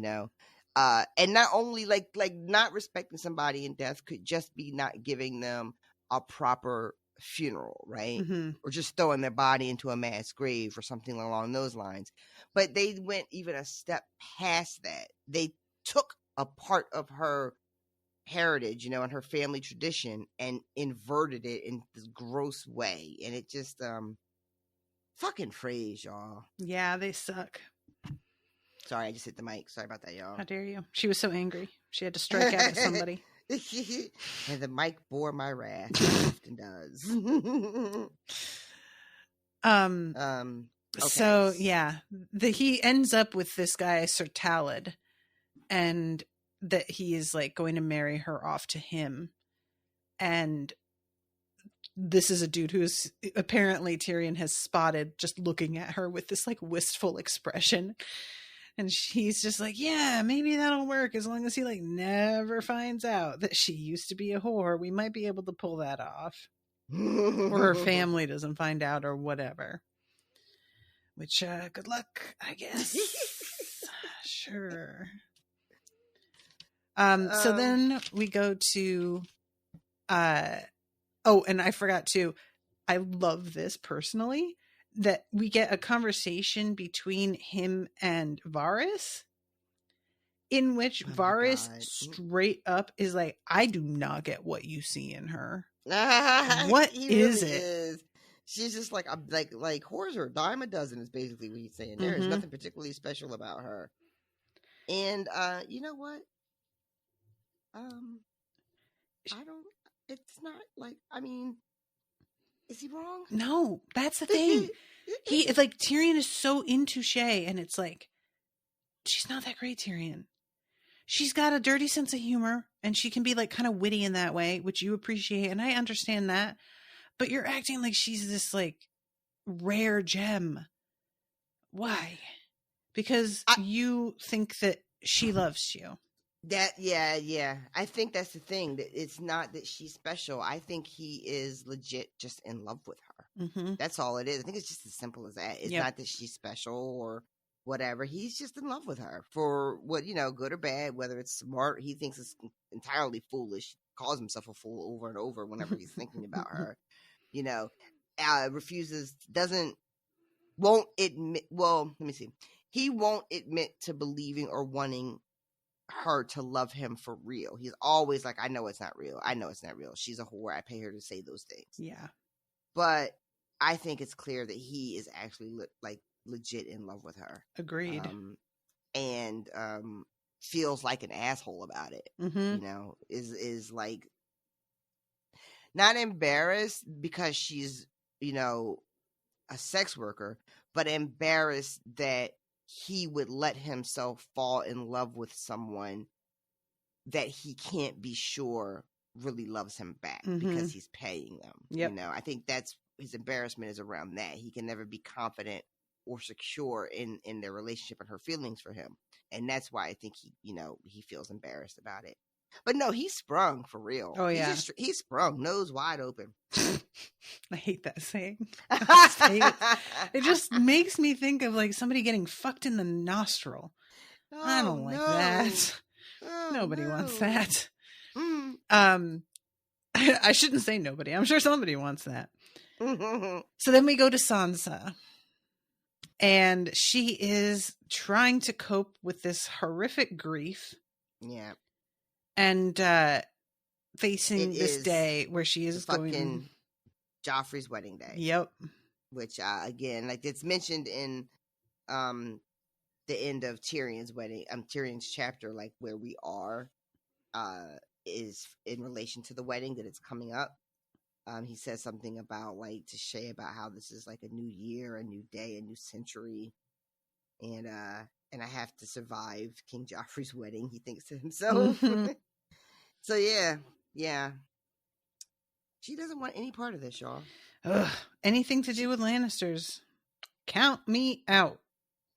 And not only like not respecting somebody in death could just be not giving them a proper funeral, right? Mm-hmm. Or just throwing their body into a mass grave or something along those lines. But they went even a step past that. They took a part of her heritage, and her family tradition, and inverted it in this gross way. And it just fucking phrase, y'all. Yeah, they suck. Sorry, I just hit the mic. Sorry about that, y'all. How dare you? She was so angry. She had to strike out at somebody. And the mic bore my wrath. It often does. Okay. So yeah, he ends up with this guy Sir Talad, and that he is like going to marry her off to him. And this is a dude who's apparently Tyrion has spotted just looking at her with this like wistful expression. And she's just like, yeah, maybe that'll work as long as he like never finds out that she used to be a whore. We might be able to pull that off. Or her family doesn't find out or whatever. Which, good luck, I guess. Sure. So then we go to, and I forgot to, I love this personally, that we get a conversation between him and Varys, in which Varys straight up is like, I do not get what you see in her. What is it? Is. She's just like, whores are a dime a dozen is basically what he's saying. There is nothing particularly special about her. And you know what? It's not like, I mean, is he wrong? No, that's the thing. It's like, Tyrion is so into Shae, and it's like, she's not that great, Tyrion. She's got a dirty sense of humor, and she can be like kind of witty in that way, which you appreciate, and I understand that. But you're acting like she's this like rare gem. Why? Because you think that she loves you. Yeah. I think that's the thing. That it's not that she's special. I think he is legit just in love with her. Mm-hmm. That's all it is. I think it's just as simple as that. It's not that she's special or whatever. He's just in love with her for what, good or bad, whether it's smart. He thinks it's entirely foolish. He calls himself a fool over and over whenever he's thinking about her. Won't admit. Well, let me see. He won't admit to believing or wanting her to love him for real. He's always like, I know it's not real. She's a whore. I pay her to say those things. Yeah. But I think it's clear that he is actually legit in love with her. Agreed. And feels like an asshole about it. Mm-hmm. Is like not embarrassed because she's, a sex worker, but embarrassed that he would let himself fall in love with someone that he can't be sure really loves him back because he's paying them. Yep. I think that's his embarrassment is around that. He can never be confident or secure in their relationship and her feelings for him. And that's why I think he feels embarrassed about it. But no, he's sprung for real. Oh yeah. He's sprung, nose wide open. I hate that saying. It just makes me think of like somebody getting fucked in the nostril. Oh, I don't like that. Oh, nobody wants that. I shouldn't say nobody. I'm sure somebody wants that. So then we go to Sansa. And she is trying to cope with this horrific grief. Yeah. And facing this day where she is going Joffrey's wedding day. Yep. Which again, like it's mentioned in the end of Tyrion's wedding, Tyrion's chapter, like where we are is in relation to the wedding that it's coming up. He says something about like to Shae about how this is like a new year, a new day, a new century, and I have to survive King Joffrey's wedding. He thinks to himself. So yeah. She doesn't want any part of this, y'all. Anything to do with Lannisters. Count me out.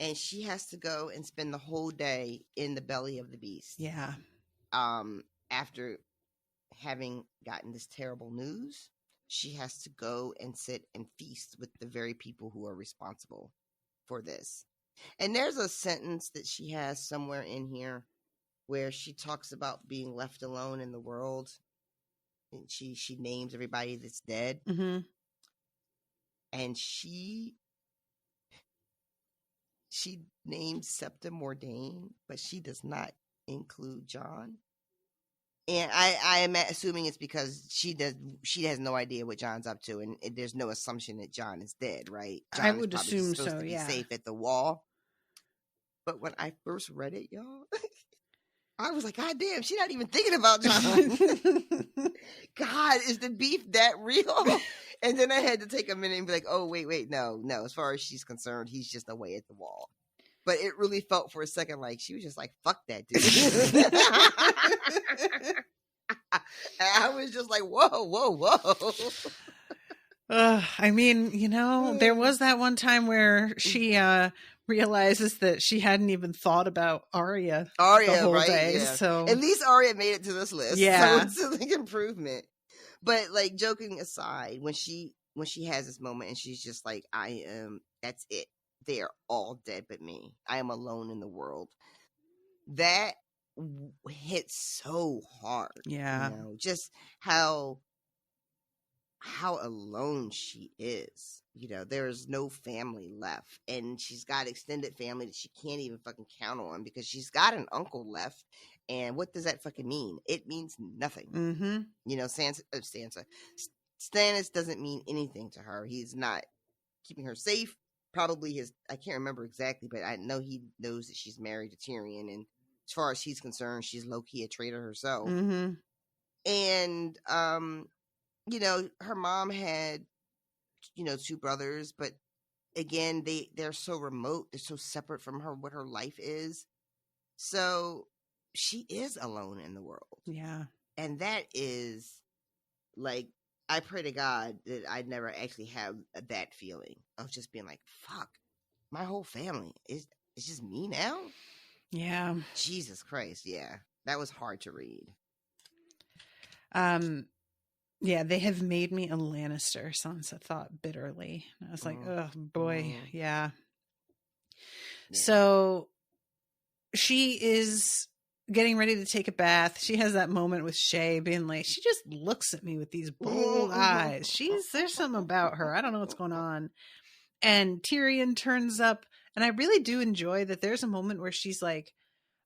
And she has to go and spend the whole day in the belly of the beast. Yeah. After having gotten this terrible news, she has to go and sit and feast with the very people who are responsible for this. And there's a sentence that she has somewhere in here where she talks about being left alone in the world. And she names everybody that's dead. Mm-hmm. And she names Septa Mordain, but she does not include Jon. And I am assuming it's because she has no idea what Jon's up to, and there's no assumption that Jon is dead, right? Jon I would assume so. To be yeah. safe at the wall. But when I first read it, y'all, I was like, God damn, she's not even thinking about Jon. God, is the beef that real? And then I had to take a minute and be like, oh, wait, no. As far as she's concerned, he's just away at the wall. But it really felt for a second like she was just like, fuck that dude. And I was just like, whoa. I mean, there was that one time where she realizes that she hadn't even thought about Arya the whole right? day. Yeah. So at least Arya made it to this list. Yeah. So it's an improvement. But like joking aside, when she has this moment and she's just like, that's it. They are all dead but me. I am alone in the world. That hit so hard. Yeah. You know, just how alone she is. You know, there is no family left, and she's got extended family that she can't even fucking count on because she's got an uncle left. And what does that fucking mean? It means nothing. Mm-hmm. You know, Stannis doesn't mean anything to her. He's not keeping her safe. Probably I can't remember exactly, but I know he knows that she's married to Tyrion, and as far as he's concerned, she's low-key a traitor herself. Mm-hmm. And you know, her mom had, you know, 2 brothers, but again, they're so remote, they're so separate from her, what her life is. So she is alone in the world. Yeah. And that is like, I pray to God that I never actually have that feeling of just being like, fuck, my whole family is it's just me now. Yeah. Jesus Christ. Yeah. That was hard to read. Yeah, they have made me a Lannister, Sansa thought bitterly. And I was like, oh boy, yeah. So she is getting ready to take a bath. She has that moment with Shae being like, she just looks at me with these bold eyes. There's something about her. I don't know what's going on. And Tyrion turns up, and I really do enjoy that there's a moment where she's like,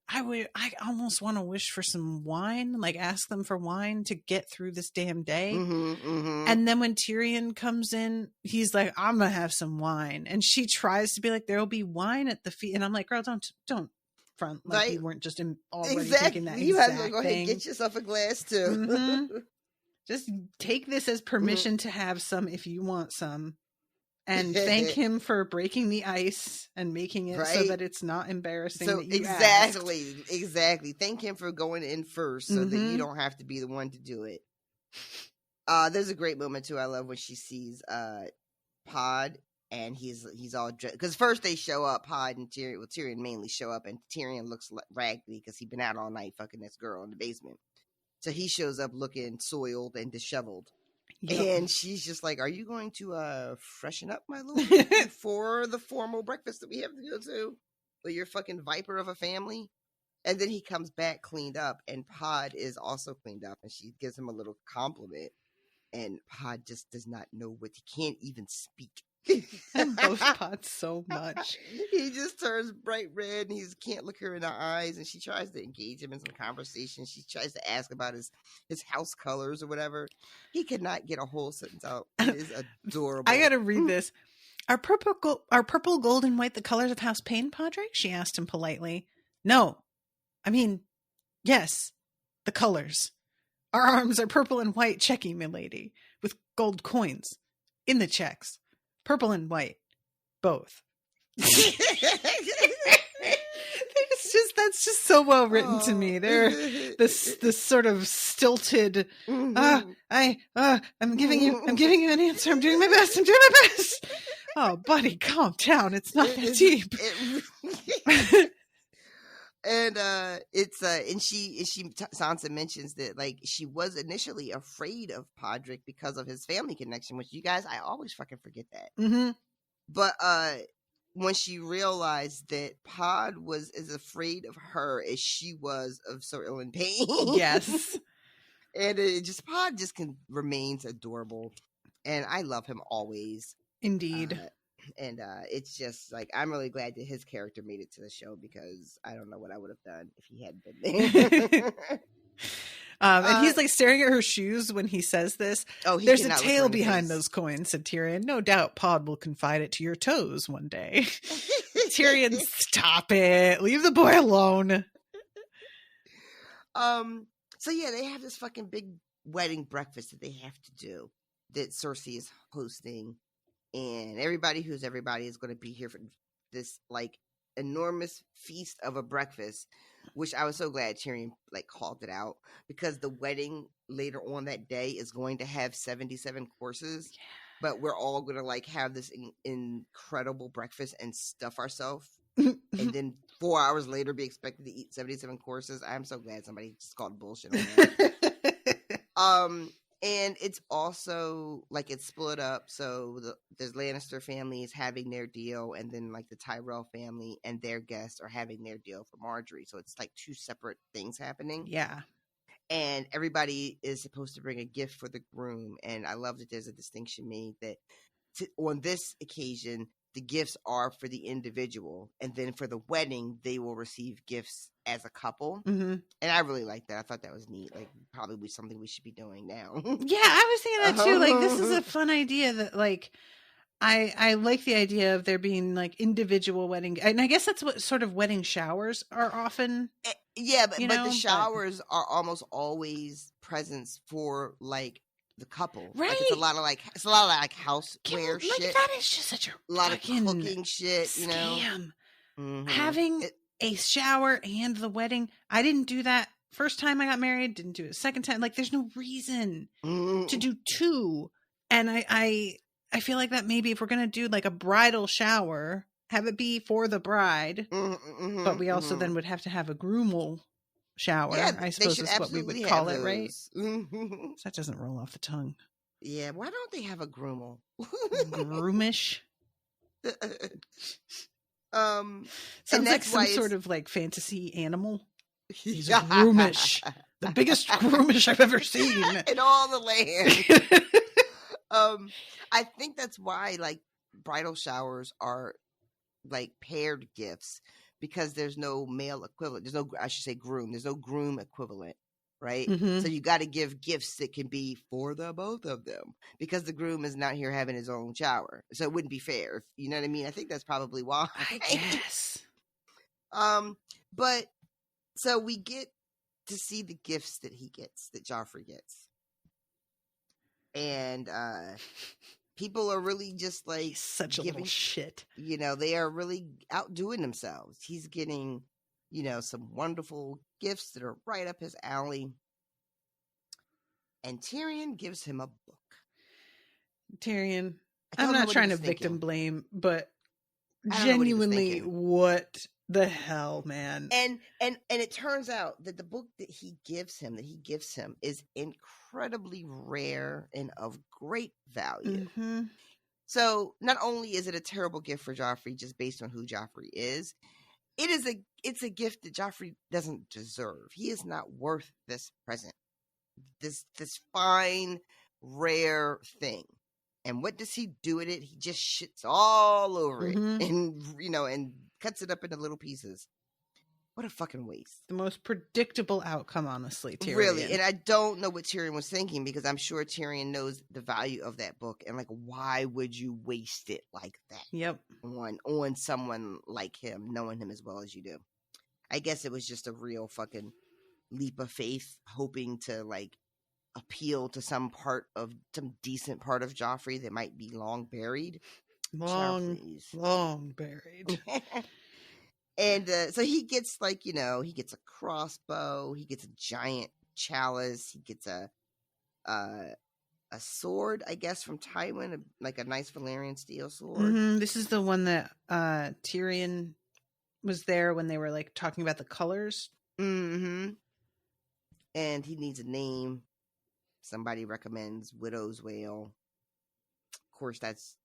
I almost want to wish for some wine, like ask them for wine to get through this damn day. And then when Tyrion comes in, he's like, I'm going to have some wine. And she tries to be like, there'll be wine at the feet. And I'm like, girl, don't front like you weren't just already taking that you exact have to go ahead and get yourself a glass too. Just take this as permission to have some if you want some. And thank him for breaking the ice and making it so that it's not embarrassing. So that you exactly. Thank him for going in first so that you don't have to be the one to do it. There's a great moment too. I love when she sees Pod and he's all dressed because first they show up. Pod and Tyrion, well, Tyrion mainly show up, and Tyrion looks raggedy because he's been out all night fucking this girl in the basement. So he shows up looking soiled and disheveled. Yep. And she's just like, are you going to freshen up, my little for the formal breakfast that we have to go to with your fucking viper of a family? And then he comes back cleaned up, and Pod is also cleaned up, and she gives him a little compliment, and Pod just does not know what he can't even speak. I both Pod so much. He just turns bright red, and he can't look her in the eyes, and she tries to engage him in some conversation. She tries to ask about his house colors or whatever. He could not get a whole sentence out. It is adorable. I gotta read this. Are purple, gold, and white the colors of House Payne, Padre? She asked him politely. No. I mean, yes, the colors. Our arms are purple and white checking, milady, with gold coins in the checks. Purple and white, both. That's just so well written to me. They're this sort of stilted. I'm giving you an answer. I'm doing my best. Oh, buddy, calm down. It's not that deep. And Sansa mentions that like she was initially afraid of Podrick because of his family connection, which you guys, I always fucking forget that. But when she realized that Pod was as afraid of her as she was of Sir Ilan Payne, yes, and Pod remains adorable, and I love him always, indeed. And it's just like, I'm really glad that his character made it to the show because I don't know what I would have done if he hadn't been there. And he's like staring at her shoes when he says this. Oh, there's a tail behind those coins, said Tyrion. No doubt Pod will confide it to your toes one day. Tyrion, stop it. Leave the boy alone. So yeah, they have this fucking big wedding breakfast that they have to do that Cersei is hosting. And everybody is going to be here for this like enormous feast of a breakfast, which I was so glad Tyrion like called it out because the wedding later on that day is going to have 77 courses, but we're all going to like have this incredible breakfast and stuff ourselves, and then 4 hours later be expected to eat 77 courses. I'm so glad somebody just called bullshit on that. And it's also like it's split up. So there's Lannister family is having their deal, and then like the Tyrell family and their guests are having their deal for Marjorie. So it's like two separate things happening. Yeah. And everybody is supposed to bring a gift for the groom. And I love that there's a distinction made that on this occasion, the gifts are for the individual. And then for the wedding, they will receive gifts as a couple. Mm-hmm. And I really like that. I thought that was neat. Like, probably something we should be doing now. Yeah, I was thinking that too. Like, this is a fun idea that, like, I like the idea of there being, like, individual wedding. And I guess that's what sort of wedding showers are often. Yeah, but the showers are almost always presents for, like, the couple. Right. Like, it's a lot of like houseware shit. Like, that is just such a lot of cooking shit, scam. You know. Mm-hmm. Having a shower and the wedding. I didn't do that first time I got married. Didn't do it second time. Like, there's no reason to do two. And I feel like that maybe if we're gonna do like a bridal shower, have it be for the bride, but we also then would have to have a groomal shower. Yeah, I suppose is what we would call it, right? So that doesn't roll off the tongue. Yeah, why don't they have a groomal? Groomish. Sounds like some sort of like fantasy animal. He's groomish. The biggest groomish I've ever seen in all the land. I think that's why like bridal showers are like paired gifts, because there's no male equivalent. There's no, I should say groom. There's no groom equivalent, right? Mm-hmm. So you got to give gifts that can be for the both of them, because the groom is not here having his own shower. So it wouldn't be fair. You know what I mean? I think that's probably why. I guess. But so we get to see the gifts that he gets, that Joffrey gets. And people are really just like such a little shit. You know, they are really outdoing themselves. He's getting, you know, some wonderful gifts that are right up his alley. And Tyrion gives him a book. Tyrion, I'm not trying to victim blame, but genuinely, what the hell, man? And it turns out that the book that he gives him is incredibly rare and of great value. Mm-hmm. So not only is it a terrible gift for Joffrey just based on who Joffrey is, it's a gift that Joffrey doesn't deserve. He is not worth this present. This fine, rare thing. And what does he do with it? He just shits all over it, and and cuts it up into little pieces. What a fucking waste. The most predictable outcome, honestly, Tyrion. Really, and I don't know what Tyrion was thinking, because I'm sure Tyrion knows the value of that book, and like, why would you waste it like that? Yep. On someone like him, knowing him as well as you do. I guess it was just a real fucking leap of faith, hoping to like appeal to some decent part of Joffrey that might be long buried. Long buried. And so he gets he gets a crossbow, he gets a giant chalice, he gets a sword, I guess, from Tywin, like a nice Valyrian steel sword. Mm-hmm. This is the one that Tyrion was there when they were like talking about the colors. Mm-hmm. And he needs a name. Somebody recommends Widow's Wail. Of course, that's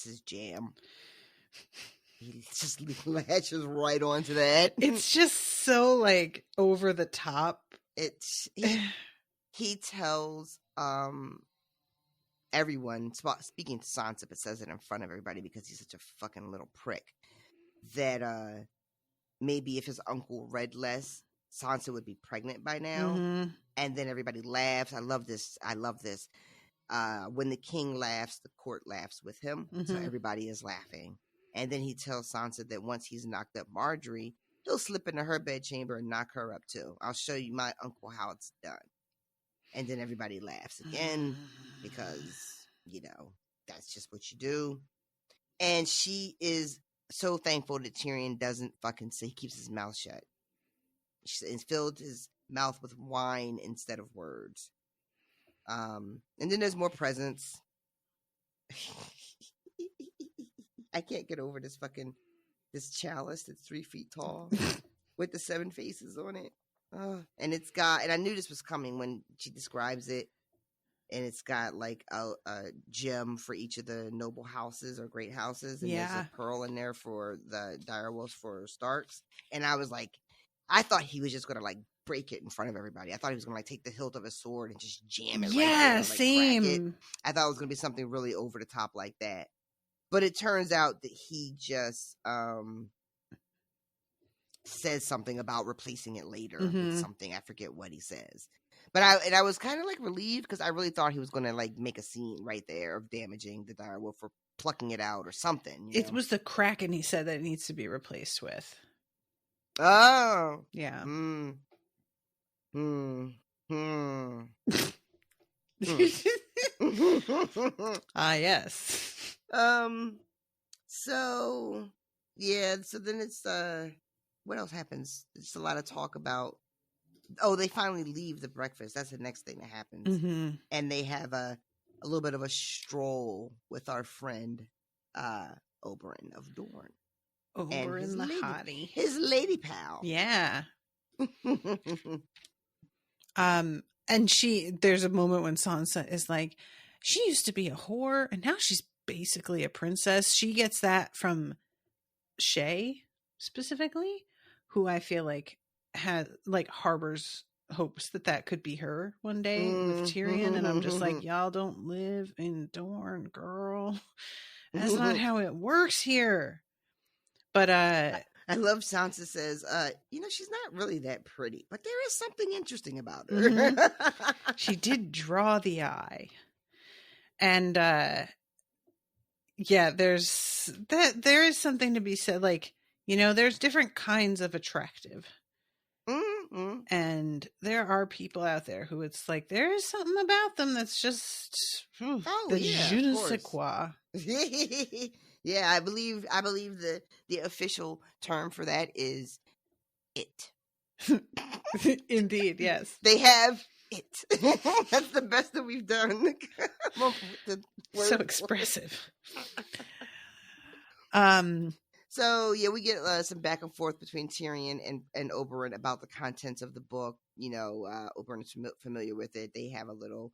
his jam. He just latches right onto that. It's just so like over the top. He tells everyone, speaking to Sansa, but says it in front of everybody because he's such a fucking little prick, that maybe if his uncle read less, Sansa would be pregnant by now. Mm-hmm. And then everybody laughs. I love this. When the king laughs, the court laughs with him. Mm-hmm. So everybody is laughing. And then he tells Sansa that once he's knocked up Marjorie, he'll slip into her bedchamber and knock her up too. I'll show you my uncle how it's done. And then everybody laughs again because, that's just what you do. And she is so thankful that Tyrion doesn't fucking say, he keeps his mouth shut. He's filled his mouth with wine instead of words. And then there's more presents. I can't get over this chalice that's 3 feet tall with the 7 faces on it. And and I knew this was coming when she describes it. and it's got like a gem for each of the noble houses or great houses, and there's a pearl in there for the direwolves for Starks. And I was like, I thought he was just gonna like break it in front of everybody. I thought he was gonna like take the hilt of his sword and just jam it. Yeah, right there, like, same. crack it. I thought it was gonna be something really over the top like that, but it turns out that he just says something about replacing it later with something. I forget what he says. But I was kind of like relieved because I really thought he was going to like make a scene right there of damaging the direwolf for plucking it out or something. It was the Kraken he said that it needs to be replaced with. Oh. Yeah. Yes. So yeah, so then it's what else happens? It's a lot of talk about, they finally leave the breakfast. That's the next thing that happens. And they have a little bit of a stroll with our friend Oberyn of Dorne. Oberyn the hottie. His lady pal. Yeah. And there's a moment when Sansa is like, she used to be a whore and now she's basically a princess. She gets that from Shae specifically, who I feel like harbors hopes that could be her one day with Tyrion. And I'm just like, y'all don't live in Dorne, girl. That's not how it works here. But I love Sansa says, she's not really that pretty, but there is something interesting about her. She did draw the eye. And there is something to be said. Like, there's different kinds of attractive. And there are people out there who it's like, there is something about them that's just je ne sais quoi. Yeah, I believe the official term for that is it. Indeed, yes. They have it. That's the best that we've done. So expressive. So yeah, we get some back and forth between Tyrion and Oberyn about the contents of the book. Oberyn is familiar with it. They have a little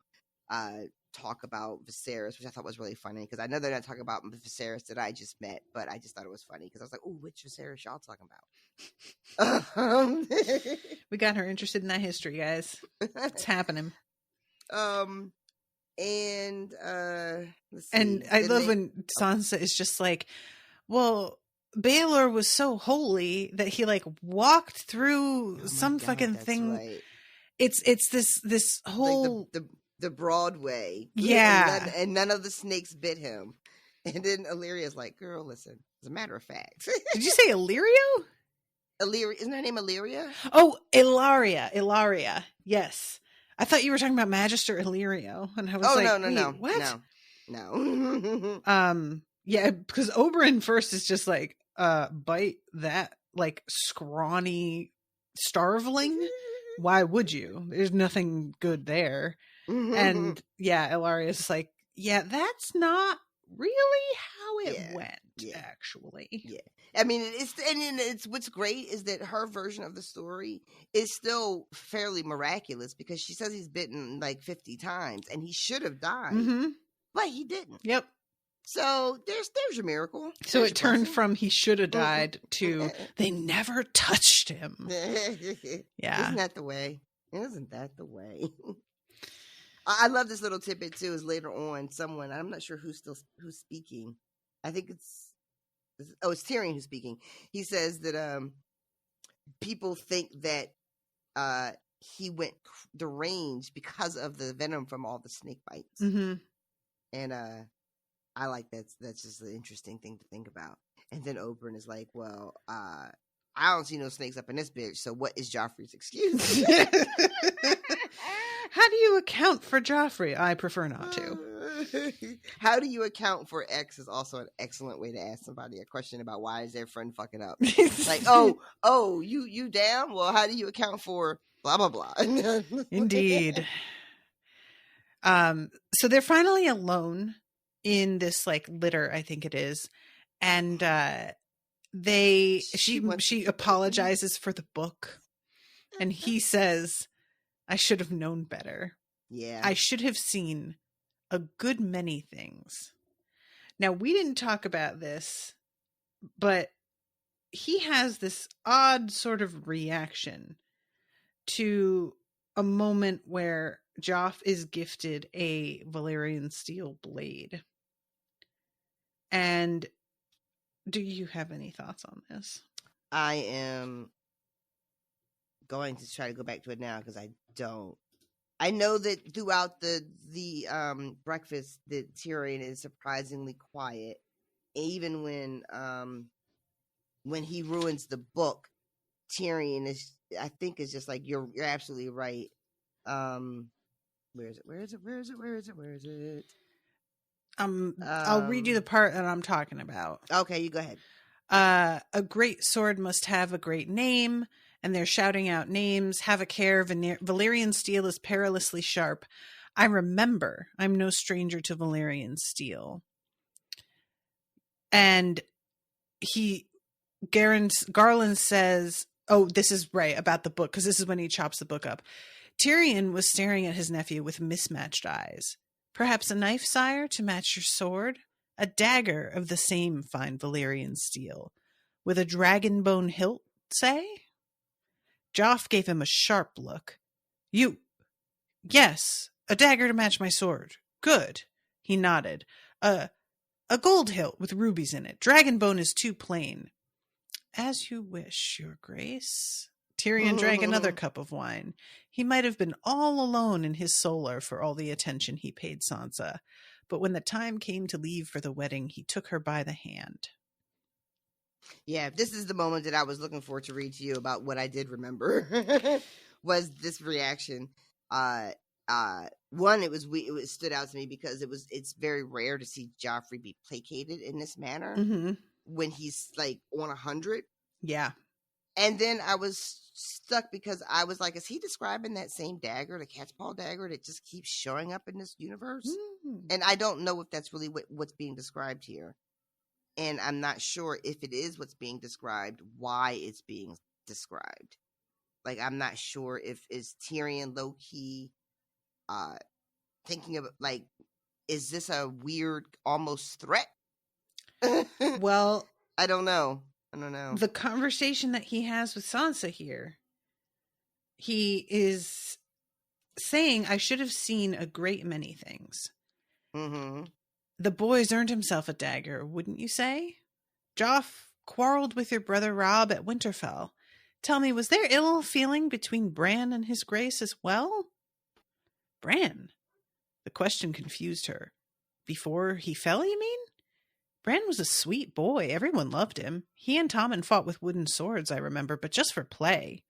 talk about Viserys, which I thought was really funny because I know they're not talking about Viserys that I just met, but I just thought it was funny because I was like, "Oh, which Viserys y'all talking about?" We got her interested in that history, guys. It's happening. And let's see. And I love when Sansa is just like, well, Baelor was so holy that he like walked through some fucking thing. Right. It's this whole like the Broadway. Yeah. And none of the snakes bit him. And then Illyria's like, girl, listen, as a matter of fact. Did you say Illyrio? Illyria, isn't her name Illyria? Oh, Ilaria. Yes. I thought you were talking about Magister Illyrio. And I was no. What? No. Yeah, because Oberyn first is just like, bite that like scrawny starveling. Why would you? There's nothing good there. And yeah, Ilaria's like, yeah, that's not really how it went, actually. Yeah. I mean, it's what's great is that her version of the story is still fairly miraculous because she says he's bitten like 50 times and he should have died, but he didn't. Yep. So there's your miracle. So it turned from he should have died to they never touched him. Yeah. Isn't that the way? I love this little tidbit too. Is later on someone, I'm not sure who's speaking. I think it's Tyrion who's speaking. He says that people think that he went deranged because of the venom from all the snake bites. And I like that's just an interesting thing to think about. And then Oberyn is like, well, I don't see no snakes up in this bitch, so what is Joffrey's excuse? How do you account for Joffrey? I prefer not to. How do you account for X is also an excellent way to ask somebody a question about why is their friend fucking up. Like, you down? Well, how do you account for blah, blah, blah? Indeed. So they're finally alone in this like litter, I think it is. And she apologizes for the book. And he says, I should have known better. Yeah. I should have seen a good many things. Now, we didn't talk about this, but he has this odd sort of reaction to a moment where Joff is gifted a Valyrian steel blade. And do you have any thoughts on this? I am going to try to go back to it now because I don't. I know that throughout the breakfast that Tyrion is surprisingly quiet, even when he ruins the book. Tyrion is, I think, is just like you're absolutely right. Where is it? I'll read you the part that I'm talking about. Okay, you go ahead. A great sword must have a great name, and they're shouting out names. Have a care, Valyrian steel is perilously sharp. I remember I'm no stranger to Valyrian steel. And Garland says, oh, this is right about the book, because this is when he chops the book up. Tyrion was staring at his nephew with mismatched eyes. Perhaps a knife, sire, to match your sword? A dagger of the same fine Valyrian steel, with a dragon bone hilt, say? Joff gave him a sharp look. Yes, a dagger to match my sword. Good. He nodded. A gold hilt with rubies in it. Dragon bone is too plain. As you wish, your grace. Tyrion drank another cup of wine. He might have been all alone in his solar for all the attention he paid Sansa, but when the time came to leave for the wedding, he took her by the hand. Yeah, this is the moment that I was looking for to read to you about what I did remember. Was this reaction. One, it stood out to me because it's very rare to see Joffrey be placated in this manner when he's like on 100. Yeah. And then I was stuck because I was like, is he describing that same dagger, the cat's paw dagger that just keeps showing up in this universe? And I don't know if that's really what's being described here. And I'm not sure if it is what's being described, why it's being described. Like, I'm not sure if is Tyrion low-key thinking of, like, is this a weird, almost threat? Well, I don't know. The conversation that he has with Sansa here, he is saying, I should have seen a great many things. Mm-hmm. The boy's earned himself a dagger, wouldn't you say? Joff quarreled with your brother Robb at Winterfell. Tell me, was there ill feeling between Bran and his grace as well? Bran? The question confused her. Before he fell, you mean? Bran was a sweet boy. Everyone loved him. He and Tommen fought with wooden swords, I remember, but just for play.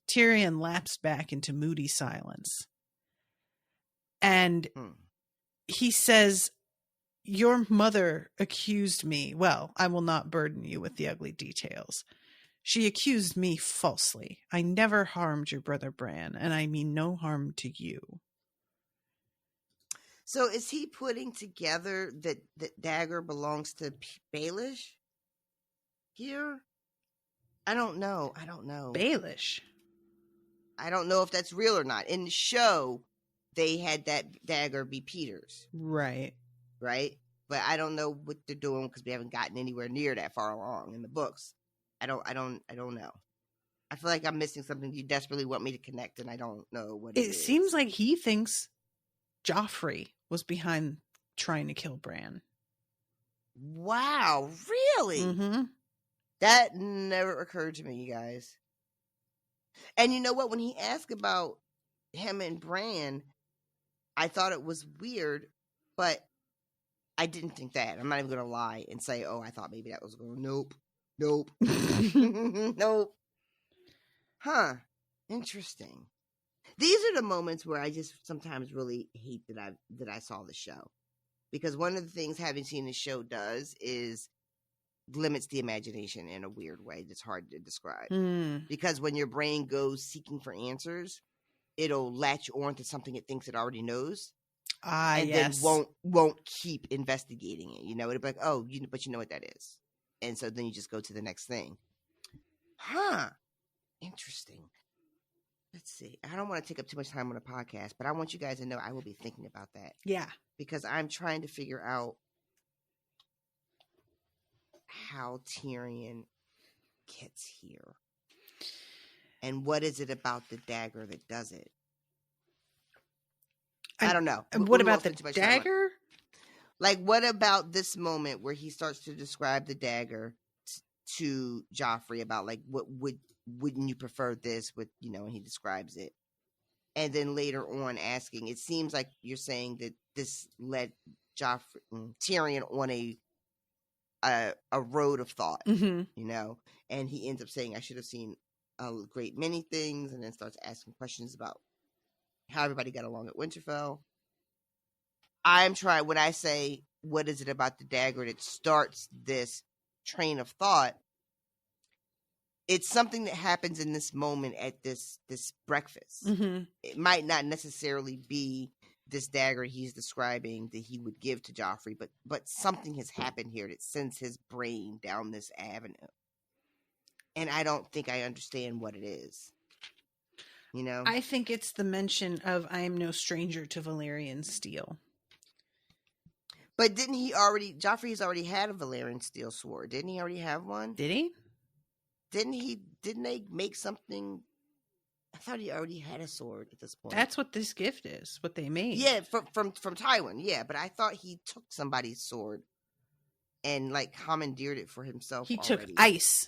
Tyrion lapsed back into moody silence. And he says, your mother accused me. Well, I will not burden you with the ugly details. She accused me falsely. I never harmed your brother Bran, and I mean no harm to you. So is he putting together that dagger belongs to Baelish here? I don't know. Baelish? I don't know if that's real or not. In the show, they had that dagger be Peter's. Right. But I don't know what they're doing because we haven't gotten anywhere near that far along in the books. I don't know. I feel like I'm missing something you desperately want me to connect, and I don't know what it is. It seems like he thinks Joffrey was behind trying to kill Bran. Wow, really? Mm-hmm. That never occurred to me, you guys. And you know what? When he asked about him and Bran, I thought it was weird, but I didn't think that. I'm not even going to lie and say, oh, I thought maybe that was going, nope. Nope. Huh. Interesting. These are the moments where I just sometimes really hate that I saw the show. Because one of the things having seen the show does is limits the imagination in a weird way that's hard to describe. Because when your brain goes seeking for answers, it'll latch on to something it thinks it already knows. And then won't keep investigating it. You know, it'll be like, oh, but you know what that is. And so then you just go to the next thing. Huh. Interesting. let's see. I don't want to take up too much time on the podcast, but I want you guys to know I will be thinking about that. Yeah. Because I'm trying to figure out how Tyrion gets here. And what is it about the dagger that does it? I don't know. What about the dagger? Like, what about this moment where he starts to describe the dagger to Joffrey about, like, wouldn't you prefer this? And he describes it. And then later on asking, it seems like you're saying that this led Tyrion on a road of thought, and he ends up saying, I should have seen a great many things, and then starts asking questions about how everybody got along at Winterfell. I'm trying, when I say, what is it about the dagger that starts this train of thought? It's something that happens in this moment at this breakfast. Mm-hmm. It might not necessarily be this dagger he's describing that he would give to Joffrey, but something has happened here that sends his brain down this avenue. And I don't think I understand what it is. I think it's the mention of I am no stranger to Valyrian steel. But Joffrey's already had a Valyrian steel sword. Didn't he already have one? Did he? Didn't they make something? I thought he already had a sword at this point. That's what this gift is, what they made. Yeah, from Tywin, yeah. But I thought he took somebody's sword and, like, commandeered it for himself. He took ice,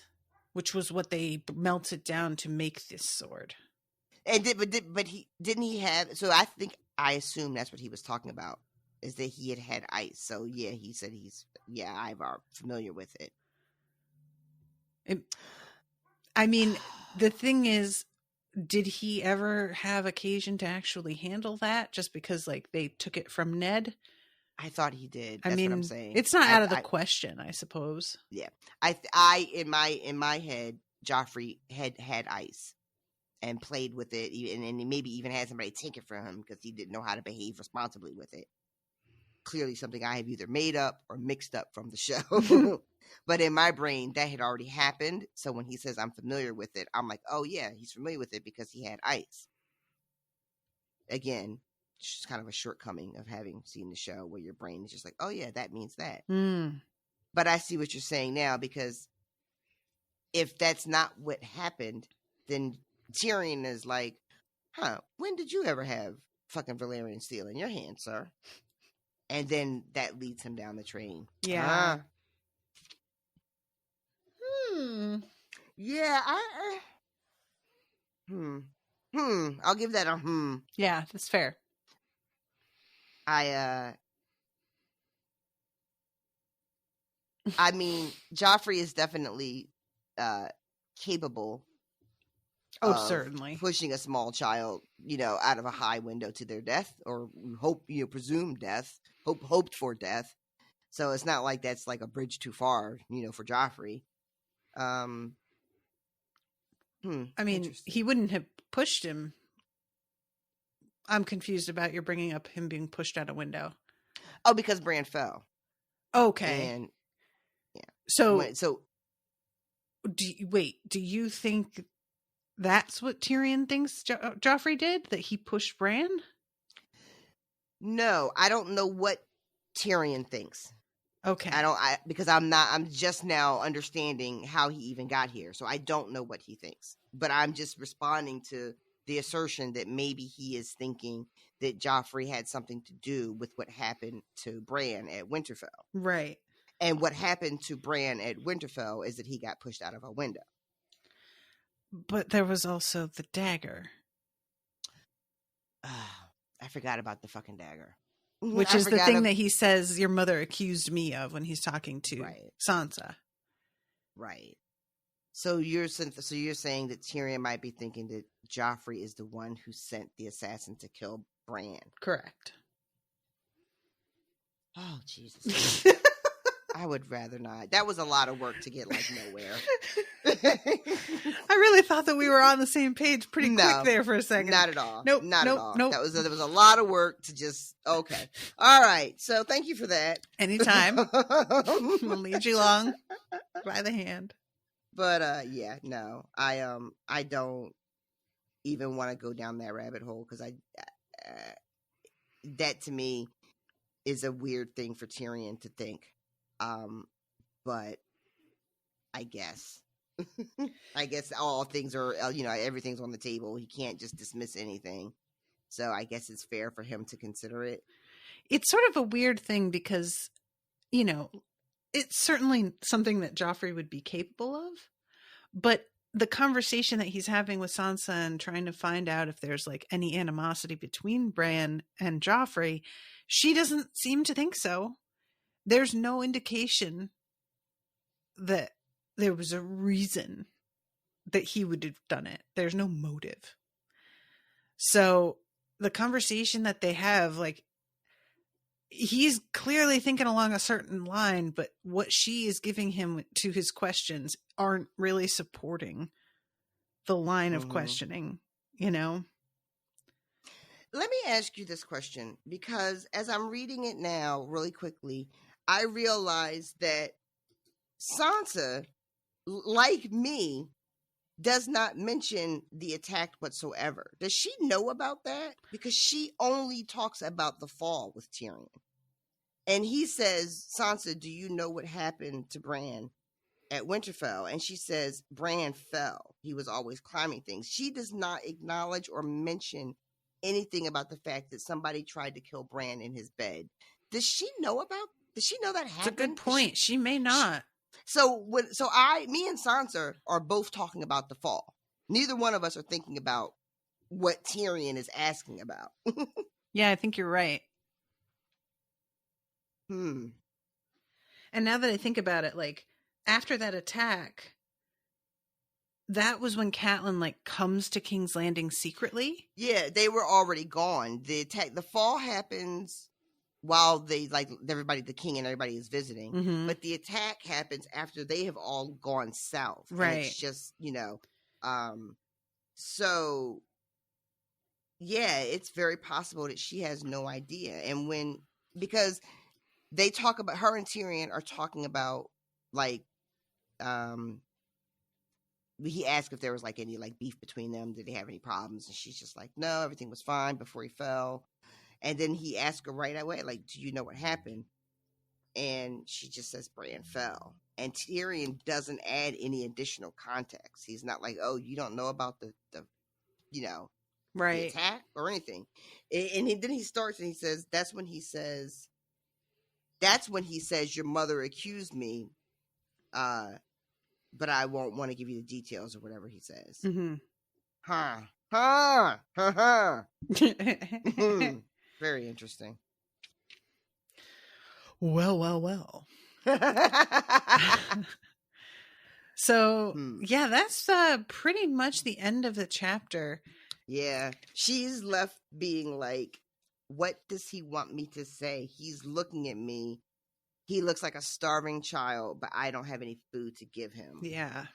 which was what they melted down to make this sword. And I assume that's what he was talking about, is that he had ice. So yeah, he said I'm familiar with it. I mean, the thing is, did he ever have occasion to actually handle that just because, like, they took it from Ned? I thought he did. That's what I'm saying. It's not out of the question, I suppose. Yeah. I in my head, Joffrey had ice and played with it, and he maybe even had somebody take it from him because he didn't know how to behave responsibly with it. Clearly something I have either made up or mixed up from the show. But in my brain, that had already happened. So when he says I'm familiar with it, I'm like, oh yeah, he's familiar with it because he had ice. Again, it's just kind of a shortcoming of having seen the show where your brain is just like, oh yeah, that means that. But I see what you're saying now, because if that's not what happened, then Tyrion is like, when did you ever have fucking Valyrian steel in your hand, sir? And then that leads him down the train. Yeah. Yeah, I'll give that a Yeah, that's fair. I mean, Joffrey is definitely capable of certainly pushing a small child, out of a high window to their death, or presumed death, hoped for death. So it's not like that's like a bridge too far, for Joffrey. I mean, he wouldn't have pushed him. I'm confused about your bringing up him being pushed out a window. Oh, because Bran fell. Okay. And yeah. So do you think that's what Tyrion thinks Joffrey did? That he pushed Bran? No, I don't know what Tyrion thinks. Okay. Because I'm just now understanding how he even got here. So I don't know what he thinks, but I'm just responding to the assertion that maybe he is thinking that Joffrey had something to do with what happened to Bran at Winterfell. Right. And what happened to Bran at Winterfell is that he got pushed out of a window. But there was also the dagger. I forgot about the fucking dagger. Which is the thing that he says your mother accused me of when he's talking to Sansa. Right. So you're saying that Tyrion might be thinking that Joffrey is the one who sent the assassin to kill Bran. Correct. Oh, Jesus. I would rather not. That was a lot of work to get nowhere. I really thought that we were on the same page pretty quick there for a second. Not at all. Nope. Not at all. There was a lot of work to just, okay. All right. So thank you for that. Anytime. We'll lead you along by the hand. But yeah, no. I don't. even want to go down that rabbit hole because that to me is a weird thing for Tyrion to think. But I guess all things are, everything's on the table. He can't just dismiss anything. So I guess it's fair for him to consider it. It's sort of a weird thing because, it's certainly something that Joffrey would be capable of. But the conversation that he's having with Sansa and trying to find out if there's like any animosity between Bran and Joffrey, she doesn't seem to think so. There's no indication that there was a reason that he would have done it. There's no motive. So the conversation that they have, like, he's clearly thinking along a certain line, but what she is giving him to his questions aren't really supporting the line of questioning, Let me ask you this question, because as I'm reading it now really quickly, I realize that Sansa, like me, does not mention the attack whatsoever. Does she know about that? Because she only talks about the fall with Tyrion. And he says, Sansa, do you know what happened to Bran at Winterfell? And she says, Bran fell. He was always climbing things. She does not acknowledge or mention anything about the fact that somebody tried to kill Bran in his bed. Does she know that happened? It's a good point. She may not. Me and Sansa are both talking about the fall. Neither one of us are thinking about what Tyrion is asking about. Yeah, I think you're right. And now that I think about it, like, after that attack, that was when Catelyn, like, comes to King's Landing secretly. Yeah, they were already gone. The fall happens while they, like, everybody, the king and everybody is visiting. But the attack happens after they have all gone south. Right. And it's just, so, yeah, it's very possible that she has no idea. And because they talk about, her and Tyrion are talking about, like, he asked if there was, like, any, like, beef between them. Did they have any problems? And she's just like, no, everything was fine before he fell. And then he asked her right away, like, do you know what happened? And she just says, Bran fell. And Tyrion doesn't add any additional context. He's not like, oh, you don't know about the right, the attack or anything. And then he starts and he says, that's when he says, your mother accused me, but I won't want to give you the details or whatever he says. Very interesting. Well. So, yeah, that's pretty much the end of the chapter. Yeah, she's left being like, what does he want me to say? He's looking at me. He looks like a starving child, but I don't have any food to give him. Yeah.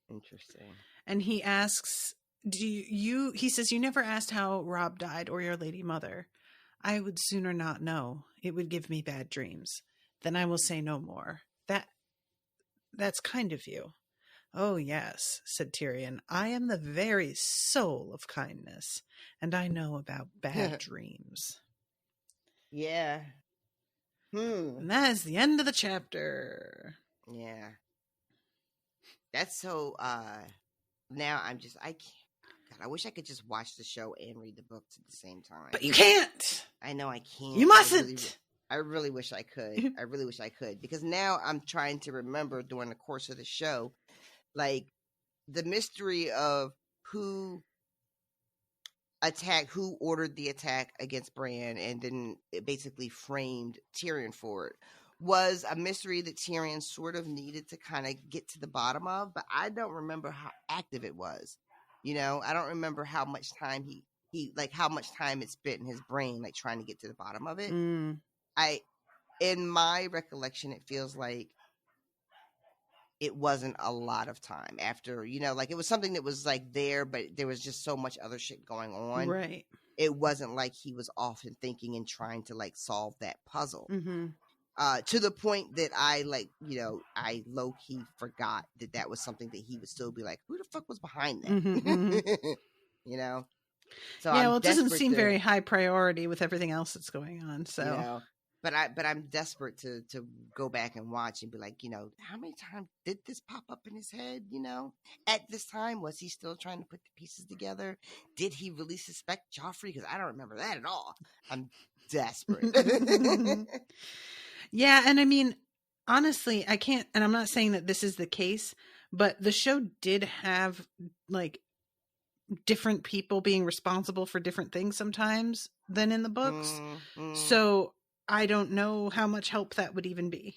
Interesting. And he asks, he says, you never asked how Robb died or your lady mother. I would sooner not know. It would give me bad dreams. Then I will say no more. That's kind of you. Oh, yes, said Tyrion. I am the very soul of kindness, and I know about bad dreams. Yeah. And that is the end of the chapter. Yeah. That's so, now I can't. God, I wish I could just watch the show and read the books at the same time. But you can't. I know I can't. You mustn't. I really wish I could. I really wish I could. Because now I'm trying to remember during the course of the show, like, the mystery of who ordered the attack against Bran and then it basically framed Tyrion for it, was a mystery that Tyrion sort of needed to kind of get to the bottom of, but I don't remember how active it was. I don't remember how much time how much time it spent in his brain, like, trying to get to the bottom of it. In my recollection, it feels like it wasn't a lot of time after, like, it was something that was, like, there, but there was just so much other shit going on. Right. It wasn't like he was often thinking and trying to, like, solve that puzzle. To the point that I I low key forgot that was something that he would still be like, who the fuck was behind that? You know? So yeah, I'm well, it doesn't desperate seem to, very high priority with everything else that's going on. So, you know, but I'm desperate to go back and watch and be like, how many times did this pop up in his head? At this time, was he still trying to put the pieces together? Did he really suspect Joffrey? Because I don't remember that at all. I'm desperate. yeah, and I mean, honestly, I can't, and I'm not saying that this is the case, but the show did have like different people being responsible for different things sometimes than in the books. So I don't know how much help that would even be.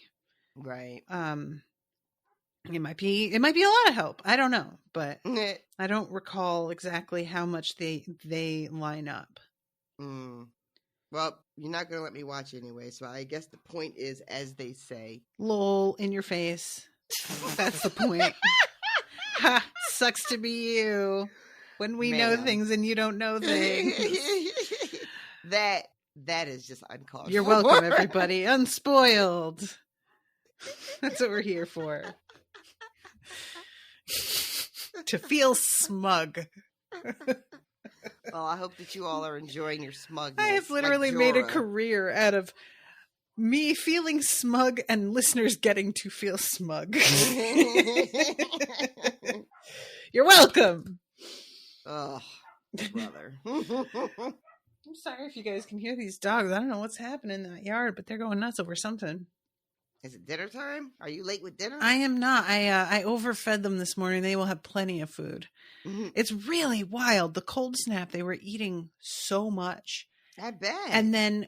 Right. It might be a lot of help. I don't know, but I don't recall exactly how much they line up. Well, you're not going to let me watch anyway, so I guess the point is, as they say, lol, in your face. That's the point. Ha, sucks to be you when we know things and you don't know things. That is just uncalled for. You're welcome, everybody. Unspoiled. That's what we're here for. To feel smug. Well, I hope that you all are enjoying your smugness. I have literally made a career out of me feeling smug and listeners getting to feel smug. You're welcome. Oh, brother. I'm sorry if you guys can hear these dogs. I don't know what's happening in that yard, but they're going nuts over something. Is it dinner time? Are you late with dinner? I am not. I overfed them this morning. They will have plenty of food. It's really wild. The cold snap, they were eating so much. I bet. And then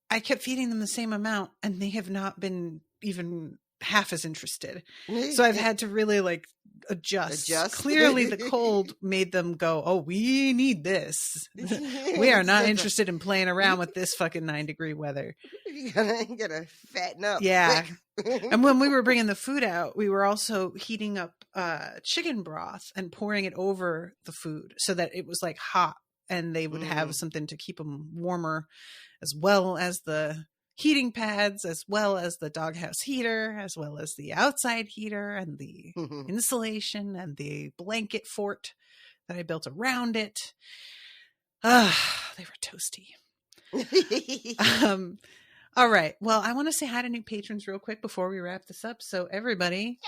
I kept feeding them the same amount, and they have not been even half as interested. So I've had to really like adjust. Clearly the cold made them go, oh, we need this. We are not interested in playing around with this fucking 9-degree weather. You gotta fatten up. Yeah. And when we were bringing the food out, we were also heating up chicken broth and pouring it over the food so that it was like hot, and they would have something to keep them warmer, as well as the heating pads, as well as the doghouse heater, as well as the outside heater and the insulation and the blanket fort that I built around it. They were toasty. All right. Well, I want to say hi to new patrons real quick before we wrap this up. So everybody.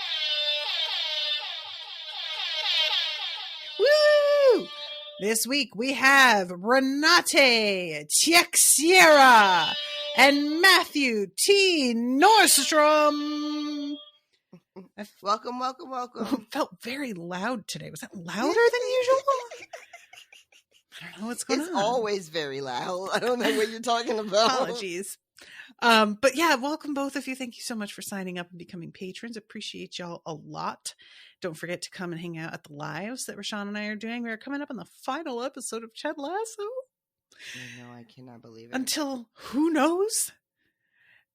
Woo! This week we have Renate Tiexiera and Matthew T. Nordstrom. Welcome. Felt very loud today. Was that louder than usual? I don't know what's going on. It's always very loud. I don't know what you're talking about. Apologies. But yeah, welcome both of you. Thank you so much for signing up and becoming patrons. Appreciate y'all a lot. Don't forget to come and hang out at the lives that Rashawn and I are doing. We are coming up on the final episode of Ted Lasso. I know, I cannot believe it. Until who knows?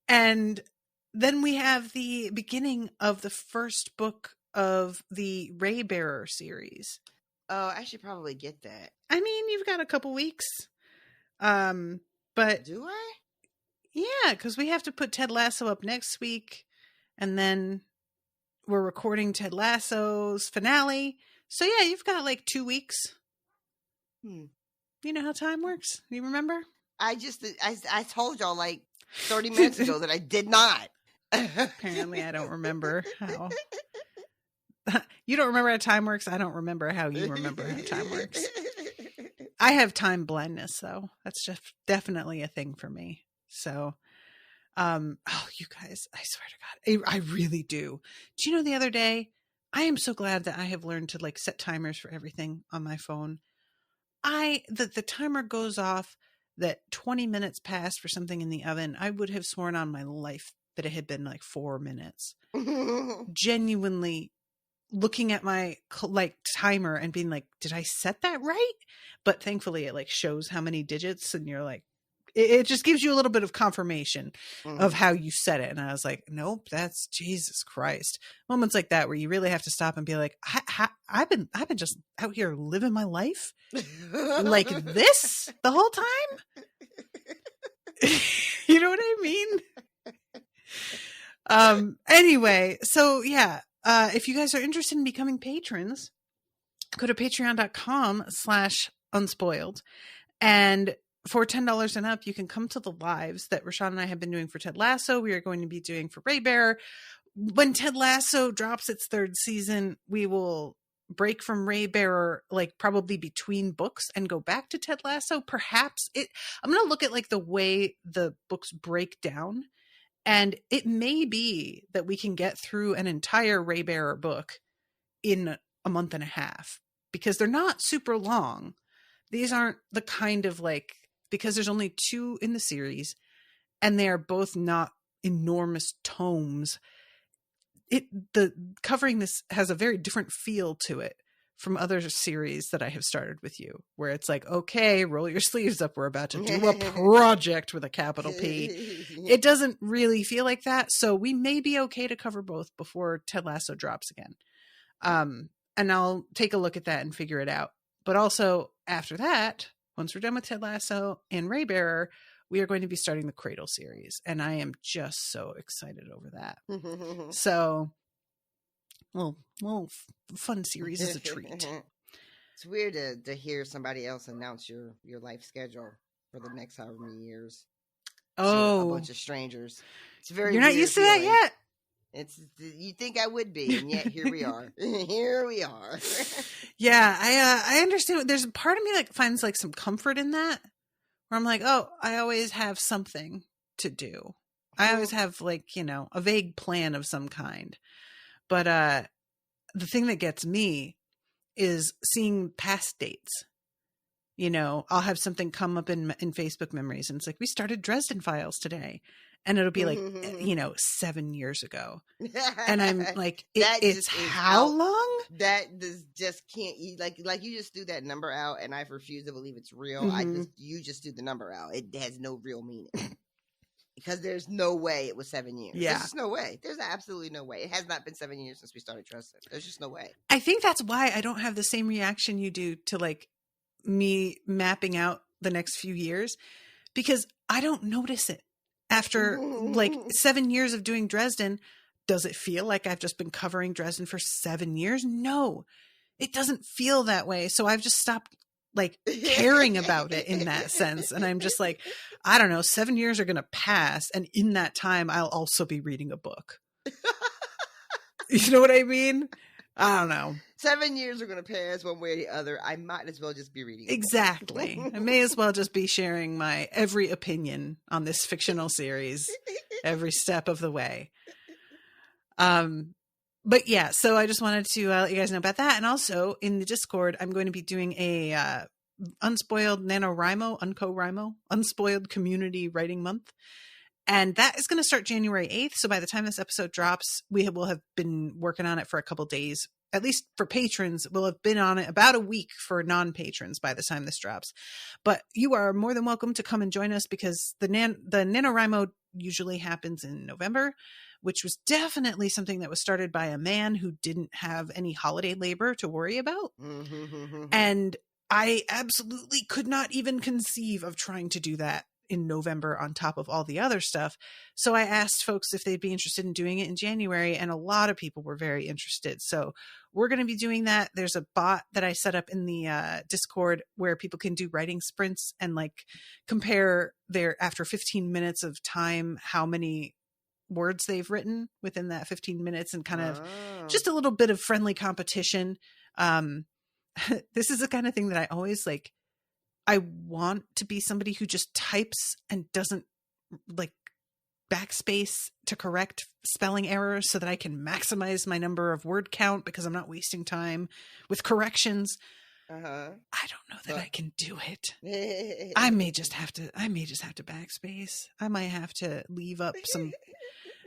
And then we have the beginning of the first book of the Raybearer series. Oh, I should probably get that. I mean, you've got a couple weeks. But do I? Yeah, because we have to put Ted Lasso up next week, and then we're recording Ted Lasso's finale. So yeah, you've got like 2 weeks. You know how time works? You remember? I told y'all like 30 minutes ago that I did not. Apparently I don't remember how. You don't remember how time works? I don't remember how you remember how time works. I have time blindness, though. That's just definitely a thing for me. So, you guys, I swear to God, I really do. Do you know the other day, I am so glad that I have learned to like set timers for everything on my phone. The timer goes off that 20 minutes passed for something in the oven. I would have sworn on my life that it had been like 4 minutes. Genuinely looking at my like timer and being like, did I set that right? But thankfully it like shows how many digits, and you're like, it just gives you a little bit of confirmation of how you set it. And I was like, nope, that's Jesus Christ. Moments like that where you really have to stop and be like, I've been just out here living my life like this the whole time. You know what I mean? Anyway, so yeah, if you guys are interested in becoming patrons, go to patreon.com/unspoiled. And for $10 and up, you can come to the lives that Rashawn and I have been doing for Ted Lasso. We are going to be doing for Raybearer. When Ted Lasso drops its 3rd season, we will break from Raybearer, like probably between books, and go back to Ted Lasso. Perhaps I'm going to look at like the way the books break down. And it may be that we can get through an entire Raybearer book in a month and a half, because they're not super long. These aren't the kind of like, because there's only 2 in the series and they are both not enormous tomes. The covering this has a very different feel to it from other series that I have started with you, where it's like, okay, roll your sleeves up. We're about to do a project with a capital P. It doesn't really feel like that. So we may be okay to cover both before Ted Lasso drops again. And I'll take a look at that and figure it out. But also after that, once we're done with Ted Lasso and Raybearer, we are going to be starting the Cradle series. And I am just so excited over that. So, well, fun series is a treat. It's weird to hear somebody else announce your life schedule for the next however many years. Oh, a bunch of strangers. It's very. You're not used to that yet. You think I would be, and yet here we are. Here we are. Yeah, I understand. There's a part of me that finds like some comfort in that, where I'm like, oh, I always have something to do. I always have like, you know, a vague plan of some kind. But the thing that gets me is seeing past dates. You know, I'll have something come up in Facebook memories, and it's like, we started Dresden Files today. And it'll be like, you know, 7 years ago. And I'm like, it's how long? That just can't, like you just threw that number out, and I refuse to believe it's real. You just threw the number out. It has no real meaning. Because there's no way it was 7 years. Yeah. There's just no way. There's absolutely no way. It has not been 7 years since we started Trusted. There's just no way. I think that's why I don't have the same reaction you do to like me mapping out the next few years, because I don't notice it. After like 7 years of doing Dresden, does it feel like I've just been covering Dresden for 7 years? No, it doesn't feel that way. So I've just stopped like caring about it in that sense. And I'm just like, I don't know, 7 years are going to pass. And in that time, I'll also be reading a book. You know what I mean? I don't know. 7 years are going to pass one way or the other. I might as well just be reading. Exactly. I may as well just be sharing my every opinion on this fictional series every step of the way. But yeah, so I just wanted to let you guys know about that. And also in the Discord, I'm going to be doing a Unspoiled NaNoWriMo, Unspoiled Community Writing Month. And that is going to start January 8th. So by the time this episode drops, we will have been working on it for a couple days. At least for patrons, we'll have been on it about a week for non-patrons by the time this drops. But you are more than welcome to come and join us, because the NaNoWriMo usually happens in November, which was definitely something that was started by a man who didn't have any holiday labor to worry about. And I absolutely could not even conceive of trying to do that in November on top of all the other stuff. So I asked folks if they'd be interested in doing it in January, and a lot of people were very interested. So we're going to be doing that. There's a bot that I set up in the Discord where people can do writing sprints and like compare their, after 15 minutes of time, how many words they've written within that 15 minutes, and kind of just a little bit of friendly competition. This is the kind of thing that I always like. I want to be somebody who just types and doesn't like backspace to correct spelling errors, so that I can maximize my number of word count, because I'm not wasting time with corrections. I don't know that I can do it. I may just have to backspace. I might have to leave up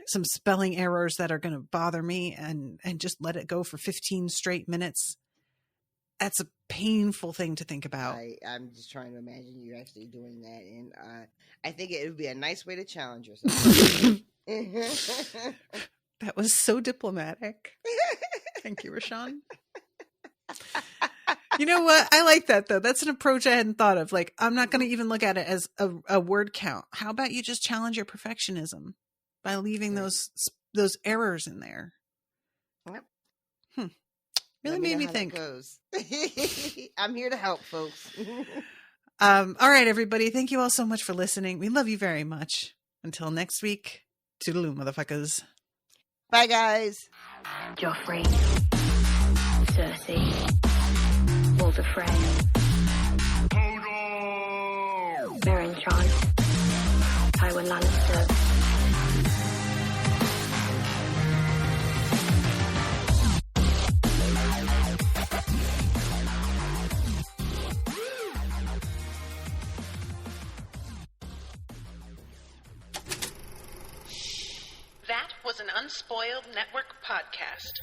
some spelling errors that are going to bother me, and just let it go for 15 straight minutes. That's a painful thing to think about. I'm just trying to imagine you actually doing that, and I think it would be a nice way to challenge yourself. That was so diplomatic. Thank you, Rashawn. You know what? I like that, though. That's an approach I hadn't thought of. Like, I'm not going to even look at it as a word count. How about you just challenge your perfectionism? by leaving those errors in there. Yep. Really made me think. Goes. I'm here to help, folks. All right, everybody. Thank you all so much for listening. We love you very much. Until next week, toodaloo, motherfuckers. Bye, guys. Joffrey, Cersei, Walder Frey, Meryn Trant, Tywin Lannister. That was an Unspoiled Network podcast.